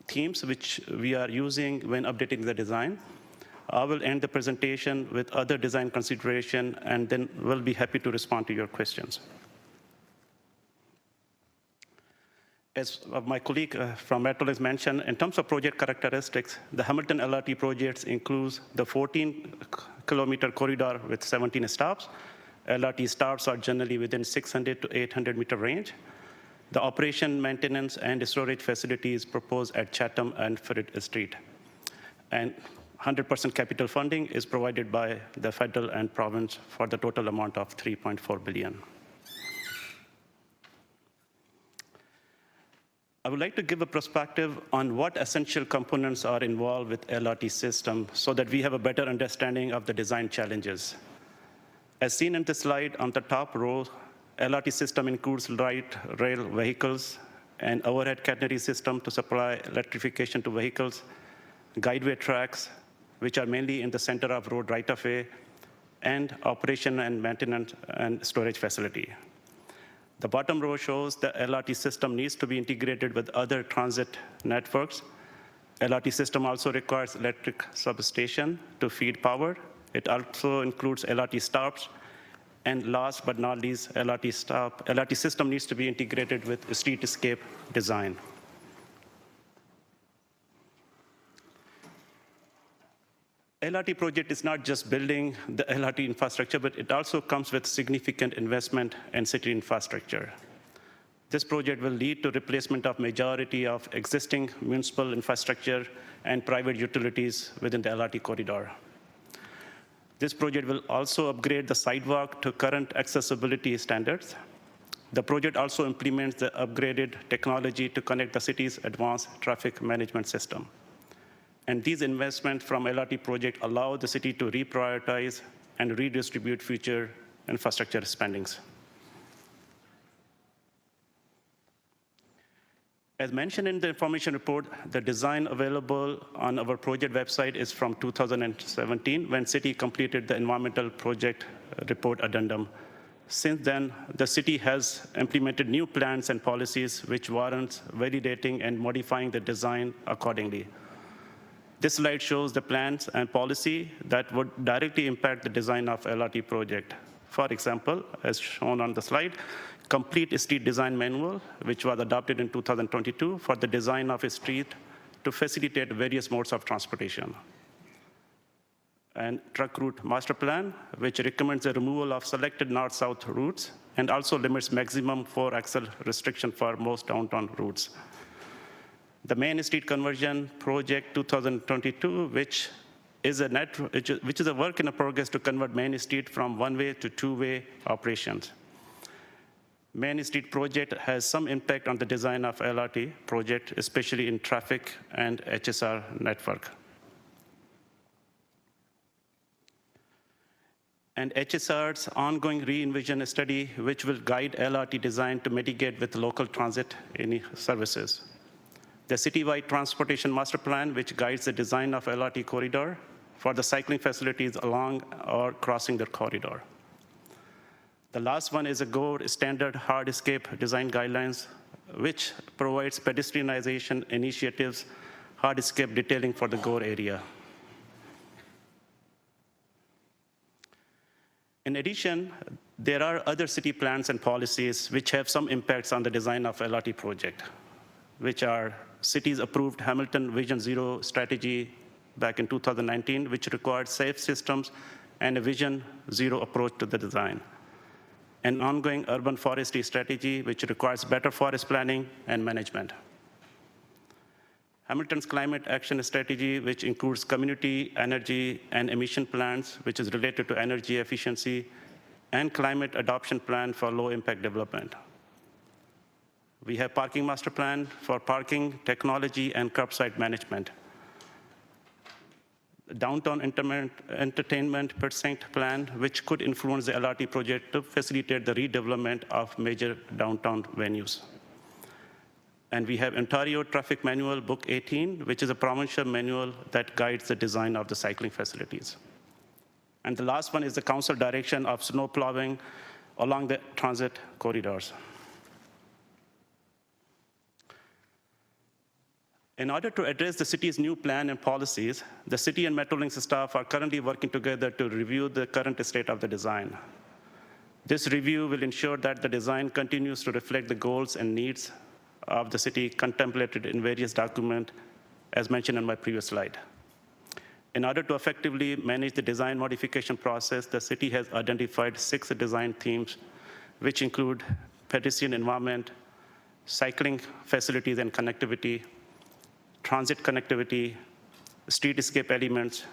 themes which we are using when updating the design. I will end the presentation with other design consideration, and then we'll be happy to respond to your questions. As my colleague from Metrolinx mentioned, in terms of project characteristics, the Hamilton LRT projects includes the 14-kilometer corridor with 17 stops. LRT stops are generally within 600 to 800 meter range. The operation, maintenance, and storage facilities proposed at Chatham and Fred Street. And 100% capital funding is provided by the federal and province for the total amount of $3.4 billion. I would like to give a perspective on what essential components are involved with LRT system so that we have a better understanding of the design challenges. As seen in the slide on the top row, LRT system includes light rail vehicles and overhead catenary system to supply electrification to vehicles, guideway tracks, which are mainly in the center of road right-of-way, and operation and maintenance and storage facility. The bottom row shows the LRT system needs to be integrated with other transit networks. LRT system also requires electric substation to feed power. It also includes LRT stops. And last but not least, LRT system needs to be integrated with streetscape design. LRT project is not just building the LRT infrastructure, but it also comes with significant investment in city infrastructure. This project will lead to replacement of majority of existing municipal infrastructure and private utilities within the LRT corridor. This project will also upgrade the sidewalk to current accessibility standards. The project also implements the upgraded technology to connect the city's advanced traffic management system. And these investments from LRT project allow the city to reprioritize and redistribute future infrastructure spendings. As mentioned in the information report, the design available on our project website is from 2017, when city completed the environmental project report addendum. Since then, the city has implemented new plans and policies which warrants validating and modifying the design accordingly. This slide shows the plans and policy that would directly impact the design of LRT project. For example, as shown on the slide, complete street design manual, which was adopted in 2022 for the design of a street to facilitate various modes of transportation. And truck route master plan, which recommends the removal of selected north-south routes and also limits maximum 4-axle restriction for most downtown routes. The Main Street Conversion Project 2022, which is a work in progress to convert Main Street from one-way to two-way operations. Main Street project has some impact on the design of LRT project, especially in traffic and HSR network. And HSR's ongoing re-envision study, which will guide LRT design to mitigate with local transit services. The citywide transportation master plan, which guides the design of LRT corridor for the cycling facilities along or crossing the corridor. The last one is a GO standard hardscape design guidelines, which provides pedestrianization initiatives, hardscape detailing for the GO area. In addition, there are other city plans and policies which have some impacts on the design of LRT project, which are cities approved Hamilton Vision Zero strategy back in 2019, which required safe systems and a Vision Zero approach to the design. An ongoing urban forestry strategy, which requires better forest planning and management. Hamilton's climate action strategy, which includes community energy and emission plans, which is related to energy efficiency, and climate adoption plan for low impact development. We have parking master plan for parking, technology, and curbside management. Downtown entertainment precinct plan, which could influence the LRT project to facilitate the redevelopment of major downtown venues. And we have Ontario Traffic Manual Book 18, which is a provincial manual that guides the design of the cycling facilities. And the last one is the council direction of snow plowing along the transit corridors. In order to address the city's new plan and policies, the city and Metrolinx staff are currently working together to review the current state of the design. This review will ensure that the design continues to reflect the goals and needs of the city contemplated in various documents, as mentioned in my previous slide. In order to effectively manage the design modification process, the city has identified 6 design themes, which include pedestrian environment, cycling facilities and connectivity, transit connectivity, streetscape elements,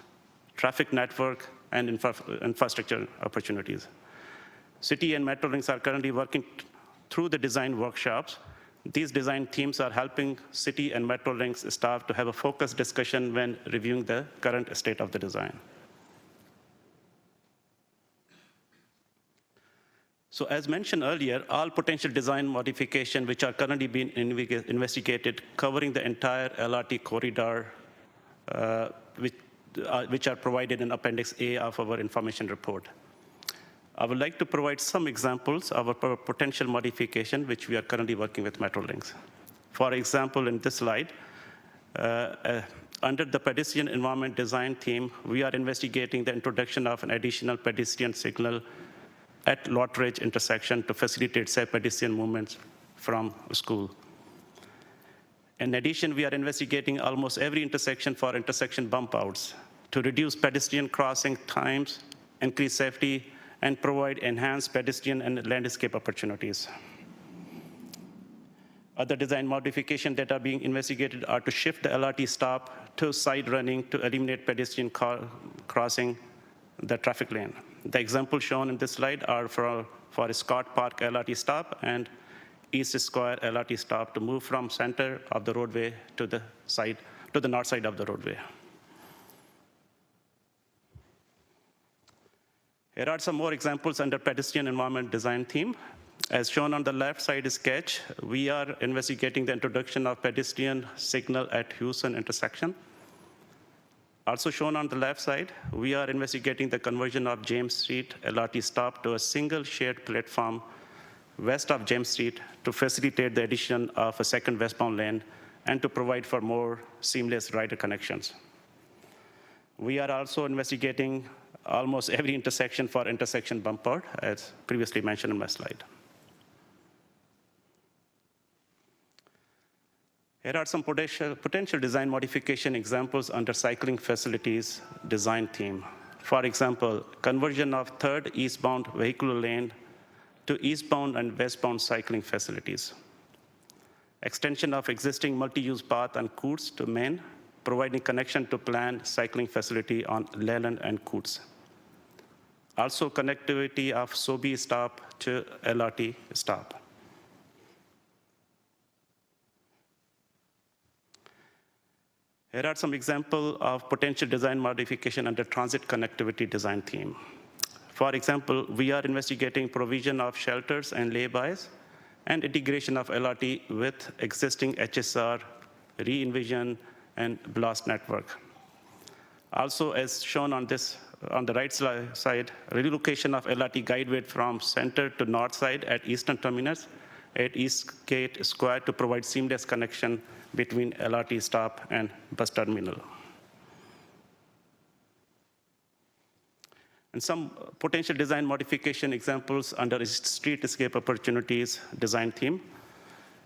traffic network, and infrastructure opportunities. City and Metrolinx are currently working through the design workshops. These design themes are helping City and Metrolinx staff to have a focused discussion when reviewing the current state of the design. So as mentioned earlier, all potential design modifications which are currently being investigated covering the entire LRT corridor, which are provided in Appendix A of our information report. I would like to provide some examples of a potential modification which we are currently working with Metrolinx. For example, in this slide, under the pedestrian environment design theme, we are investigating the introduction of an additional pedestrian signal at Lottridge intersection to facilitate safe pedestrian movements from school. In addition, we are investigating almost every intersection for intersection bump outs to reduce pedestrian crossing times, increase safety, and provide enhanced pedestrian and landscape opportunities. Other design modifications that are being investigated are to shift the LRT stop to side running to eliminate pedestrian crossing the traffic lane. The examples shown in this slide are for Scott Park LRT stop and East Square LRT stop to move from center of the roadway to the north side of the roadway. Here are some more examples under pedestrian environment design theme. As shown on the left side sketch, we are investigating the introduction of pedestrian signal at Houston intersection. Also shown on the left side, we are investigating the conversion of James Street LRT stop to a single shared platform west of James Street to facilitate the addition of a second westbound lane and to provide for more seamless rider connections. We are also investigating almost every intersection for intersection bump out, as previously mentioned in my slide. Here are some potential design modification examples under cycling facilities design theme. For example, conversion of third eastbound vehicular lane to eastbound and westbound cycling facilities. Extension of existing multi-use path on Coutts to Main, providing connection to planned cycling facility on Leland and Coutts. Also connectivity of Sobe stop to LRT stop. Here are some examples of potential design modification under transit connectivity design theme. For example, we are investigating provision of shelters and laybys and integration of LRT with existing HSR, re-envision, and BLAST network. Also, as shown on the right side, relocation of LRT guideway from center to north side at eastern terminus at Eastgate Square to provide seamless connection between LRT stop and bus terminal. And some potential design modification examples under street-escape opportunities design theme.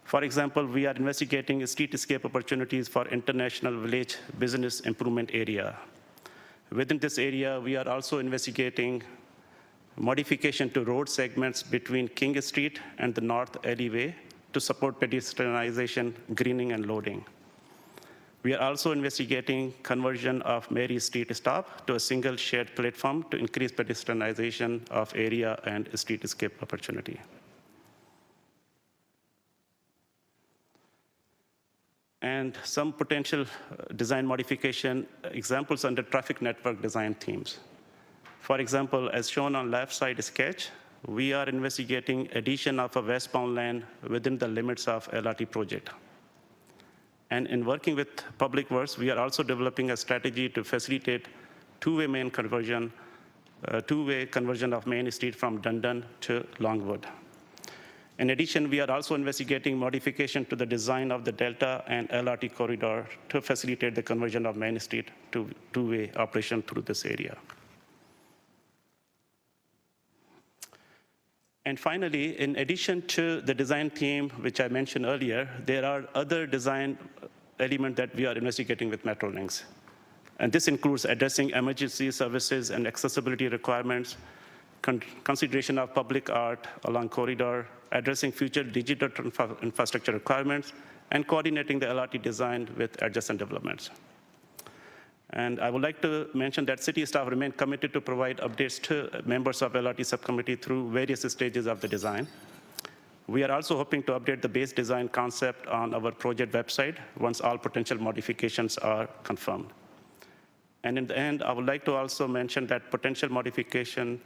For example, we are investigating street-escape opportunities for International Village Business Improvement Area. Within this area, we are also investigating modification to road segments between King Street and the North Alleyway to support pedestrianization, greening, and loading. We are also investigating conversion of Mary Street stop to a single shared platform to increase pedestrianization of area and street escape opportunity. And some potential design modification examples under traffic network design themes. For example, as shown on left side sketch, we are investigating addition of a westbound lane within the limits of LRT project. And in working with Public Works, we are also developing a strategy to facilitate two-way conversion of Main Street from Dundon to Longwood. In addition, we are also investigating modification to the design of the Delta and LRT corridor to facilitate the conversion of Main Street to two-way operation through this area. And finally, in addition to the design theme, which I mentioned earlier, there are other design elements that we are investigating with Metrolinx. And this includes addressing emergency services and accessibility requirements, consideration of public art along corridor, addressing future digital infrastructure requirements, and coordinating the LRT design with adjacent developments. And I would like to mention that city staff remain committed to provide updates to members of LRT subcommittee through various stages of the design. We are also hoping to update the base design concept on our project website once all potential modifications are confirmed. And in the end, I would like to also mention that potential modification,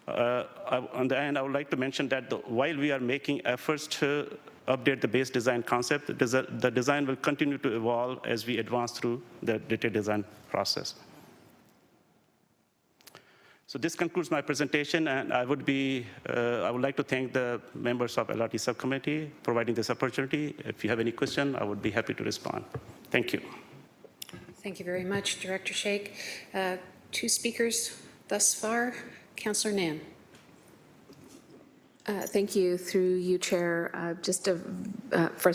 on the end, I would like to mention that while we are making efforts to update the base design concept, the design will continue to evolve as we advance through the detailed design process. So this concludes my presentation, and I would like to thank the members of LRT subcommittee providing this opportunity. If you have any question, I would be happy to respond. Thank you. Thank you very much, Director Sheikh. 2 speakers thus far. Councillor Nam. Thank you, through you, Chair. First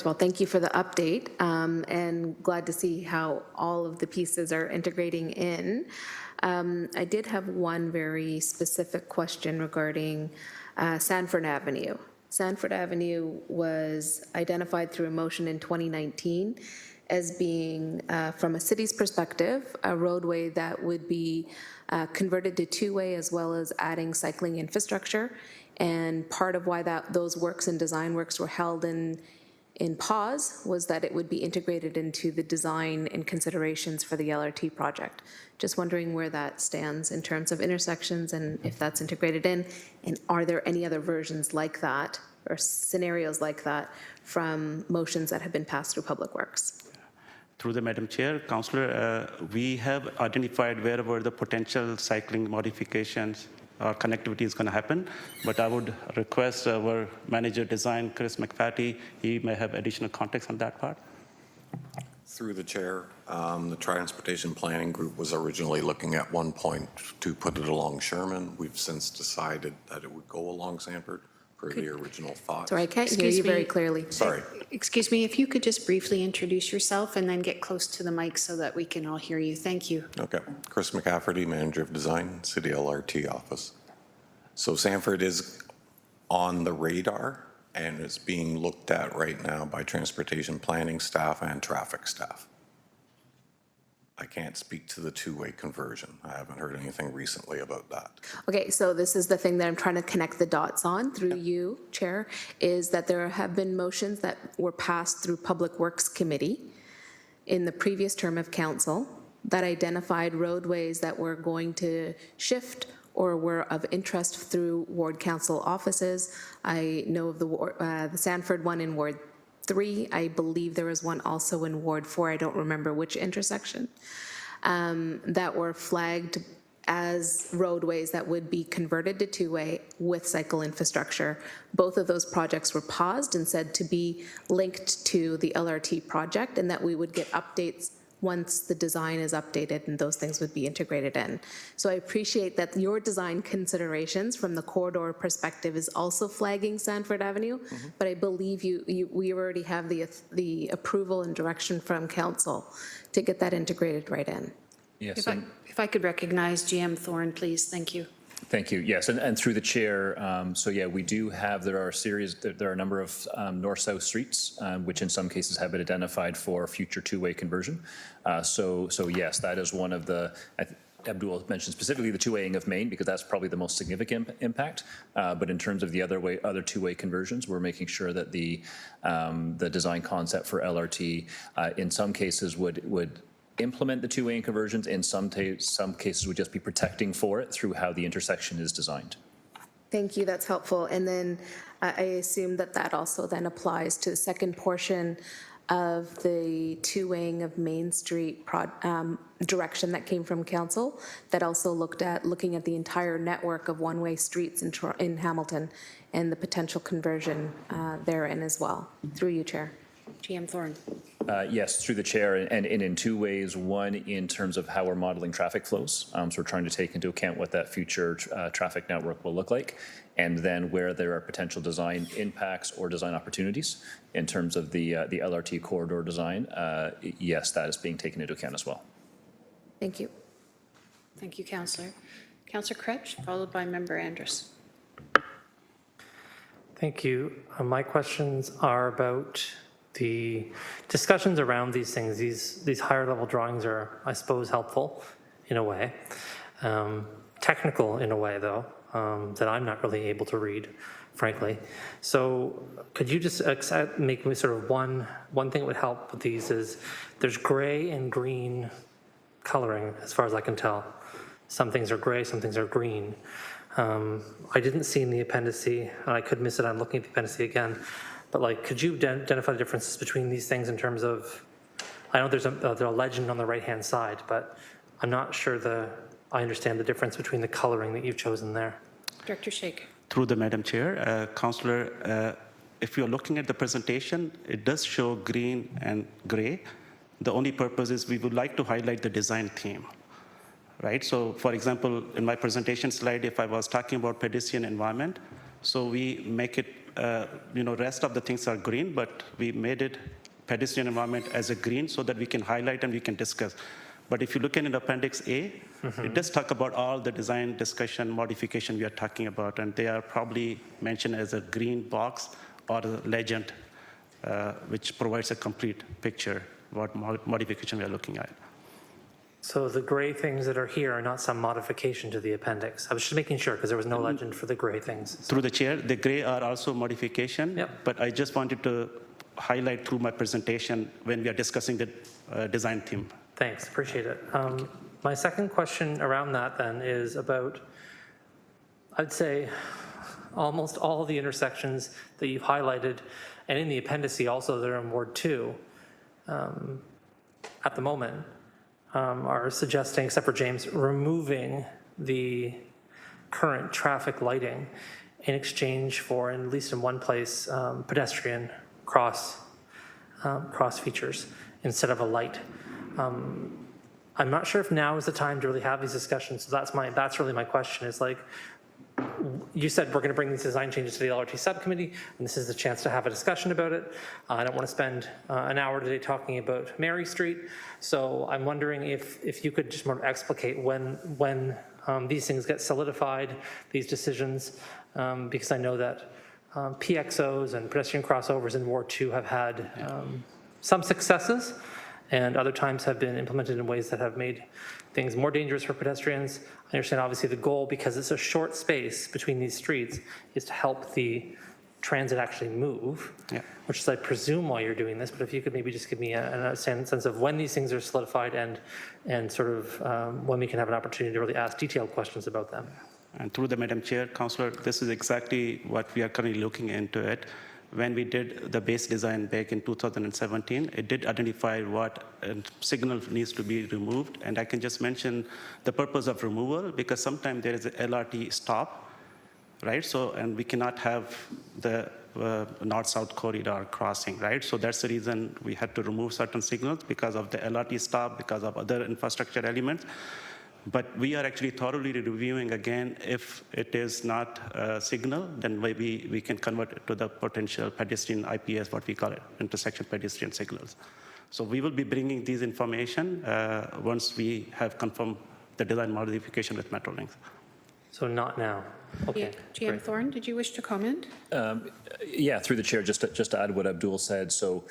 of all, thank you for the update, and glad to see how all of the pieces are integrating in. I did have one very specific question regarding Sanford Avenue. Sanford Avenue was identified through a motion in 2019 as being, from a city's perspective, a roadway that would be converted to two-way, as well as adding cycling infrastructure. And part of why those works and design works were held in pause was that it would be integrated into the design and considerations for the LRT project. Just wondering where that stands in terms of intersections and if that's integrated in, and are there any other versions like that or scenarios like that from motions that have been passed through Public Works? Through the Madam Chair, Councillor, we have identified wherever the potential cycling modifications or connectivity is going to happen, but I would request our manager design, Chris McFatty, he may have additional context on that part. Through the chair, the Transportation Planning Group was originally looking at one point to put it along Sherman. We've since decided that it would go along Sanford per the original thought. Sorry, I can't hear you very clearly. Sorry. Excuse me, if you could just briefly introduce yourself and then get close to the mic so that we can all hear you. Thank you. Okay. Chris McCafferty, Manager of Design, City LRT Office. So Sanford is on the radar and is being looked at right now by transportation planning staff and traffic staff. I can't speak to the two-way conversion. I haven't heard anything recently about that. Okay, so this is the thing that I'm trying to connect the dots on through you, Chair, is that there have been motions that were passed through Public Works Committee in the previous term of council that identified roadways that were going to shift or were of interest through ward council offices. I know of the Sanford one in Ward 3. I believe there was one also in Ward 4. I don't remember which intersection, that were flagged as roadways that would be converted to two-way with cycle infrastructure. Both of those projects were paused and said to be linked to the LRT project, and that we would get updates once the design is updated and those things would be integrated in. So I appreciate that your design considerations from the corridor perspective is also flagging Sanford Avenue, but I believe we already have the approval and direction from council to get that integrated right in. Yes. If I could recognize GM Thorne, please. Thank you. Thank you. Yes, and through the chair, so yeah, we do have, there are a number of north-south streets, which in some cases have been identified for future two-way conversion. So yes, that is one of the, Abdul mentioned specifically the two-waying of Main, because that's probably the most significant impact. But in terms of the other two-way conversions, we're making sure that the design concept for LRT in some cases would implement the two-way conversions. In some cases would just be protecting for it through how the intersection is designed. Thank you, that's helpful. And then I assume that also then applies to the second portion of the two-waying of Main Street direction that came from council, that also looking at the entire network of one-way streets in Hamilton and the potential conversion therein as well. Through you, Chair. GM Thorne. Yes, through the chair, and in two ways. One, in terms of how we're modeling traffic flows. So we're trying to take into account what that future traffic network will look like, and then where there are potential design impacts or design opportunities in terms of the LRT corridor design. Yes, that is being taken into account as well. Thank you. Thank you, Councillor. Councillor Cretch, followed by Member Andrus. Thank you. My questions are about the discussions around these things. These higher level drawings are, I suppose, helpful in a way, technical in a way though, that I'm not really able to read, frankly. So could you just make me sort of one thing that would help with these is there's gray and green coloring as far as I can tell. Some things are gray, some things are green. I didn't see in the appendice, and I could miss it, I'm looking at the appendice again, but like, could you identify the differences between these things in terms of, I know there's a legend on the right-hand side, but I'm not sure the I understand the difference between the coloring that you've chosen there. Director Sheikh. Through the Madam Chair, Councillor, if you're looking at the presentation, it does show green and gray. The only purpose is we would like to highlight the design theme, right? So for example, in my presentation slide, if I was talking about pedestrian environment, so we make it, rest of the things are green, but we made it pedestrian environment as a green so that we can highlight and we can discuss. But if you look in Appendix A, it does talk about all the design discussion, modification we are talking about, and they are probably mentioned as a green box or a legend, which provides a complete picture what modification we are looking at. So the gray things that are here are not some modification to the appendix. I was just making sure because there was no legend for the gray things. Through the chair, the gray are also modification, but I just wanted to highlight through my presentation when we are discussing the design theme. Thanks, appreciate it. My second question around that then is about, I'd say, almost all the intersections that you've highlighted, and in the appendice also that are in Ward 2 at the moment, are suggesting, except for James, removing the current traffic lighting in exchange for, at least in one place, pedestrian cross features instead of a light. I'm not sure if now is the time to really have these discussions. So that's really my question is like, you said we're going to bring these design changes to the LRT subcommittee, and this is the chance to have a discussion about it. I don't want to spend an hour today talking about Mary Street, so I'm wondering if you could just more explicate when these things get solidified, these decisions, because I know that PXOs and pedestrian crossovers in Ward 2 have had some successes, and other times have been implemented in ways that have made things more dangerous for pedestrians. I understand obviously the goal, because it's a short space between these streets, is to help the transit actually move, which is I presume why you're doing this, but if you could maybe just give me a sense of when these things are solidified and sort of when we can have an opportunity to really ask detailed questions about them. And through the Madam Chair, Councillor, this is exactly what we are currently looking into it. When we did the base design back in 2017, it did identify what signal needs to be removed. And I can just mention the purpose of removal, because sometimes there is a LRT stop, right? So, and we cannot have the north-south corridor crossing, right? So that's the reason we had to remove certain signals because of the LRT stop, because of other infrastructure elements. But we are actually thoroughly reviewing again. If it is not a signal, then maybe we can convert it to the potential pedestrian IPS, what we call it, intersection pedestrian signals. So we will be bringing these information once we have confirmed the design modification with Metrolinx. So not now. Okay. GM Thorne, did you wish to comment? Yeah, through the chair, just to add what Abdul said. So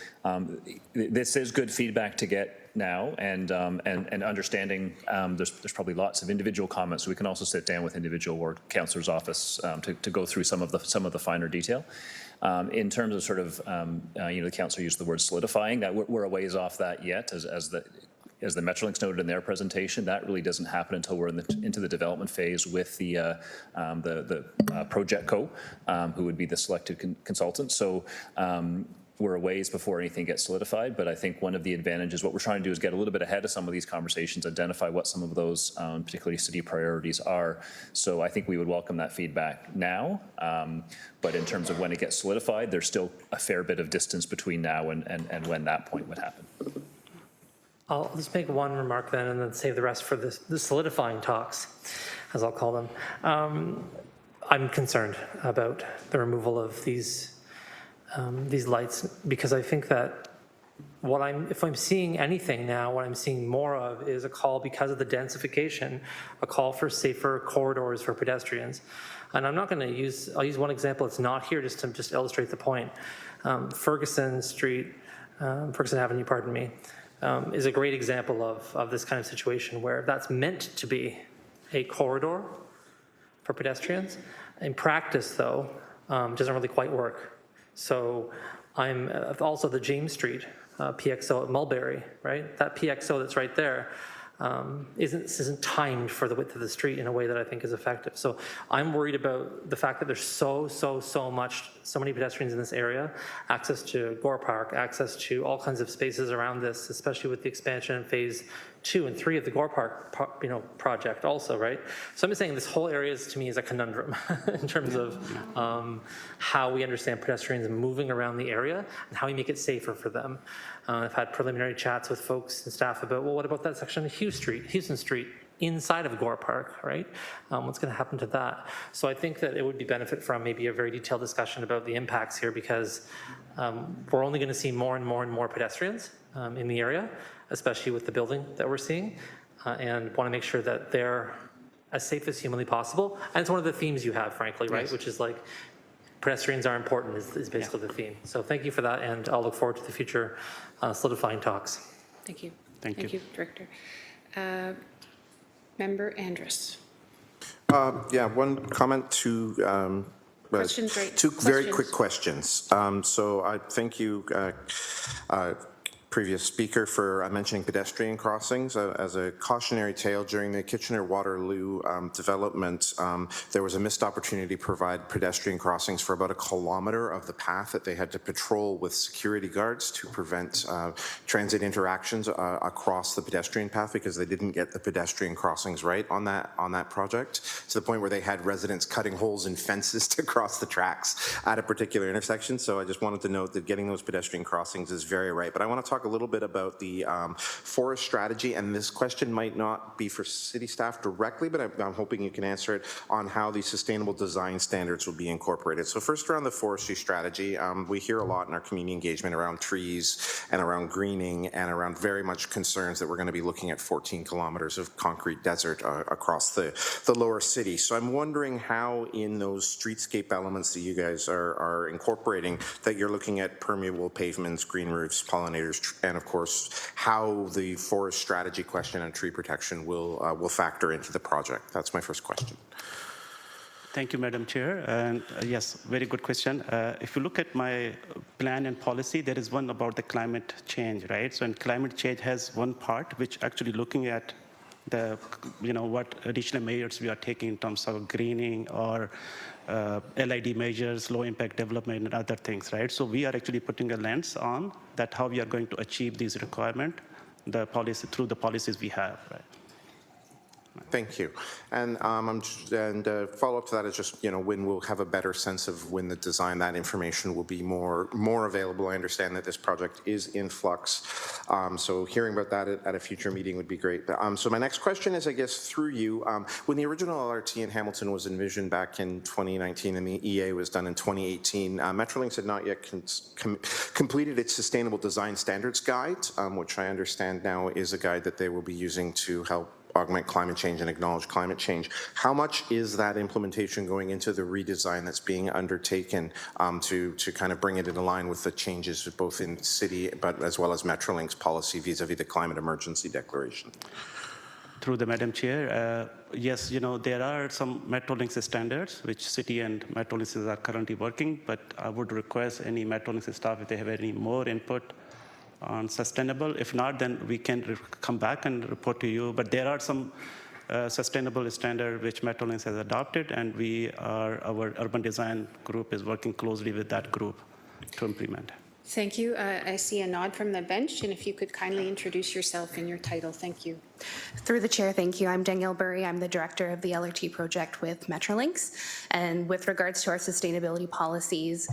this is good feedback to get now, and understanding there's probably lots of individual comments. So we can also sit down with individual ward councillor's office to go through some of the finer detail. In terms of sort of the councillor used the word solidifying. That we're a ways off that yet, as the Metrolinx noted in their presentation. That really doesn't happen until we're into the development phase with the Project Co, who would be the selected consultant. So we're a ways before anything gets solidified, but I think one of the advantages, what we're trying to do is get a little bit ahead of some of these conversations, identify what some of those particularly city priorities are. So I think we would welcome that feedback now, but in terms of when it gets solidified, there's still a fair bit of distance between now and when that point would happen. I'll just make one remark then and then save the rest for the solidifying talks, as I'll call them. I'm concerned about the removal of these lights, because I think that if I'm seeing anything now, what I'm seeing more of is a call, because of the densification, a call for safer corridors for pedestrians. And I'm not going to I'll use one example. It's not here just to illustrate the point. Ferguson Avenue, pardon me, is a great example of this kind of situation where that's meant to be a corridor for pedestrians. In practice, though, doesn't really quite work. So I'm also the James Street PXO at Mulberry, right? That PXO that's right there isn't timed for the width of the street in a way that I think is effective. So I'm worried about the fact that there's so many pedestrians in this area, access to Gore Park, access to all kinds of spaces around this, especially with the expansion in phase 2 and 3 of the Gore Park, project also, right? So I'm just saying this whole area to me is a conundrum in terms of how we understand pedestrians moving around the area and how we make it safer for them. I've had preliminary chats with folks and staff about, well, what about that section of Houston Street inside of Gore Park, right? What's going to happen to that? So I think that it would be benefit from maybe a very detailed discussion about the impacts here, because we're only going to see more and more and more pedestrians in the area, especially with the building that we're seeing, and want to make sure that they're as safe as humanly possible. And it's one of the themes you have, frankly, right? Yes. Which is like, pedestrians are important is basically the theme. So thank you for that, and I'll look forward to the future solidifying talks. Thank you. Thank you, Director. Member Andrus. Yeah, one comment to Questions, right? two very Questions. quick questions. So I thank you, previous speaker, for mentioning pedestrian crossings. As a cautionary tale, during the Kitchener-Waterloo development, there was a missed opportunity to provide pedestrian crossings for about 1 kilometer of the path that they had to patrol with security guards to prevent transit interactions across the pedestrian path, because they didn't get the pedestrian crossings right on that project, to the point where they had residents cutting holes in fences to cross the tracks at a particular intersection. So I just wanted to note that getting those pedestrian crossings is very right. But I want to talk a little bit about the forest strategy, and this question might not be for city staff directly, but I'm hoping you can answer it, on how the sustainable design standards will be incorporated. So first, around the forestry strategy, we hear a lot in our community engagement around trees and around greening and around very much concerns that we're going to be looking at 14 kilometers of concrete desert across the lower city. So I'm wondering how in those streetscape elements that you guys are incorporating, that you're looking at permeable pavements, green roofs, pollinators, and of course, how the forest strategy question and tree protection will factor into the project. That's my first question. Thank you, Madam Chair. And yes, very good question. If you look at my plan and policy, there is one about the climate change, right? So, and climate change has one part which actually looking at the, what additional measures we are taking in terms of greening or LID measures, low impact development, and other things, right? So we are actually putting a lens on that, how we are going to achieve these requirements, the policy through the policies we have, right? Thank you. And follow up to that is just, when we'll have a better sense of when the design, that information will be more available. I understand that this project is in flux. So hearing about that at a future meeting would be great. So my next question is, I guess, through you. When the original LRT in Hamilton was envisioned back in 2019 and the EA was done in 2018, Metrolinx had not yet completed its Sustainable Design Standards Guide, which I understand now is a guide that they will be using to help augment climate change and acknowledge climate change. How much is that implementation going into the redesign that's being undertaken to kind of bring it in line with the changes both in city but as well as Metrolinx policy vis-a-vis the climate emergency declaration? Through the Madam Chair, yes, there are some Metrolinx standards which city and Metrolinx are currently working, but I would request any Metrolinx staff, if they have any more input on sustainable. If not, then we can come back and report to you. But there are some sustainable standard which Metrolinx has adopted, and our urban design group is working closely with that group to implement. Thank you. I see a nod from the bench, and if you could kindly introduce yourself and your title. Thank you. Through the chair, thank you. I'm Danielle Burry. I'm the director of the LRT project with Metrolinx. And with regards to our sustainability policies,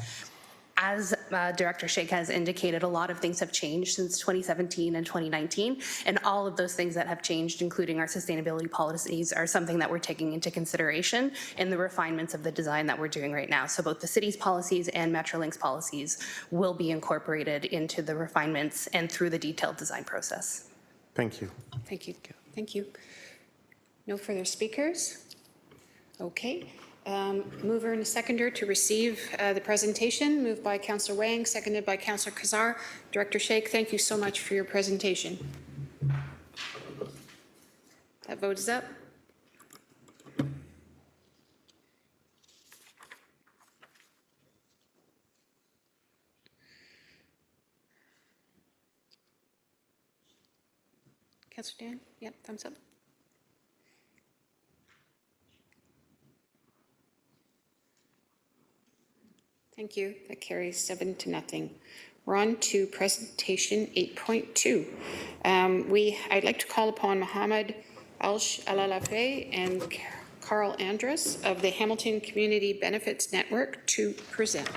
as Director Sheikh has indicated, a lot of things have changed since 2017 and 2019, and all of those things that have changed, including our sustainability policies, are something that we're taking into consideration in the refinements of the design that we're doing right now. So both the city's policies and Metrolinx policies will be incorporated into the refinements and through the detailed design process. Thank you. Thank you. Thank you. No further speakers? Okay. Mover and a seconder to receive the presentation. Moved by Councillor Wang, seconded by Councillor Khazar. Director Sheikh, thank you so much for your presentation. That vote is up. Councillor Dan? Yep, thumbs up. Thank you. That carries 7-0. We're on to presentation 8.2. I'd like to call upon Mohammed Al-Alalafe and Carl Andrus of the Hamilton Community Benefits Network to present.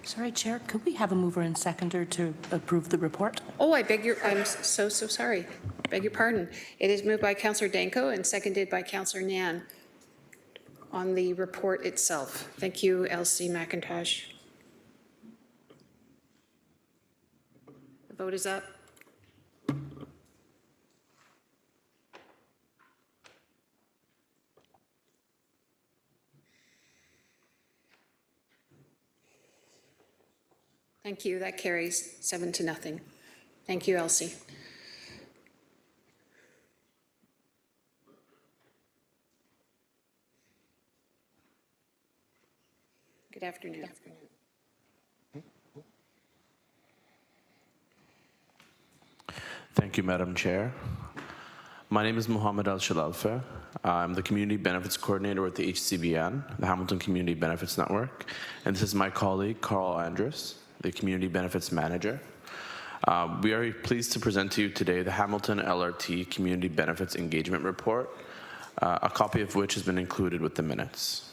Sorry, Chair, could we have a mover and seconder to approve the report? Oh, I'm so sorry. Beg your pardon. It is moved by Councillor Danko and seconded by Councillor Nan on the report itself. Thank you, Elsie McIntosh. The vote is up. Thank you. That carries 7-0. Thank you, Elsie. Good afternoon. Thank you, Madam Chair. My name is Mohammed Al-Shalalfa. I'm the Community Benefits Coordinator with the HCBN, the Hamilton Community Benefits Network, and this is my colleague, Carl Andrus, the Community Benefits Manager. We are pleased to present to you today the Hamilton LRT Community Benefits Engagement Report, a copy of which has been included with the minutes.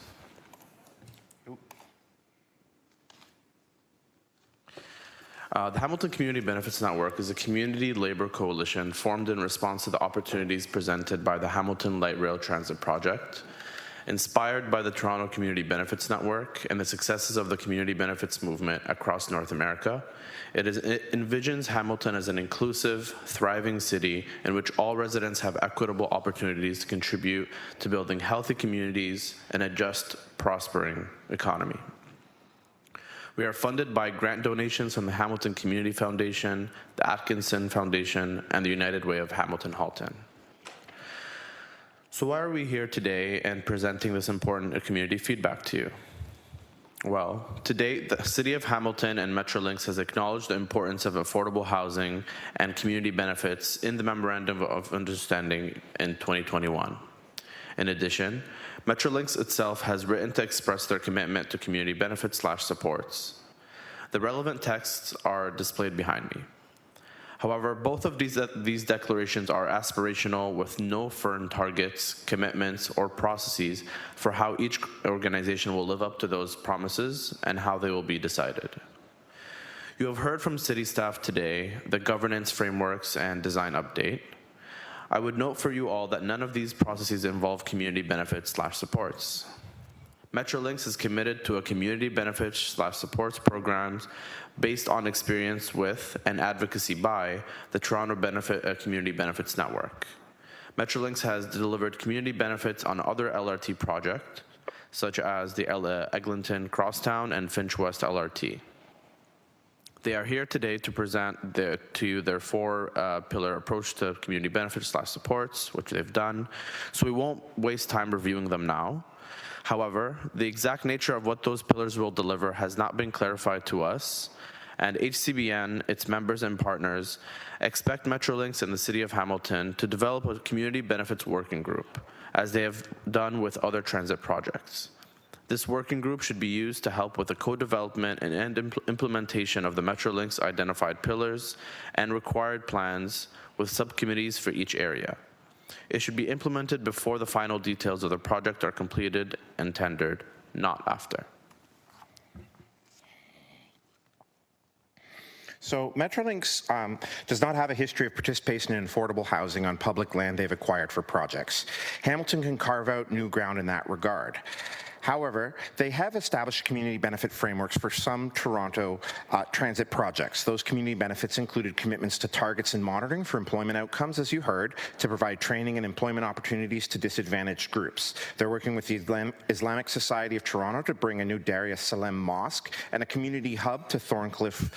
The Hamilton Community Benefits Network is a community labor coalition formed in response to the opportunities presented by the Hamilton Light Rail Transit Project. Inspired by the Toronto Community Benefits Network and the successes of the community benefits movement across North America, it envisions Hamilton as an inclusive, thriving city in which all residents have equitable opportunities to contribute to building healthy communities and a just, prospering economy. We are funded by grant donations from the Hamilton Community Foundation, the Atkinson Foundation, and the United Way of Hamilton Halton. So why are we here today and presenting this important community feedback to you? Well, to date, the City of Hamilton and Metrolinx has acknowledged the importance of affordable housing and community benefits in the Memorandum of Understanding in 2021. In addition, Metrolinx itself has written to express their commitment to community benefits/supports. The relevant texts are displayed behind me. However, both of these declarations are aspirational with no firm targets, commitments, or processes for how each organization will live up to those promises and how they will be decided. You have heard from city staff today the governance frameworks and design update. I would note for you all that none of these processes involve community benefits/supports. Metrolinx is committed to a community benefits/supports programs based on experience with and advocacy by the Toronto Community Benefits Network. Metrolinx has delivered community benefits on other LRT projects, such as the Eglinton Crosstown and Finch West LRT. They are here today to present to you their four-pillar approach to community benefits/supports, which they've done, so we won't waste time reviewing them now. However, the exact nature of what those pillars will deliver has not been clarified to us, and HCBN, its members and partners, expect Metrolinx and the City of Hamilton to develop a community benefits working group, as they have done with other transit projects. This working group should be used to help with the co-development and implementation of the Metrolinx identified pillars and required plans with subcommittees for each area. It should be implemented before the final details of the project are completed and tendered, not after. So Metrolinx does not have a history of participation in affordable housing on public land they've acquired for projects. Hamilton can carve out new ground in that regard. However, they have established community benefit frameworks for some Toronto transit projects. Those community benefits included commitments to targets and monitoring for employment outcomes, as you heard, to provide training and employment opportunities to disadvantaged groups. They're working with the Islamic Society of Toronto to bring a new Dar es Salaam mosque and a community hub to Thorncliffe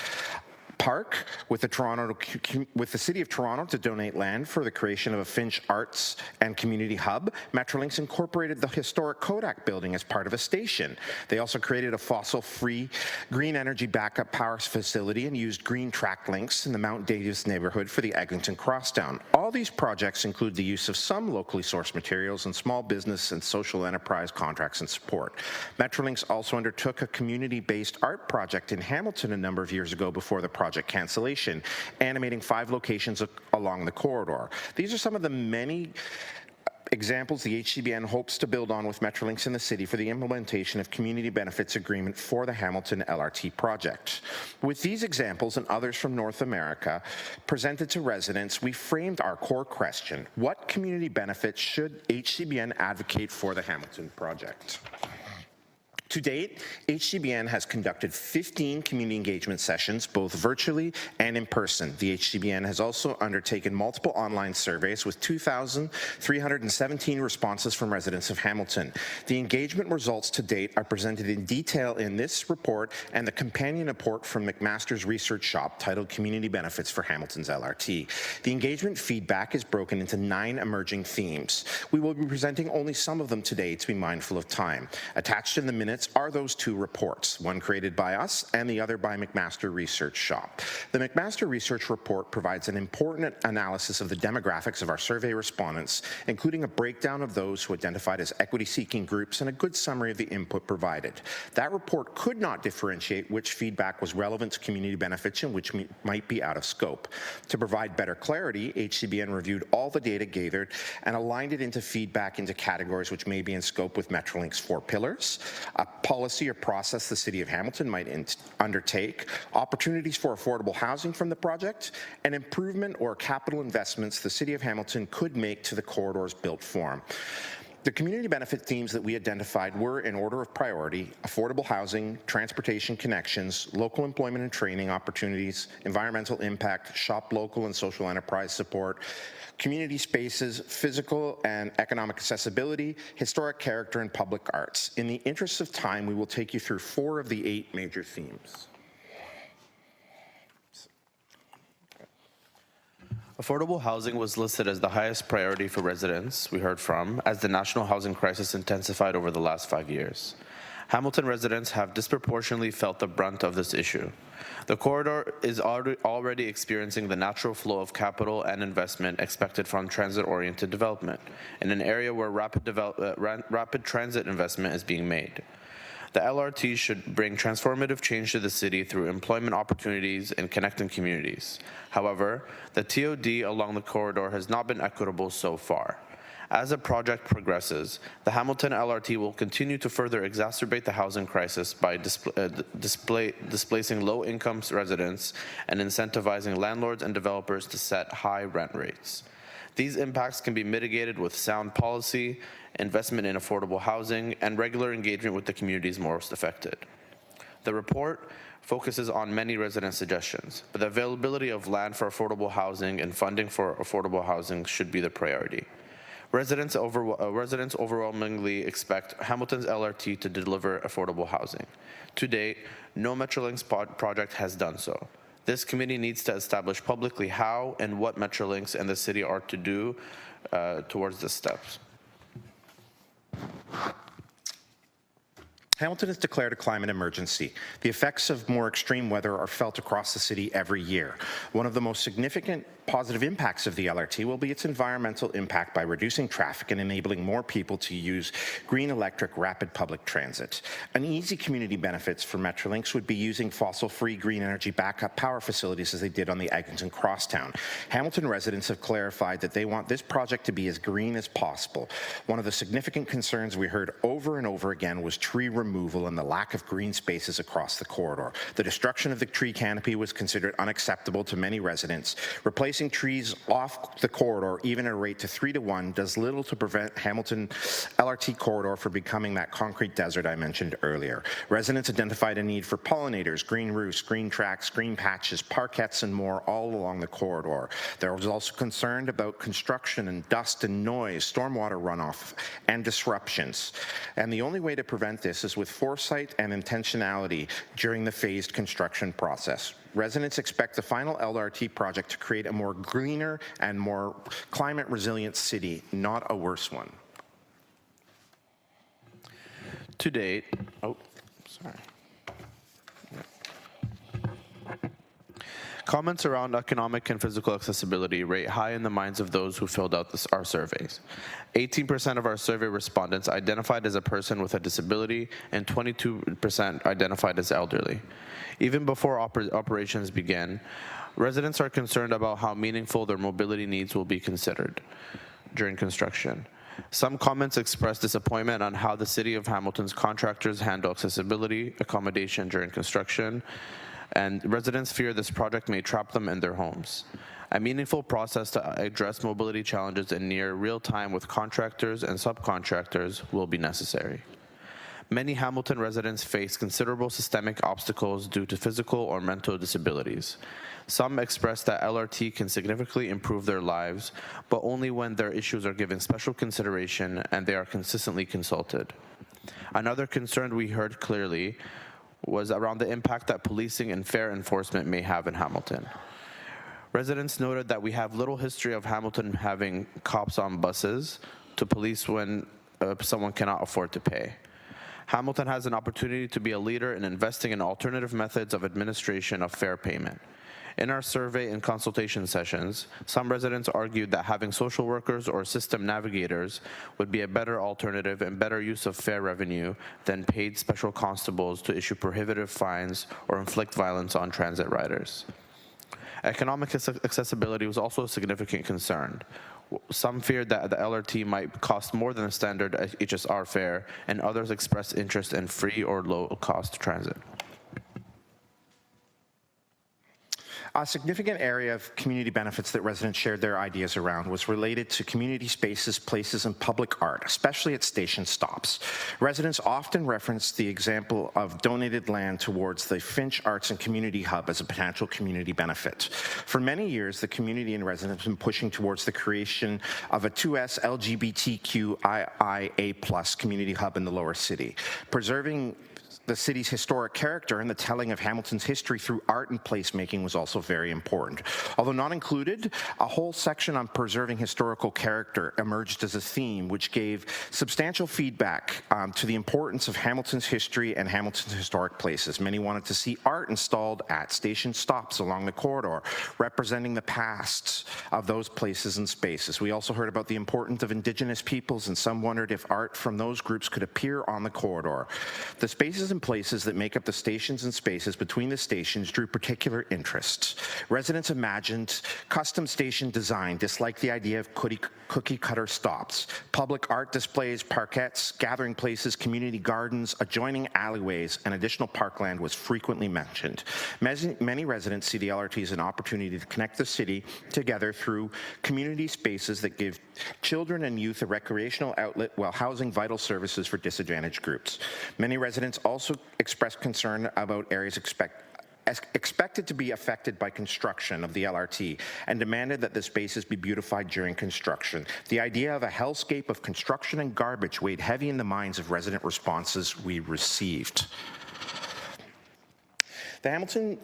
Park with the City of Toronto to donate land for the creation of a Finch Arts and Community Hub. Metrolinx incorporated the historic Kodak building as part of a station. They also created a fossil-free green energy backup power facility and used green track links in the Mount Davis neighborhood for the Eglinton Crosstown. All All these projects include the use of some locally sourced materials and small business and social enterprise contracts and support. Metrolinx also undertook a community-based art project in Hamilton a number of years ago before the project cancellation, animating 5 locations along the corridor. These are some of the many examples the HCBN hopes to build on with Metrolinx in the city for the implementation of community benefits agreement for the Hamilton LRT project. With these examples and others from North America presented to residents, we framed our core question: what community benefits should HCBN advocate for the Hamilton project? To date, HCBN has conducted 15 community engagement sessions, both virtually and in person. The HCBN has also undertaken multiple online surveys with 2,317 responses from residents of Hamilton. The engagement results to date are presented in detail in this report and the companion report from McMaster's Research Shop titled Community Benefits for Hamilton's LRT. The engagement feedback is broken into 9 emerging themes. We will be presenting only some of them today to be mindful of time. Attached in the minutes are those 2 reports, one created by us and the other by McMaster Research Shop. The McMaster Research Report provides an important analysis of the demographics of our survey respondents, including a breakdown of those who identified as equity-seeking groups and a good summary of the input provided. That report could not differentiate which feedback was relevant to community benefits and which might be out of scope. To provide better clarity, HCBN reviewed all the data gathered and aligned it into feedback into categories which may be in scope with Metrolinx's 4 pillars: a policy or process the City of Hamilton might undertake, opportunities for affordable housing from the project, and improvement or capital investments the City of Hamilton could make to the corridor's built form. The community benefit themes that we identified were, in order of priority, affordable housing, transportation connections, local employment and training opportunities, environmental impact, shop local and social enterprise support, community spaces, physical and economic accessibility, historic character, and public arts. In the interest of time, we will take you through 4 of the 8 major themes. Affordable housing was listed as the highest priority for residents we heard from as the national housing crisis intensified over the last 5 years. Hamilton residents have disproportionately felt the brunt of this issue. The corridor is already experiencing the natural flow of capital and investment expected from transit-oriented development in an area where rapid transit investment is being made. The LRT should bring transformative change to the city through employment opportunities and connecting communities. However, the TOD along the corridor has not been equitable so far. As the project progresses, the Hamilton LRT will continue to further exacerbate the housing crisis by displacing low-income residents and incentivizing landlords and developers to set high rent rates. These impacts can be mitigated with sound policy, investment in affordable housing, and regular engagement with the communities most affected. The report focuses on many resident suggestions, but the availability of land for affordable housing and funding for affordable housing should be the priority. Residents overwhelmingly expect Hamilton's LRT to deliver affordable housing. To date, no Metrolinx project has done so. This committee needs to establish publicly how and what Metrolinx and the city are to do towards the steps. Hamilton has declared a climate emergency. The effects of more extreme weather are felt across the city every year. One of the most significant positive impacts of the LRT will be its environmental impact by reducing traffic and enabling more people to use green electric rapid public transit. An easy community benefits for Metrolinx would be using fossil-free green energy backup power facilities as they did on the Eglinton Crosstown. Hamilton residents have clarified that they want this project to be as green as possible. One of the significant concerns we heard over and over again was tree removal and the lack of green spaces across the corridor. The destruction of the tree canopy was considered unacceptable to many residents. Replacing trees off the corridor, even at a rate to 3-to-1, does little to prevent Hamilton LRT corridor from becoming that concrete desert I mentioned earlier. Residents identified a need for pollinators, green roofs, green tracks, green patches, parkettes, and more all along the corridor. There was also concern about construction and dust and noise, stormwater runoff, and disruptions. And the only way to prevent this is with foresight and intentionality during the phased construction process. Residents expect the final LRT project to create a more greener and more climate resilient city, not a worse one. To date, Comments around economic and physical accessibility rate high in the minds of those who filled out our surveys. 18% of our survey respondents identified as a person with a disability and 22% identified as elderly. Even before operations begin, residents are concerned about how meaningful their mobility needs will be considered during construction. Some comments expressed disappointment on how the City of Hamilton's contractors handle accessibility accommodation during construction, and residents fear this project may trap them in their homes. A meaningful process to address mobility challenges in near real time with contractors and subcontractors will be necessary. Many Hamilton residents face considerable systemic obstacles due to physical or mental disabilities. Some express that LRT can significantly improve their lives, but only when their issues are given special consideration and they are consistently consulted. Another concern we heard clearly was around the impact that policing and fare enforcement may have in Hamilton. Residents noted that we have little history of Hamilton having cops on buses to police when someone cannot afford to pay. Hamilton has an opportunity to be a leader in investing in alternative methods of administration of fare payment. In our survey and consultation sessions, some residents argued that having social workers or system navigators would be a better alternative and better use of fare revenue than paid special constables to issue prohibitive fines or inflict violence on transit riders. Economic accessibility was also a significant concern. Some feared that the LRT might cost more than a standard HSR fare, and others expressed interest in free or low-cost transit. A significant area of community benefits that residents shared their ideas around was related to community spaces, places, and public art, especially at station stops. Residents often reference the example of donated land towards the Finch Arts and Community Hub as a potential community benefit. For many years, the community and residents have been pushing towards the creation of a 2S LGBTQIA+ community hub in the Lower City. Preserving the city's historic character and the telling of Hamilton's history through art and placemaking was also very important. Although not included, a whole section on preserving historical character emerged as a theme, which gave substantial feedback to the importance of Hamilton's history and Hamilton's historic places. Many wanted to see art installed at station stops along the corridor, representing the past of those places and spaces. We also heard about the importance of Indigenous peoples, and some wondered if art from those groups could appear on the corridor. The spaces and places that make up the stations and spaces between the stations drew particular interest. Residents imagined custom station design, disliked the idea of cookie-cutter stops. Public art displays, parkettes, gathering places, community gardens, adjoining alleyways, and additional parkland was frequently mentioned. Many residents see the LRT as an opportunity to connect the city together through community spaces that give children and youth a recreational outlet while housing vital services for disadvantaged groups. Many residents also expressed concern about areas expected to be affected by construction of the LRT and demanded that the spaces be beautified during construction. The idea of a hellscape of construction and garbage weighed heavy in the minds of resident responses we received. The Hamilton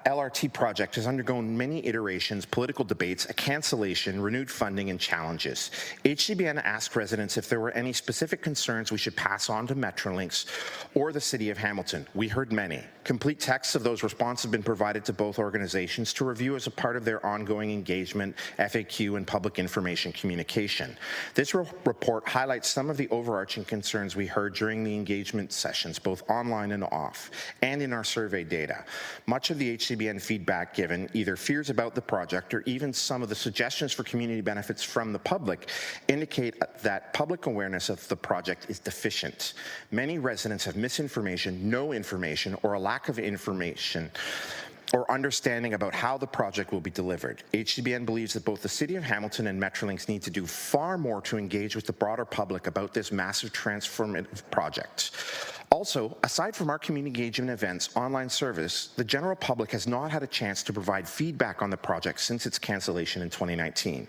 LRT project has undergone many iterations, political debates, a cancellation, renewed funding, and challenges. HCBN asked residents if there were any specific concerns we should pass on to Metrolinx or the City of Hamilton. We heard many. Complete texts of those responses have been provided to both organizations to review as a part of their ongoing engagement, FAQ, and public information communication. This report highlights some of the overarching concerns we heard during the engagement sessions, both online and off, and in our survey data. Much of the HCBN feedback given, either fears about the project or even some of the suggestions for community benefits from the public, indicate that public awareness of the project is deficient. Many residents have misinformation, no information, or a lack of information or understanding about how the project will be delivered. HCBN believes that both the City of Hamilton and Metrolinx need to do far more to engage with the broader public about this massive transformative project. Also, aside from our community engagement events online service, the general public has not had a chance to provide feedback on the project since its cancellation in 2019.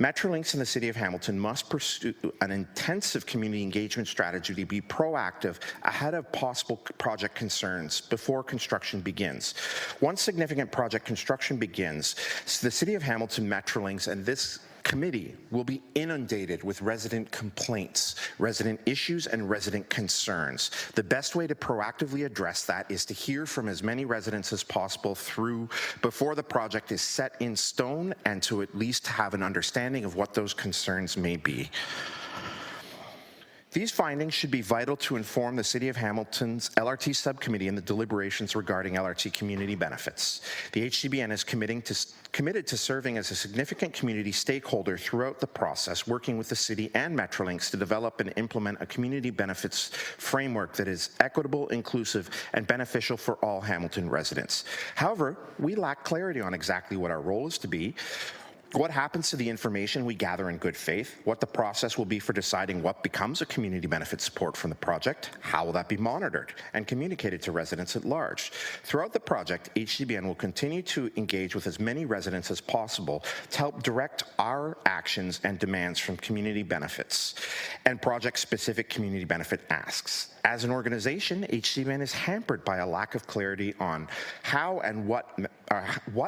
Metrolinx and the City of Hamilton must pursue an intensive community engagement strategy to be proactive ahead of possible project concerns before construction begins. Once significant project construction begins, the City of Hamilton, Metrolinx, and this committee will be inundated with resident complaints, resident issues, and resident concerns. The best way to proactively address that is to hear from as many residents as possible before the project is set in stone, and to at least have an understanding of what those concerns may be. These findings should be vital to inform the City of Hamilton's LRT subcommittee in the deliberations regarding LRT community benefits. The HCBN is committed to serving as a significant community stakeholder throughout the process, working with the city and Metrolinx to develop and implement a community benefits framework that is equitable, inclusive, and beneficial for all Hamilton residents. However, we lack clarity on exactly what our role is to be, what happens to the information we gather in good faith, what the process will be for deciding what becomes a community benefit support from the project, how will that be monitored and communicated to residents at large. Throughout the project, HCBN will continue to engage with as many residents as possible to help direct our actions and demands from community benefits and project-specific community benefit asks. As an organization, HCBN is hampered by a lack of clarity on how and what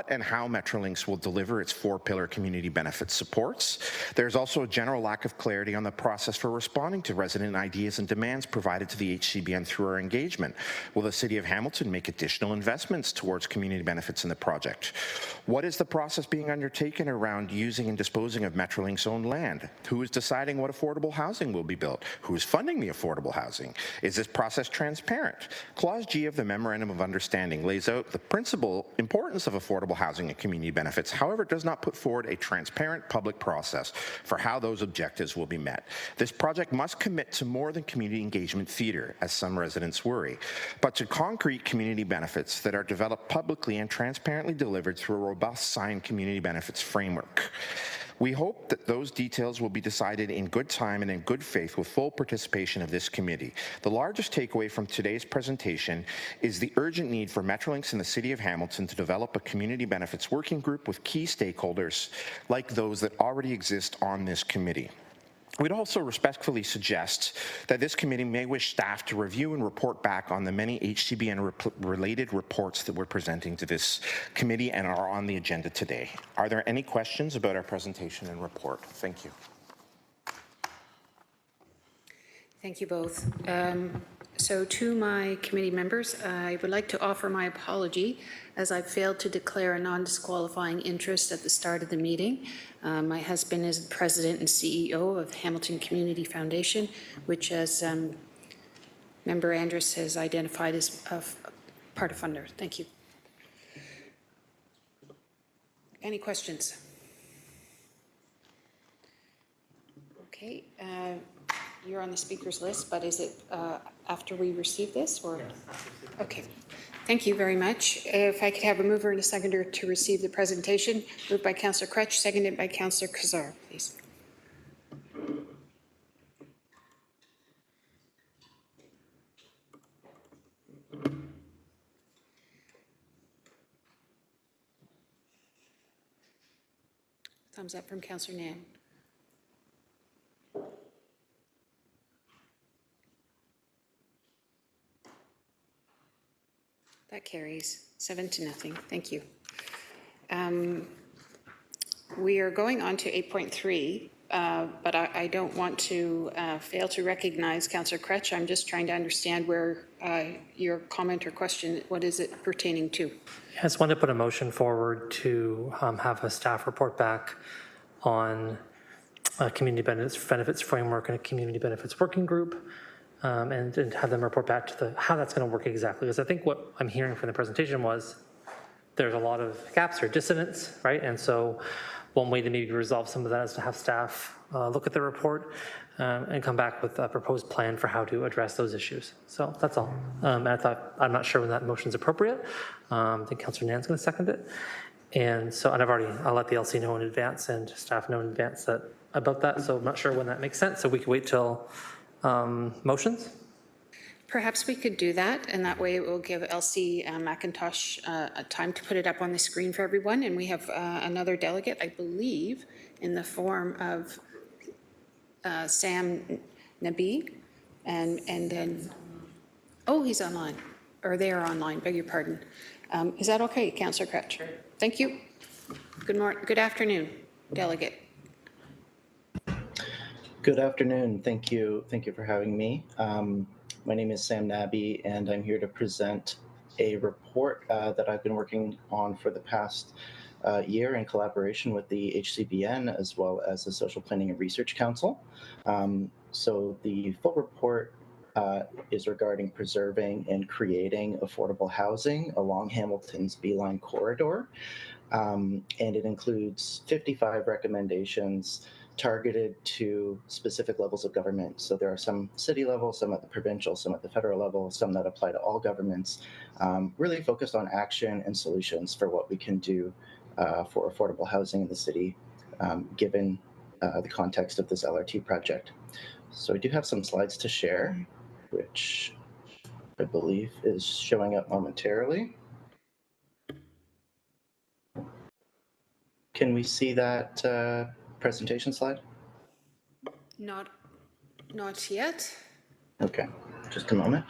and how Metrolinx will deliver its four-pillar community benefit supports. There's also a general lack of clarity on the process for responding to resident ideas and demands provided to the HCBN through our engagement. Will the City of Hamilton make additional investments towards community benefits in the project? What is the process being undertaken around using and disposing of Metrolinx-owned land? Who is deciding what affordable housing will be built? Who is funding the affordable housing? Is this process transparent? Clause G of the Memorandum of Understanding lays out the principal importance of affordable housing and community benefits. However, it does not put forward a transparent public process for how those objectives will be met. This project must commit to more than community engagement theater, as some residents worry, but to concrete community benefits that are developed publicly and transparently delivered through a robust signed community benefits framework. We hope that those details will be decided in good time and in good faith with full participation of this committee. The largest takeaway from today's presentation is the urgent need for Metrolinx and the City of Hamilton to develop a community benefits working group with key stakeholders like those that already exist on this committee. We'd also respectfully suggest that this committee may wish staff to review and report back on the many HCBN-related reports that we're presenting to this committee and are on the agenda today. Are there any questions about our presentation and report? Thank you. Thank you both. So to my committee members, I would like to offer my apology as I failed to declare a non-disqualifying interest at the start of the meeting. My husband is the president and CEO of Hamilton Community Foundation, which, as Member Andrus has identified, as part of funder. Thank you. Any questions? Okay. You're on the speakers list, but is it after we receive this, or? Yes. Okay. Thank you very much. If I could have a mover and a seconder to receive the presentation. Moved by Councillor Crutch, seconded by Councillor Kazar, please. Thumbs up from Councillor Nan. That carries 7-0. Thank you. We are going on to 8.3, but I don't want to fail to recognize Councillor Crutch. I'm just trying to understand where your comment or question, what is it pertaining to? I just want to put a motion forward to have a staff report back on a community benefits framework and a community benefits working group. And have them report back to how that's going to work exactly. Because I think what I'm hearing from the presentation was there's a lot of gaps or dissonance, right? And so one way to maybe resolve some of that is to have staff look at the report and come back with a proposed plan for how to address those issues. So that's all. And I thought, I'm not sure when that motion is appropriate. I think Councillor Nan's going to second it. And so, and I'll let the LC know in advance and staff know in advance about that. So I'm not sure when that makes sense. So we can wait till motions? Perhaps we could do that, and that way it will give LC McIntosh time to put it up on the screen for everyone. And we have another delegate, I believe, in the form of Sam Nabi, and then, oh, he's online, or they are online, beg your pardon. Is that okay, Councillor Crutch? Thank you. Good afternoon, delegate. Good afternoon. Thank you. Thank you for having me. My name is Sam Nabby, and I'm here to present a report that I've been working on for the past year in collaboration with the HCBN as well as the Social Planning and Research Council. So the full report is regarding preserving and creating affordable housing along Hamilton's Beeline corridor. And it includes 55 recommendations targeted to specific levels of government. So there are some city level, some at the provincial, some at the federal level, some that apply to all governments, really focused on action and solutions for what we can do for affordable housing in the city, given the context of this LRT project. So I do have some slides to share, which I believe is showing up momentarily. Can we see that presentation slide? Not yet. Okay, just a moment.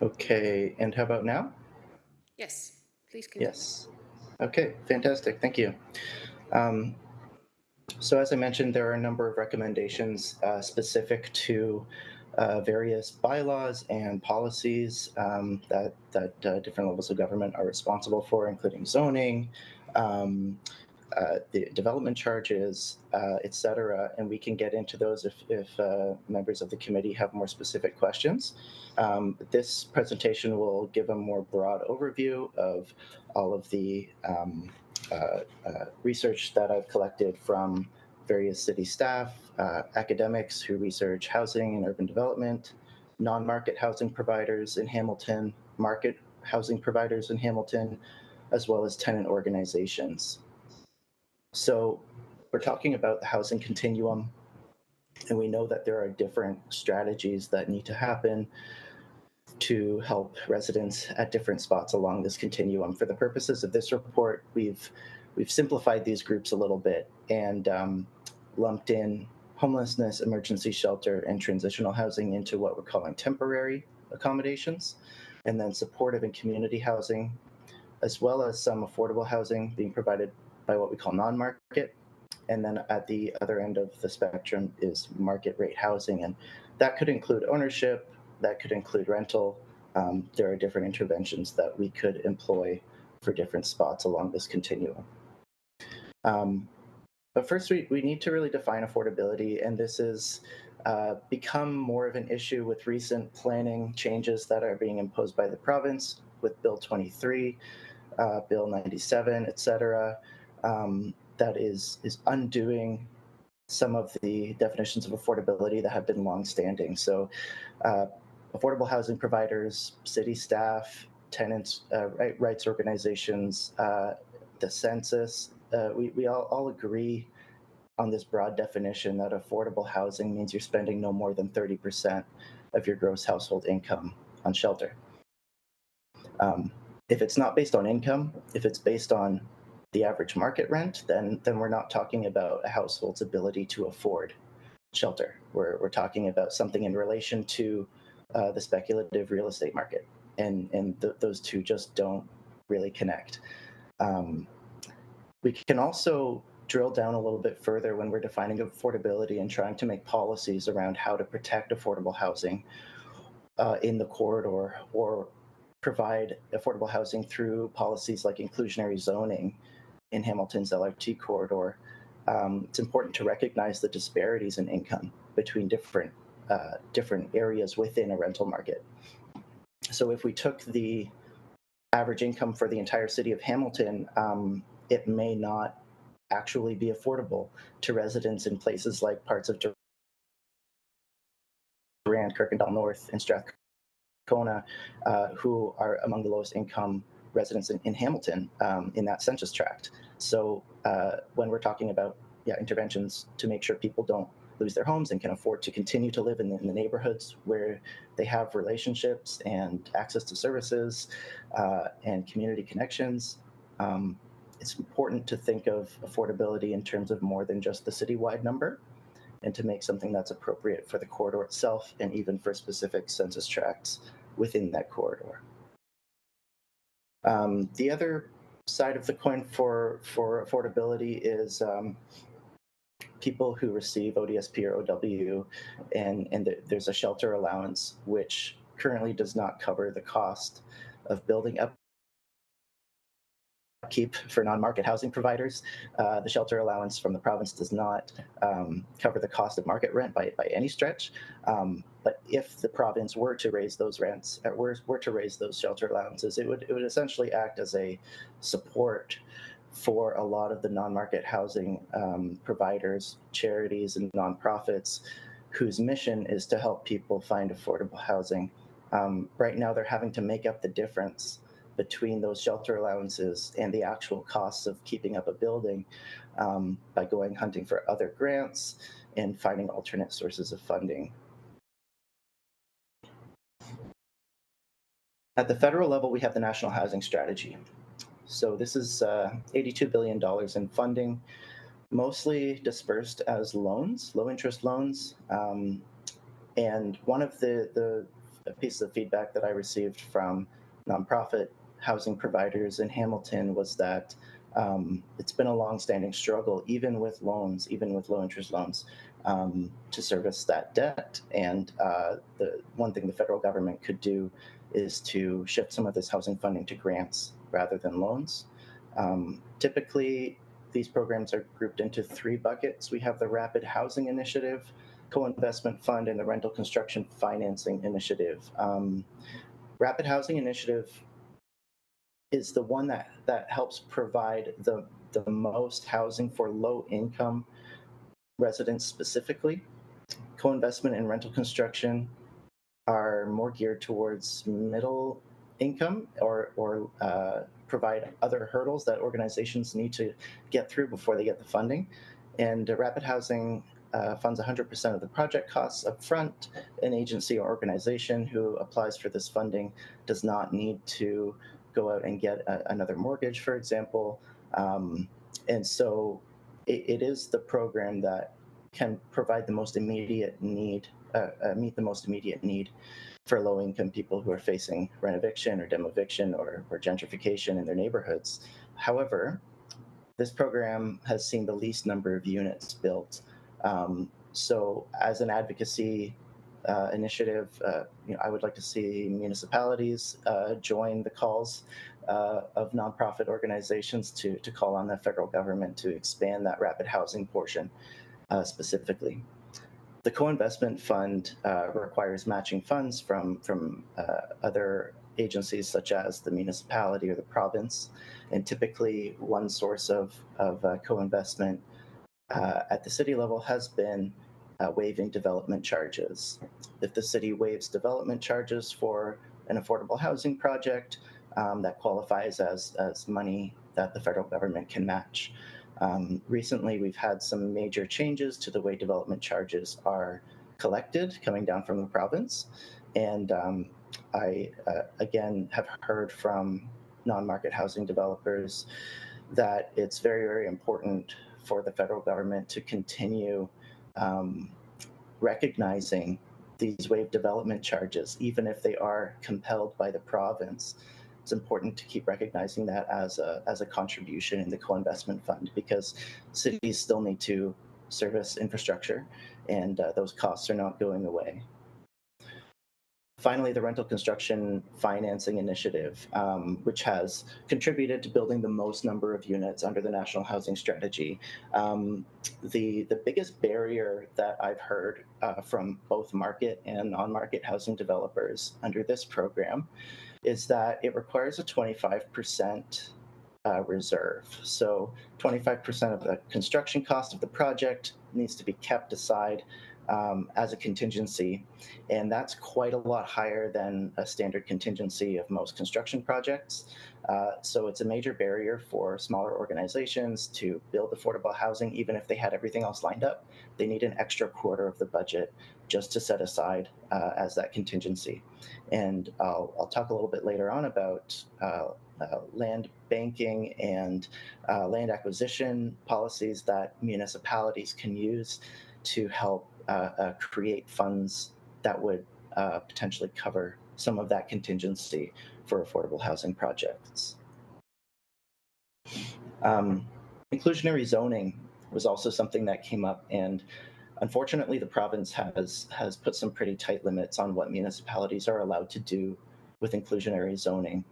Okay, and how about now? Yes, please continue. Yes. Okay, fantastic. Thank you. So as I mentioned, there are a number of recommendations specific to various bylaws and policies that different levels of government are responsible for, including zoning, the development charges, et cetera. And we can get into those if members of the committee have more specific questions. This presentation will give a more broad overview of all of the research that I've collected from various city staff, academics who research housing and urban development, non-market housing providers in Hamilton, market housing providers in Hamilton, as well as tenant organizations. So we're talking about the housing continuum, and we know that there are different strategies that need to happen to help residents at different spots along this continuum. For the purposes of this report, we've simplified these groups a little bit and lumped in homelessness, emergency shelter, and transitional housing into what we're calling temporary accommodations, and then supportive and community housing, as well as some affordable housing being provided by what we call non-market. And then at the other end of the spectrum is market rate housing. And that could include ownership, that could include rental. There are different interventions that we could employ for different spots along this continuum. But first, we need to really define affordability, and this has become more of an issue with recent planning changes that are being imposed by the province with Bill 23, Bill 97, et cetera, that is undoing some of the definitions of affordability that have been longstanding. So affordable housing providers, city staff, tenants, rights organizations, the census, we all agree on this broad definition that affordable housing means you're spending no more than 30% of your gross household income on shelter. If it's not based on income, if it's based on the average market rent, then we're not talking about a household's ability to afford shelter. We're talking about something in relation to the speculative real estate market, and those two just don't really connect. We can also drill down a little bit further when we're defining affordability and trying to make policies around how to protect affordable housing in the corridor, or provide affordable housing through policies like inclusionary zoning in Hamilton's LRT corridor. It's important to recognize the disparities in income between different areas within a rental market. So if we took the average income for the entire city of Hamilton, it may not actually be affordable to residents in places like parts of Durand, Kirkendall North, and Strathcona, who are among the lowest income residents in Hamilton in that census tract. So when we're talking about interventions to make sure people don't lose their homes and can afford to continue to live in the neighborhoods where they have relationships and access to services and community connections, it's important to think of affordability in terms of more than just the citywide number, and to make something that's appropriate for the corridor itself and even for specific census tracts within that corridor. The other side of the coin for affordability is people who receive ODSP or OW, and there's a shelter allowance which currently does not cover the cost of building upkeep for non-market housing providers. The shelter allowance from the province does not cover the cost of market rent by any stretch. But if the province were to raise those rents, or were to raise those shelter allowances, it would essentially act as a support for a lot of the non-market housing providers, charities, and nonprofits whose mission is to help people find affordable housing. Right now, they're having to make up the difference between those shelter allowances and the actual costs of keeping up a building by going hunting for other grants and finding alternate sources of funding. At the federal level, we have the National Housing Strategy. So this is $82 billion in funding, mostly dispersed as loans, low interest loans. And one of the pieces of feedback that I received from nonprofit housing providers in Hamilton was that it's been a long-standing struggle, even with loans, even with low interest loans, to service that debt. And the one thing the federal government could do is to shift some of this housing funding to grants rather than loans. Typically, these programs are grouped into 3 buckets. We have the Rapid Housing Initiative, Co-Investment Fund, and the Rental Construction Financing Initiative. Rapid Housing Initiative is the one that helps provide the most housing for low-income residents specifically. Co-investment and rental construction are more geared towards middle income or provide other hurdles that organizations need to get through before they get the funding. And Rapid Housing funds 100% of the project costs up front. An agency or organization who applies for this funding does not need to go out and get another mortgage, for example. And so it is the program that can provide the most immediate need, meet the most immediate need for low-income people who are facing rent eviction or demoviction or gentrification in their neighborhoods. However, this program has seen the least number of units built. So as an advocacy initiative, I would like to see municipalities join the calls of nonprofit organizations to call on the federal government to expand that rapid housing portion specifically. The co-investment fund requires matching funds from other agencies such as the municipality or the province, and typically one source of co-investment at the city level has been waiving development charges. If the city waives development charges for an affordable housing project, that qualifies as money that the federal government can match. Recently, we've had some major changes to the way development charges are collected coming down from the province. And I, again, have heard from non-market housing developers that it's very, very important for the federal government to continue recognizing these waived development charges, even if they are compelled by the province. It's important to keep recognizing that as a contribution in the co-investment fund, because cities still need to service infrastructure, and those costs are not going away. Finally, the Rental Construction Financing Initiative, which has contributed to building the most number of units under the National Housing Strategy. The biggest barrier that I've heard from both market and non-market housing developers under this program is that it requires a 25% reserve. So 25% of the construction cost of the project needs to be kept aside as a contingency, and that's quite a lot higher than a standard contingency of most construction projects. So it's a major barrier for smaller organizations to build affordable housing. Even if they had everything else lined up, they need an extra quarter of the budget just to set aside as that contingency. And I'll talk a little bit later on about land banking and land acquisition policies that municipalities can use to help create funds that would potentially cover some of that contingency for affordable housing projects. Inclusionary zoning was also something that came up, and unfortunately the province has put some pretty tight limits on what municipalities are allowed to do with inclusionary zoning.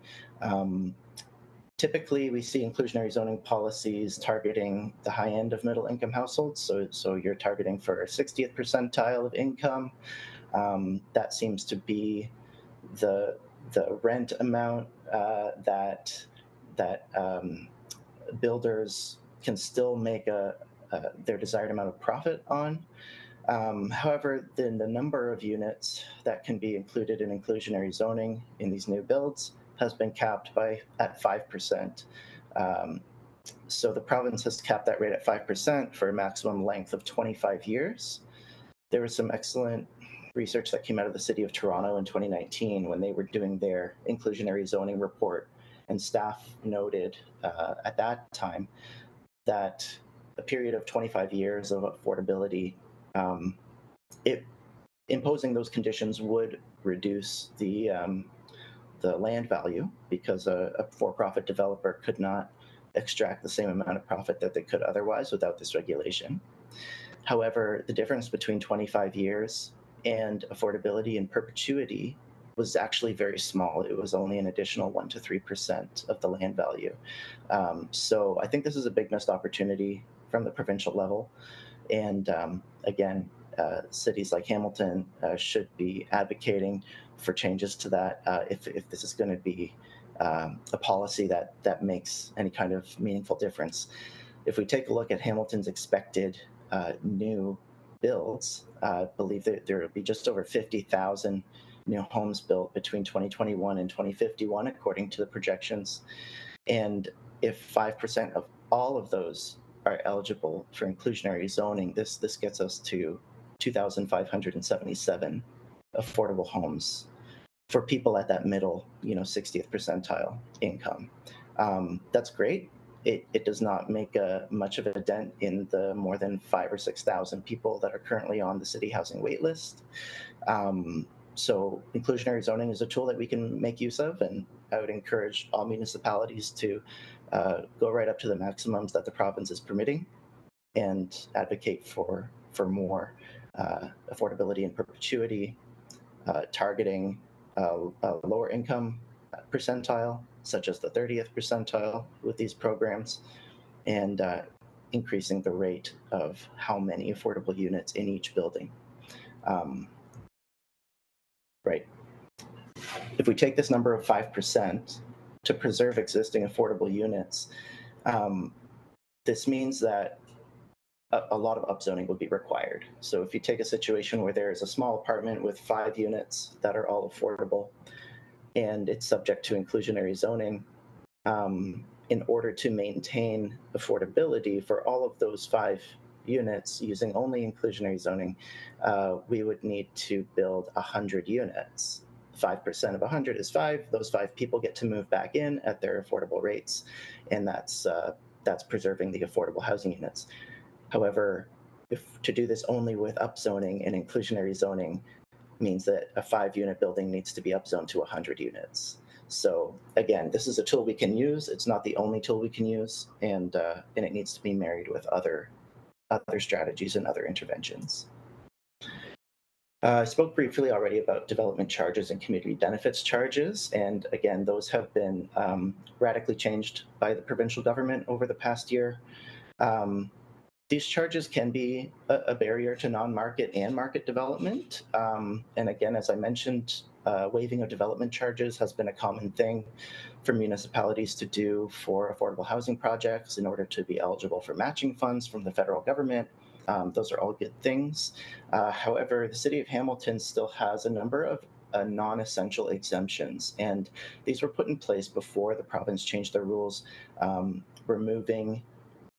Typically, we see inclusionary zoning policies targeting the high end of middle income households. So you're targeting for 60th percentile of income. That seems to be the rent amount that builders can still make their desired amount of profit on. However, then the number of units that can be included in inclusionary zoning in these new builds has been capped at 5%. So the province has capped that rate at 5% for a maximum length of 25 years. There was some excellent research that came out of the City of Toronto in 2019 when they were doing their inclusionary zoning report, and staff noted at that time that a period of 25 years of affordability, imposing those conditions would reduce the land value, because a for-profit developer could not extract the same amount of profit that they could otherwise without this regulation. However, the difference between 25 years and affordability in perpetuity was actually very small. It was only an additional 1 to 3% of the land value. So I think this is a big missed opportunity from the provincial level. And again, cities like Hamilton should be advocating for changes to that if this is going to be a policy that makes any kind of meaningful difference. If we take a look at Hamilton's expected new builds, I believe that there will be just over 50,000 new homes built between 2021 and 2051, according to the projections. And if 5% of all of those are eligible for inclusionary zoning, this gets us to 2,577 affordable homes for people at that middle, 60th percentile income. That's great. It does not make much of a dent in the more than 5,000 or 6,000 people that are currently on the city housing wait list. So inclusionary zoning is a tool that we can make use of, and I would encourage all municipalities to go right up to the maximums that the province is permitting and advocate for more affordability in perpetuity, targeting a lower income percentile, such as the 30th percentile with these programs, and increasing the rate of how many affordable units in each building. Right. If we take this number of 5% to preserve existing affordable units, this means that a lot of upzoning would be required. So if you take a situation where there is a small apartment with 5 units that are all affordable, and it's subject to inclusionary zoning, in order to maintain affordability for all of those 5 units using only inclusionary zoning, we would need to build 100 units. 5% of 100 is 5. Those 5 people get to move back in at their affordable rates, and that's preserving the affordable housing units. However, if to do this only with upzoning and inclusionary zoning means that a 5-unit building needs to be upzoned to 100 units. So again, this is a tool we can use. It's not the only tool we can use, and it needs to be married with other strategies and other interventions. I spoke briefly already about development charges and community benefits charges, and again, those have been radically changed by the provincial government over the past year. These charges can be a barrier to non-market and market development. And again, as I mentioned, waiving of development charges has been a common thing for municipalities to do for affordable housing projects in order to be eligible for matching funds from the federal government. Those are all good things. However, the City of Hamilton still has a number of non-essential exemptions, and these were put in place before the province changed their rules, removing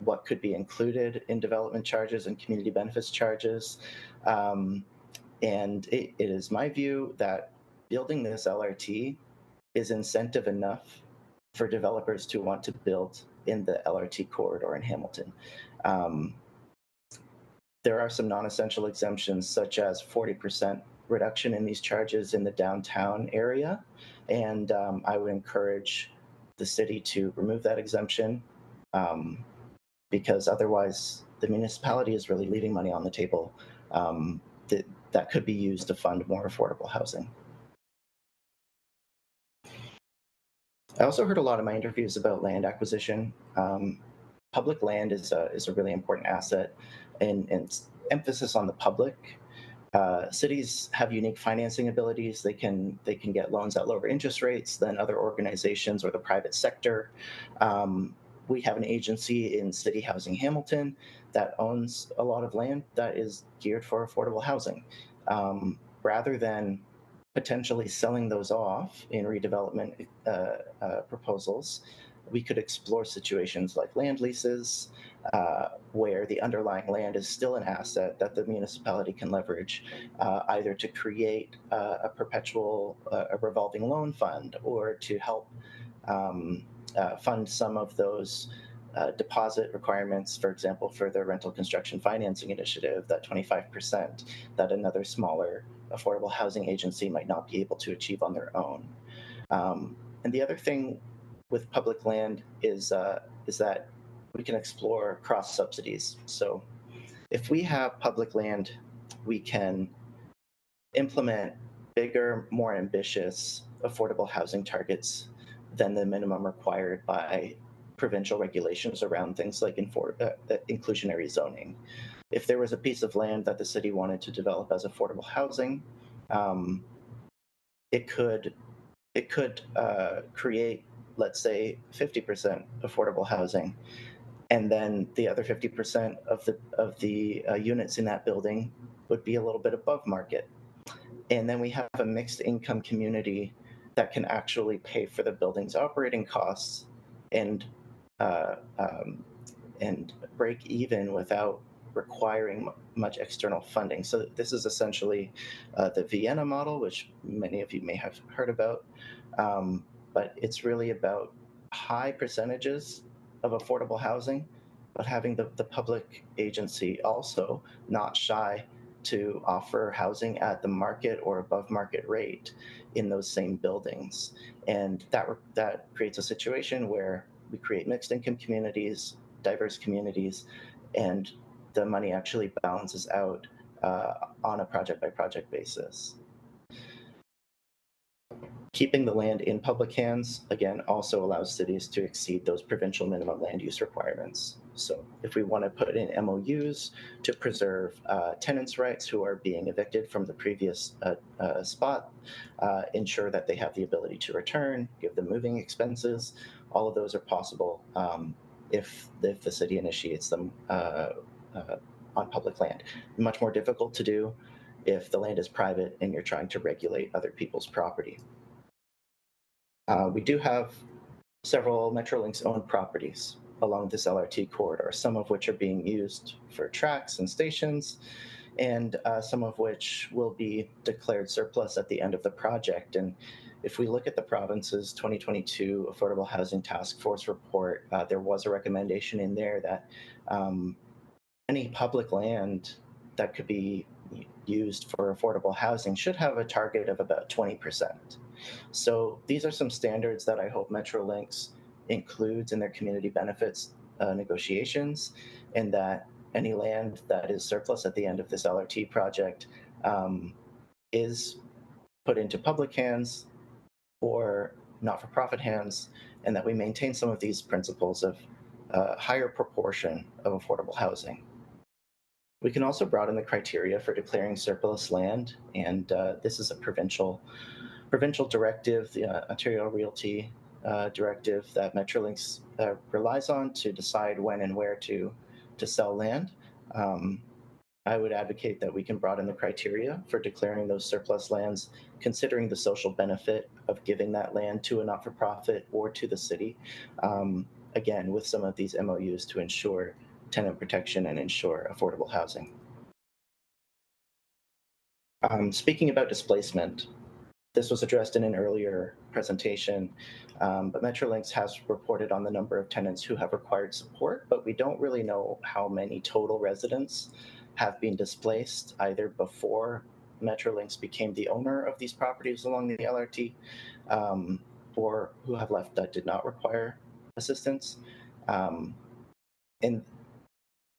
what could be included in development charges and community benefits charges. And it is my view that building this LRT is incentive enough for developers to want to build in the LRT corridor in Hamilton. There are some non-essential exemptions, such as 40% reduction in these charges in the downtown area, and I would encourage the city to remove that exemption, because otherwise the municipality is really leaving money on the table that could be used to fund more affordable housing. I also heard a lot of my interviews about land acquisition. Public land is a really important asset, and emphasis on the public. Cities have unique financing abilities. They can get loans at lower interest rates than other organizations or the private sector. We have an agency in City Housing Hamilton that owns a lot of land that is geared for affordable housing. Rather than potentially selling those off in redevelopment proposals, we could explore situations like land leases, where the underlying land is still an asset that the municipality can leverage, either to create a perpetual, a revolving loan fund, or to help fund some of those deposit requirements, for example, for the rental construction financing initiative, that 25% that another smaller affordable housing agency might not be able to achieve on their own. And the other thing with public land is that we can explore cross subsidies. So if we have public land, we can implement bigger, more ambitious affordable housing targets than the minimum required by provincial regulations around things like inclusionary zoning. If there was a piece of land that the city wanted to develop as affordable housing, it could create, let's say, 50% affordable housing, and then the other 50% of the units in that building would be a little bit above market. And then we have a mixed income community that can actually pay for the building's operating costs and break even without requiring much external funding. So this is essentially the Vienna model, which many of you may have heard about, but it's really about high percentages of affordable housing, but having the public agency also not shy to offer housing at the market or above market rate in those same buildings. And that creates a situation where we create mixed income communities, diverse communities, and the money actually balances out on a project by project basis. Keeping the land in public hands, again, also allows cities to exceed those provincial minimum land use requirements. So if we want to put in MOUs to preserve tenants' rights who are being evicted from the previous spot, ensure that they have the ability to return, give them moving expenses, all of those are possible if the city initiates them on public land. Much more difficult to do if the land is private and you're trying to regulate other people's property. We do have several Metrolinx owned properties along this LRT corridor, some of which are being used for tracks and stations, and some of which will be declared surplus at the end of the project. And if we look at the province's 2022 Affordable Housing Task Force report, there was a recommendation in there that any public land that could be used for affordable housing should have a target of about 20%. So these are some standards that I hope Metrolinx includes in their community benefits negotiations, and that any land that is surplus at the end of this LRT project is put into public hands or not-for-profit hands, and that we maintain some of these principles of higher proportion of affordable housing. We can also broaden the criteria for declaring surplus land, and this is a provincial directive, the Ontario Realty directive that Metrolinx relies on to decide when and where to sell land. I would advocate that we can broaden the criteria for declaring those surplus lands, considering the social benefit of giving that land to a not-for-profit or to the city, again, with some of these MOUs to ensure tenant protection and ensure affordable housing. Speaking about displacement, This was addressed in an earlier presentation, but Metrolinx has reported on the number of tenants who have required support, but we don't really know how many total residents have been displaced either before Metrolinx became the owner of these properties along the LRT, or who have left that did not require assistance. And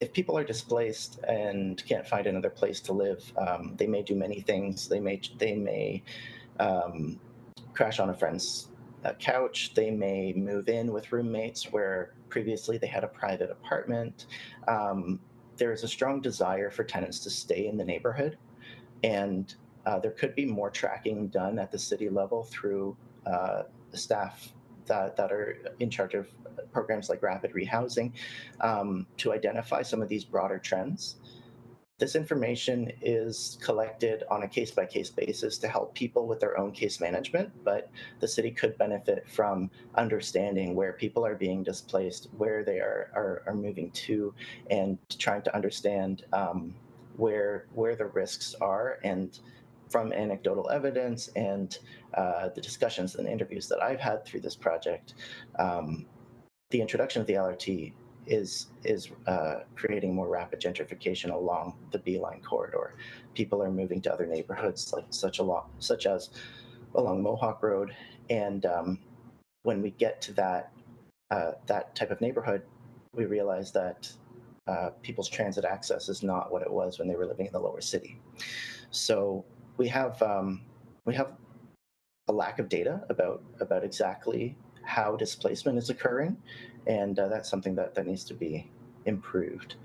if people are displaced and can't find another place to live, they may do many things. They may crash on a friend's couch. They may move in with roommates where previously they had a private apartment. There is a strong desire for tenants to stay in the neighborhood, and there could be more tracking done at the city level through staff that are in charge of programs like rapid rehousing to identify some of these broader trends. This information is collected on a case-by-case basis to help people with their own case management, but the city could benefit from understanding where people are being displaced, where they are moving to, and trying to understand where the risks are. And from anecdotal evidence and the discussions and interviews that I've had through this project, the introduction of the LRT is creating more rapid gentrification along the Beeline corridor. People are moving to other neighborhoods such as along Mohawk Road, and when we get to that type of neighborhood, we realize that people's transit access is not what it was when they were living in the lower city. So we have a lack of data about exactly how displacement is occurring, and that's something that needs to be improved.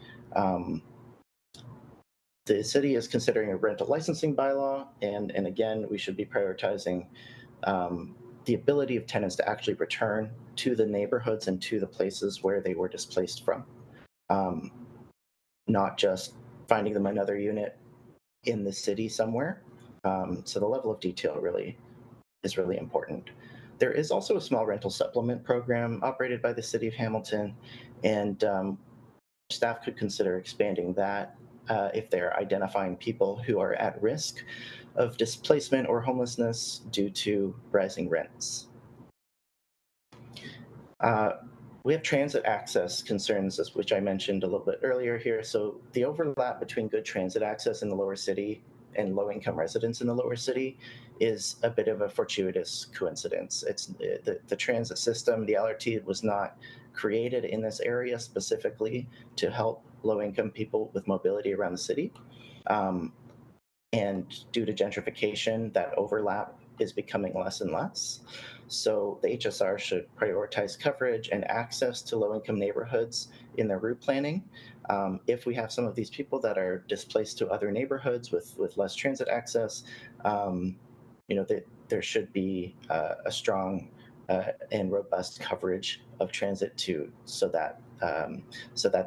The city is considering a rental licensing bylaw, and again, we should be prioritizing the ability of tenants to actually return to the neighborhoods and to the places where they were displaced from, not just finding them another unit in the city somewhere. So the level of detail is really important. There is also a small rental supplement program operated by the City of Hamilton, and staff could consider expanding that if they're identifying people who are at risk of displacement or homelessness due to rising rents. We have transit access concerns, which I mentioned a little bit earlier here. So the overlap between good transit access in the lower city and low-income residents in the lower city is a bit of a fortuitous coincidence. It's the transit system, the LRT, was not created in this area specifically to help low-income people with mobility around the city. And due to gentrification, that overlap is becoming less and less. So the HSR should prioritize coverage and access to low-income neighborhoods in their route planning. If we have some of these people that are displaced to other neighborhoods with less transit access, there should be a strong and robust coverage of transit so that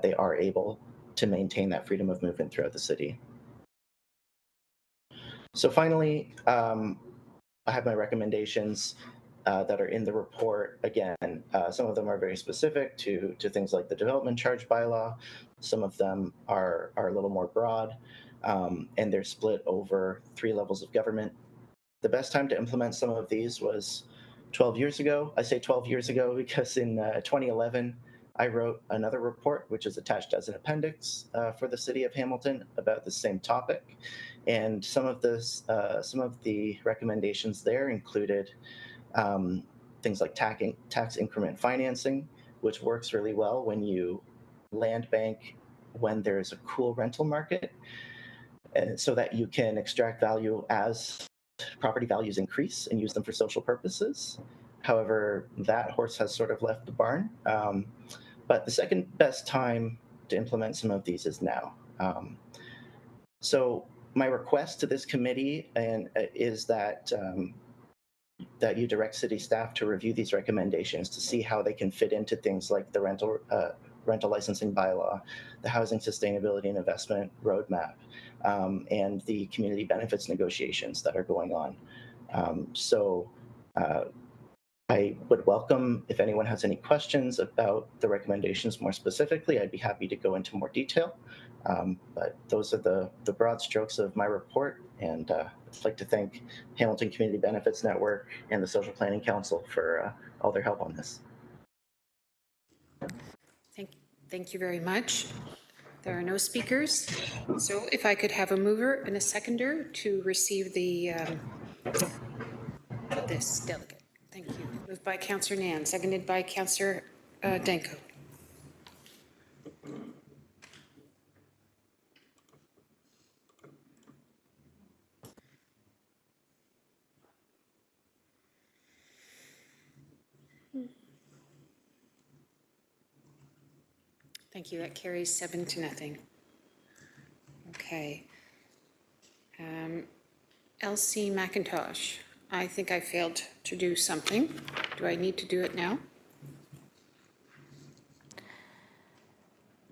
they are able to maintain that freedom of movement throughout the city. So finally, I have my recommendations that are in the report. Again, some of them are very specific to things like the development charge bylaw. Some of them are a little more broad, and they're split over 3 levels of government. The best time to implement some of these was 12 years ago. I say 12 years ago because in 2011, I wrote another report, which is attached as an appendix for the City of Hamilton about the same topic. And some of the recommendations there included things like tax increment financing, which works really well when you land bank when there's a cool rental market, so that you can extract value as property values increase and use them for social purposes. However, that horse has sort of left the barn. But the second best time to implement some of these is now. So my request to this committee is that you direct city staff to review these recommendations to see how they can fit into things like the rental licensing bylaw, the housing sustainability and investment roadmap, and the community benefits negotiations that are going on. I would welcome if anyone has any questions about the recommendations more specifically. I'd be happy to go into more detail. But those are the broad strokes of my report, and I'd like to thank Hamilton Community Benefits Network and the Social Planning Council for all their help on this. Thank you very much. There are no speakers. So if I could have a mover and a seconder to receive the this delegate. Thank you. Moved by Councillor Nan, seconded by Councillor Danko. Thank you. That carries 7-0. Okay. Elsie McIntosh, I think I failed to do something. Do I need to do it now?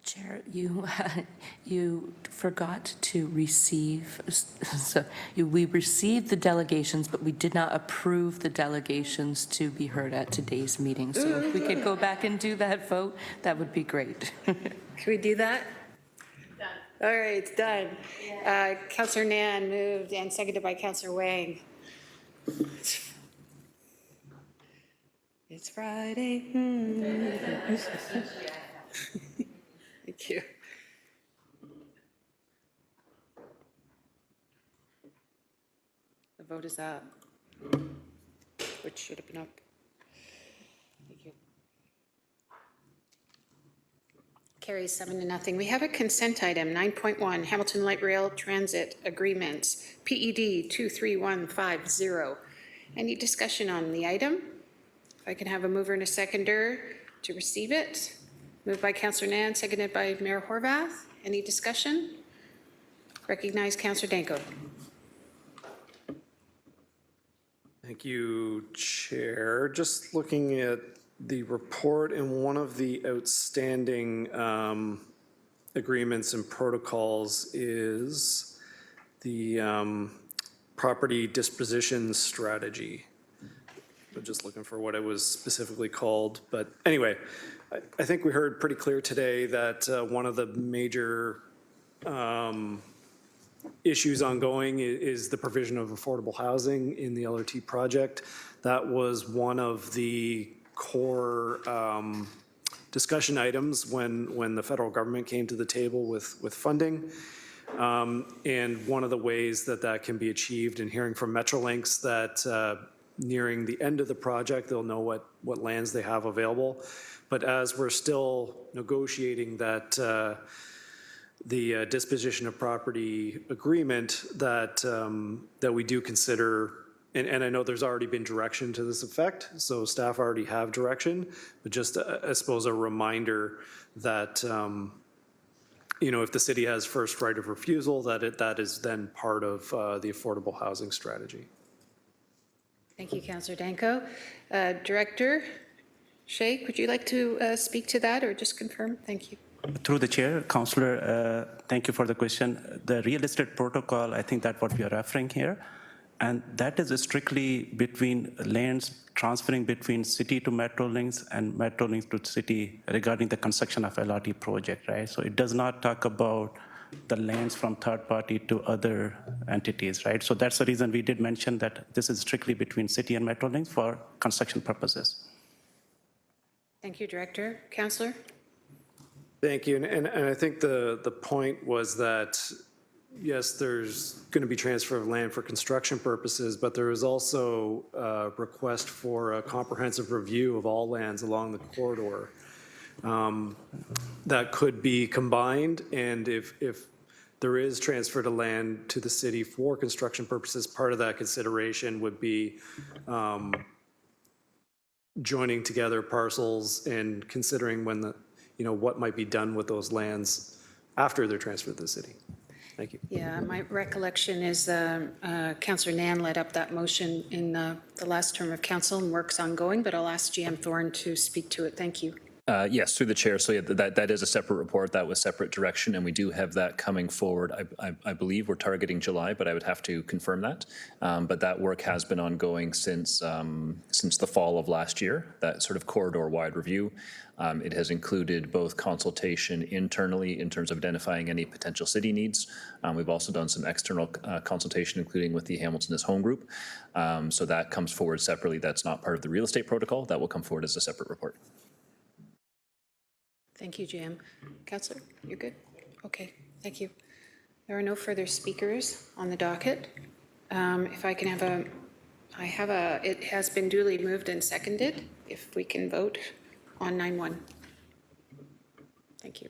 Chair, you forgot to receive, so we received the delegations, but we did not approve the delegations to be heard at today's meeting. So if we could go back and do that vote, that would be great. Can we do that? Done. All right, it's done. Councillor Nan moved and seconded by Councillor Wang. It's Friday. Thank you. The vote is up, which should have been up. Thank you. Carries 7-0. We have a consent item, 9.1, Hamilton Light Rail Transit Agreements, PED 23150. Any discussion on the item? If I can have a mover and a seconder to receive it. Moved by Councillor Nan, seconded by Mayor Horvath. Any discussion? Recognize Councillor Danko. Thank you, Chair. Just looking at the report, and one of the outstanding agreements and protocols is the property disposition strategy. I'm just looking for what it was specifically called, but anyway, I think we heard pretty clear today that one of the major issues ongoing is the provision of affordable housing in the LRT project. That was one of the core discussion items when the federal government came to the table with funding. And one of the ways that can be achieved, and hearing from Metrolinx that nearing the end of the project, they'll know what lands they have available. But as we're still negotiating that the disposition of property agreement, that we do consider, and I know there's already been direction to this effect, so staff already have direction, but just I suppose a reminder that if the city has first right of refusal, that is then part of the affordable housing strategy. Thank you, Councillor Danko. Director Sheikh, would you like to speak to that or just confirm? Thank you. Through the chair, Councillor, thank you for the question. The real estate protocol, I think that's what we are referring here. And that is strictly between lands transferring between city to Metrolinx and Metrolinx to city regarding the construction of LRT project, right? So it does not talk about the lands from third party to other entities, right? So that's the reason we did mention that this is strictly between city and Metrolinx for construction purposes. Thank you, Director. Councillor? Thank you. And I think the point was that, yes, there's going to be transfer of land for construction purposes, but there is also a request for a comprehensive review of all lands along the corridor that could be combined. And if there is transfer to land to the city for construction purposes, part of that consideration would be joining together parcels and considering when what might be done with those lands after they're transferred to the city. Thank you. Yeah, my recollection is Councillor Nan led up that motion in the last term of council and work's ongoing, but I'll ask GM Thorne to speak to it. Thank you. Yes, through the chair. So yeah, that is a separate report. That was separate direction, and we do have that coming forward. I believe we're targeting July, but I would have to confirm that. But that work has been ongoing since the fall of last year, that sort of corridor-wide review. It has included both consultation internally in terms of identifying any potential city needs. We've also done some external consultation, including with the Hamilton as Home Group. So that comes forward separately. That's not part of the real estate protocol. That will come forward as a separate report. Thank you, Jim. Councillor, you're good? Okay, thank you. There are no further speakers on the docket. If I can have it has been duly moved and seconded. If we can vote on 9-1. Thank you.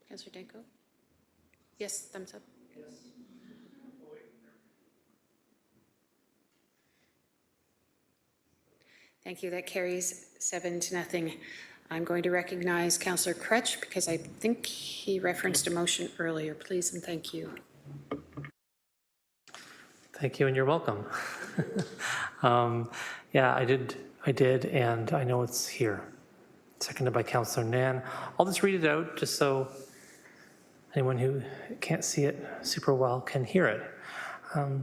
Councillor Danko? Yes, thumbs up. Yes. Thank you. That carries 7-0. I'm going to recognize Councillor Crutch because I think he referenced a motion earlier. Please and thank you. Thank you, and you're welcome. Yeah, I did, and I know it's here. Seconded by Councillor Nan. I'll just read it out just so anyone who can't see it super well can hear it.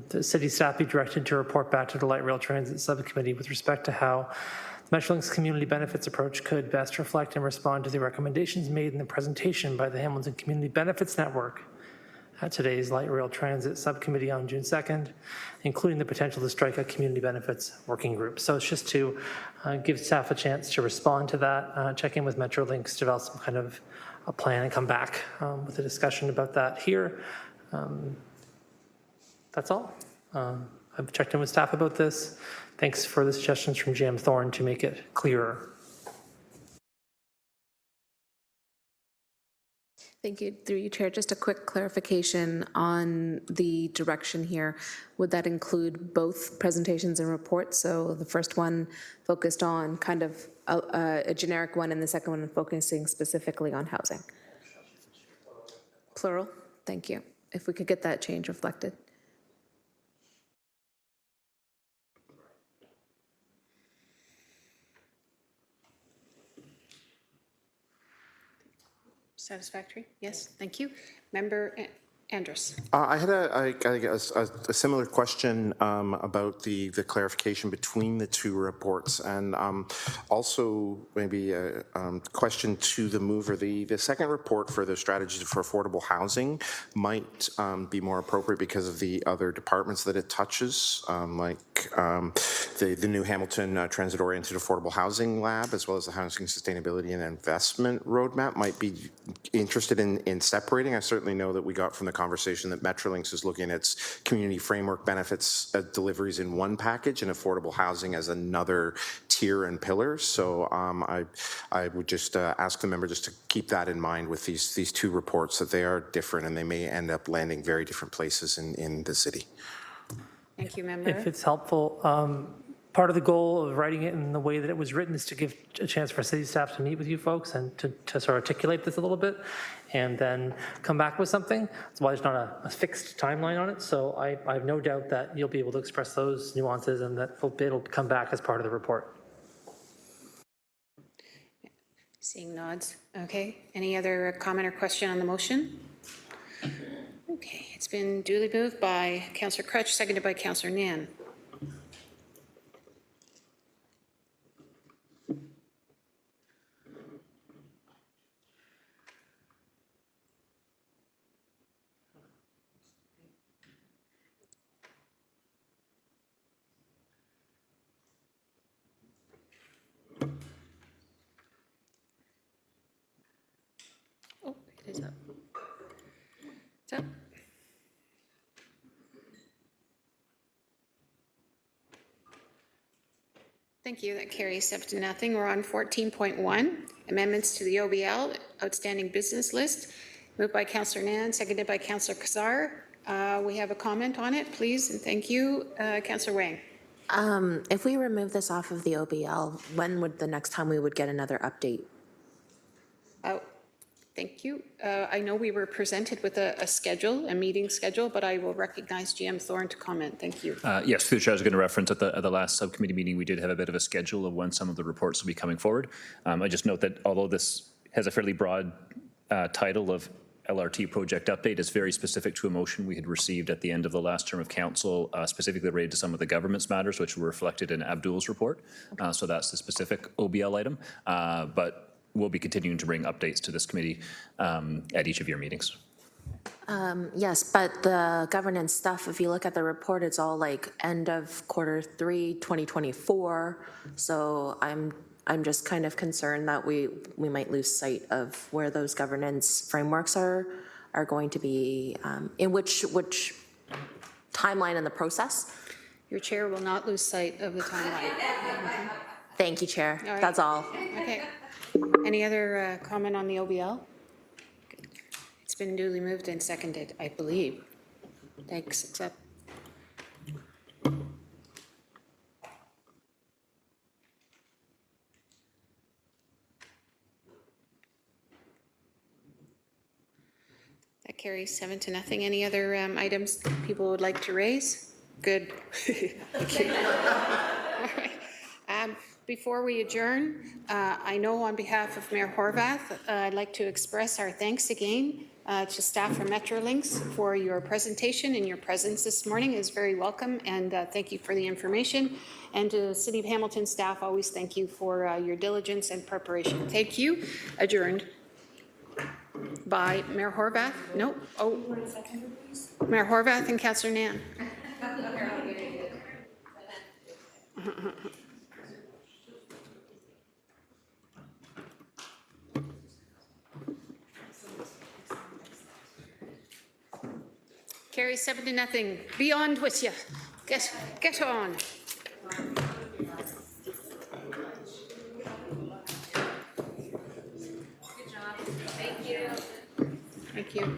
The city staff be directed to report back to the Light Rail Transit Subcommittee with respect to how the Metrolinx community benefits approach could best reflect and respond to the recommendations made in the presentation by the Hamilton Community Benefits Network at today's Light Rail Transit Subcommittee on June 2nd, including the potential to strike a community benefits working group. So it's just to give staff a chance to respond to that, check in with Metrolinx, develop some kind of a plan and come back with a discussion about that here. That's all. I've checked in with staff about this. Thanks for the suggestions from Jim Thorne to make it clearer. Thank you. Through you, Chair, just a quick clarification on the direction here. Would that include both presentations and reports? So the first one focused on kind of a generic one and the second one focusing specifically on housing? Plural? Thank you. If we could get that change reflected. Satisfactory? Yes, thank you. Member Andrus. I had a similar question about the clarification between the two reports, and also maybe a question to the mover. The second report for the strategy for affordable housing might be more appropriate because of the other departments that it touches, like the new Hamilton Transit-Oriented Affordable Housing Lab, as well as the Housing Sustainability and Investment Roadmap, might be interested in separating. I certainly know that we got from the conversation that Metrolinx is looking at its community framework benefits deliveries in one package and affordable housing as another tier and pillar. So I would just ask the member just to keep that in mind with these two reports, that they are different and they may end up landing very different places in the city. Thank you, member. If it's helpful, part of the goal of writing it in the way that it was written is to give a chance for city staff to meet with you folks and to sort of articulate this a little bit and then come back with something. That's why there's not a fixed timeline on it. So I have no doubt that you'll be able to express those nuances and that it'll come back as part of the report. Seeing nods. Okay. Any other comment or question on the motion? Okay. It's been duly moved by Councillor Crutch, seconded by Councillor Nan. Oh, it is up. It's up. Thank you. That carries 7-0. We're on 14.1, amendments to the OBL, outstanding business list, moved by Councillor Nan, seconded by Councillor Kazar. We have a comment on it, please, and thank you. Councillor Wang. If we remove this off of the OBL, when would the next time we would get another update Thank you. I know we were presented with a schedule, a meeting schedule, but I will recognize GM Thorne to comment. Thank you. Yes, through the chair, I was going to reference at the last subcommittee meeting, we did have a bit of a schedule of when some of the reports will be coming forward. I just note that although this has a fairly broad title of LRT project update, it's very specific to a motion we had received at the end of the last term of council, specifically related to some of the governance matters, which were reflected in Abdul's report. So that's the specific OBL item. But we'll be continuing to bring updates to this committee at each of your meetings. Yes, but the governance stuff, if you look at the report, it's all like end of Q3 2024. So I'm just kind of concerned that we might lose sight of where those governance frameworks are going to be, in which timeline in the process. Your chair will not lose sight of the timeline. Thank you, Chair. All right. That's all. Okay. Any other comment on the OBL? It's been duly moved and seconded, I believe. Thanks. Accept. That carries 7-0. Any other items people would like to raise? Good. Okay. All right. Before we adjourn, I know on behalf of Mayor Horvath, I'd like to express our thanks again to staff from Metrolinx for your presentation, and your presence this morning is very welcome, and thank you for the information. And to the City of Hamilton staff, always thank you for your diligence and preparation. Thank you. Adjourned by Mayor Horvath. No. Oh. Mayor Horvath and Councillor Nan. Carry 7-0. Beyond with you. Get on. Good job. Thank you. Thank you.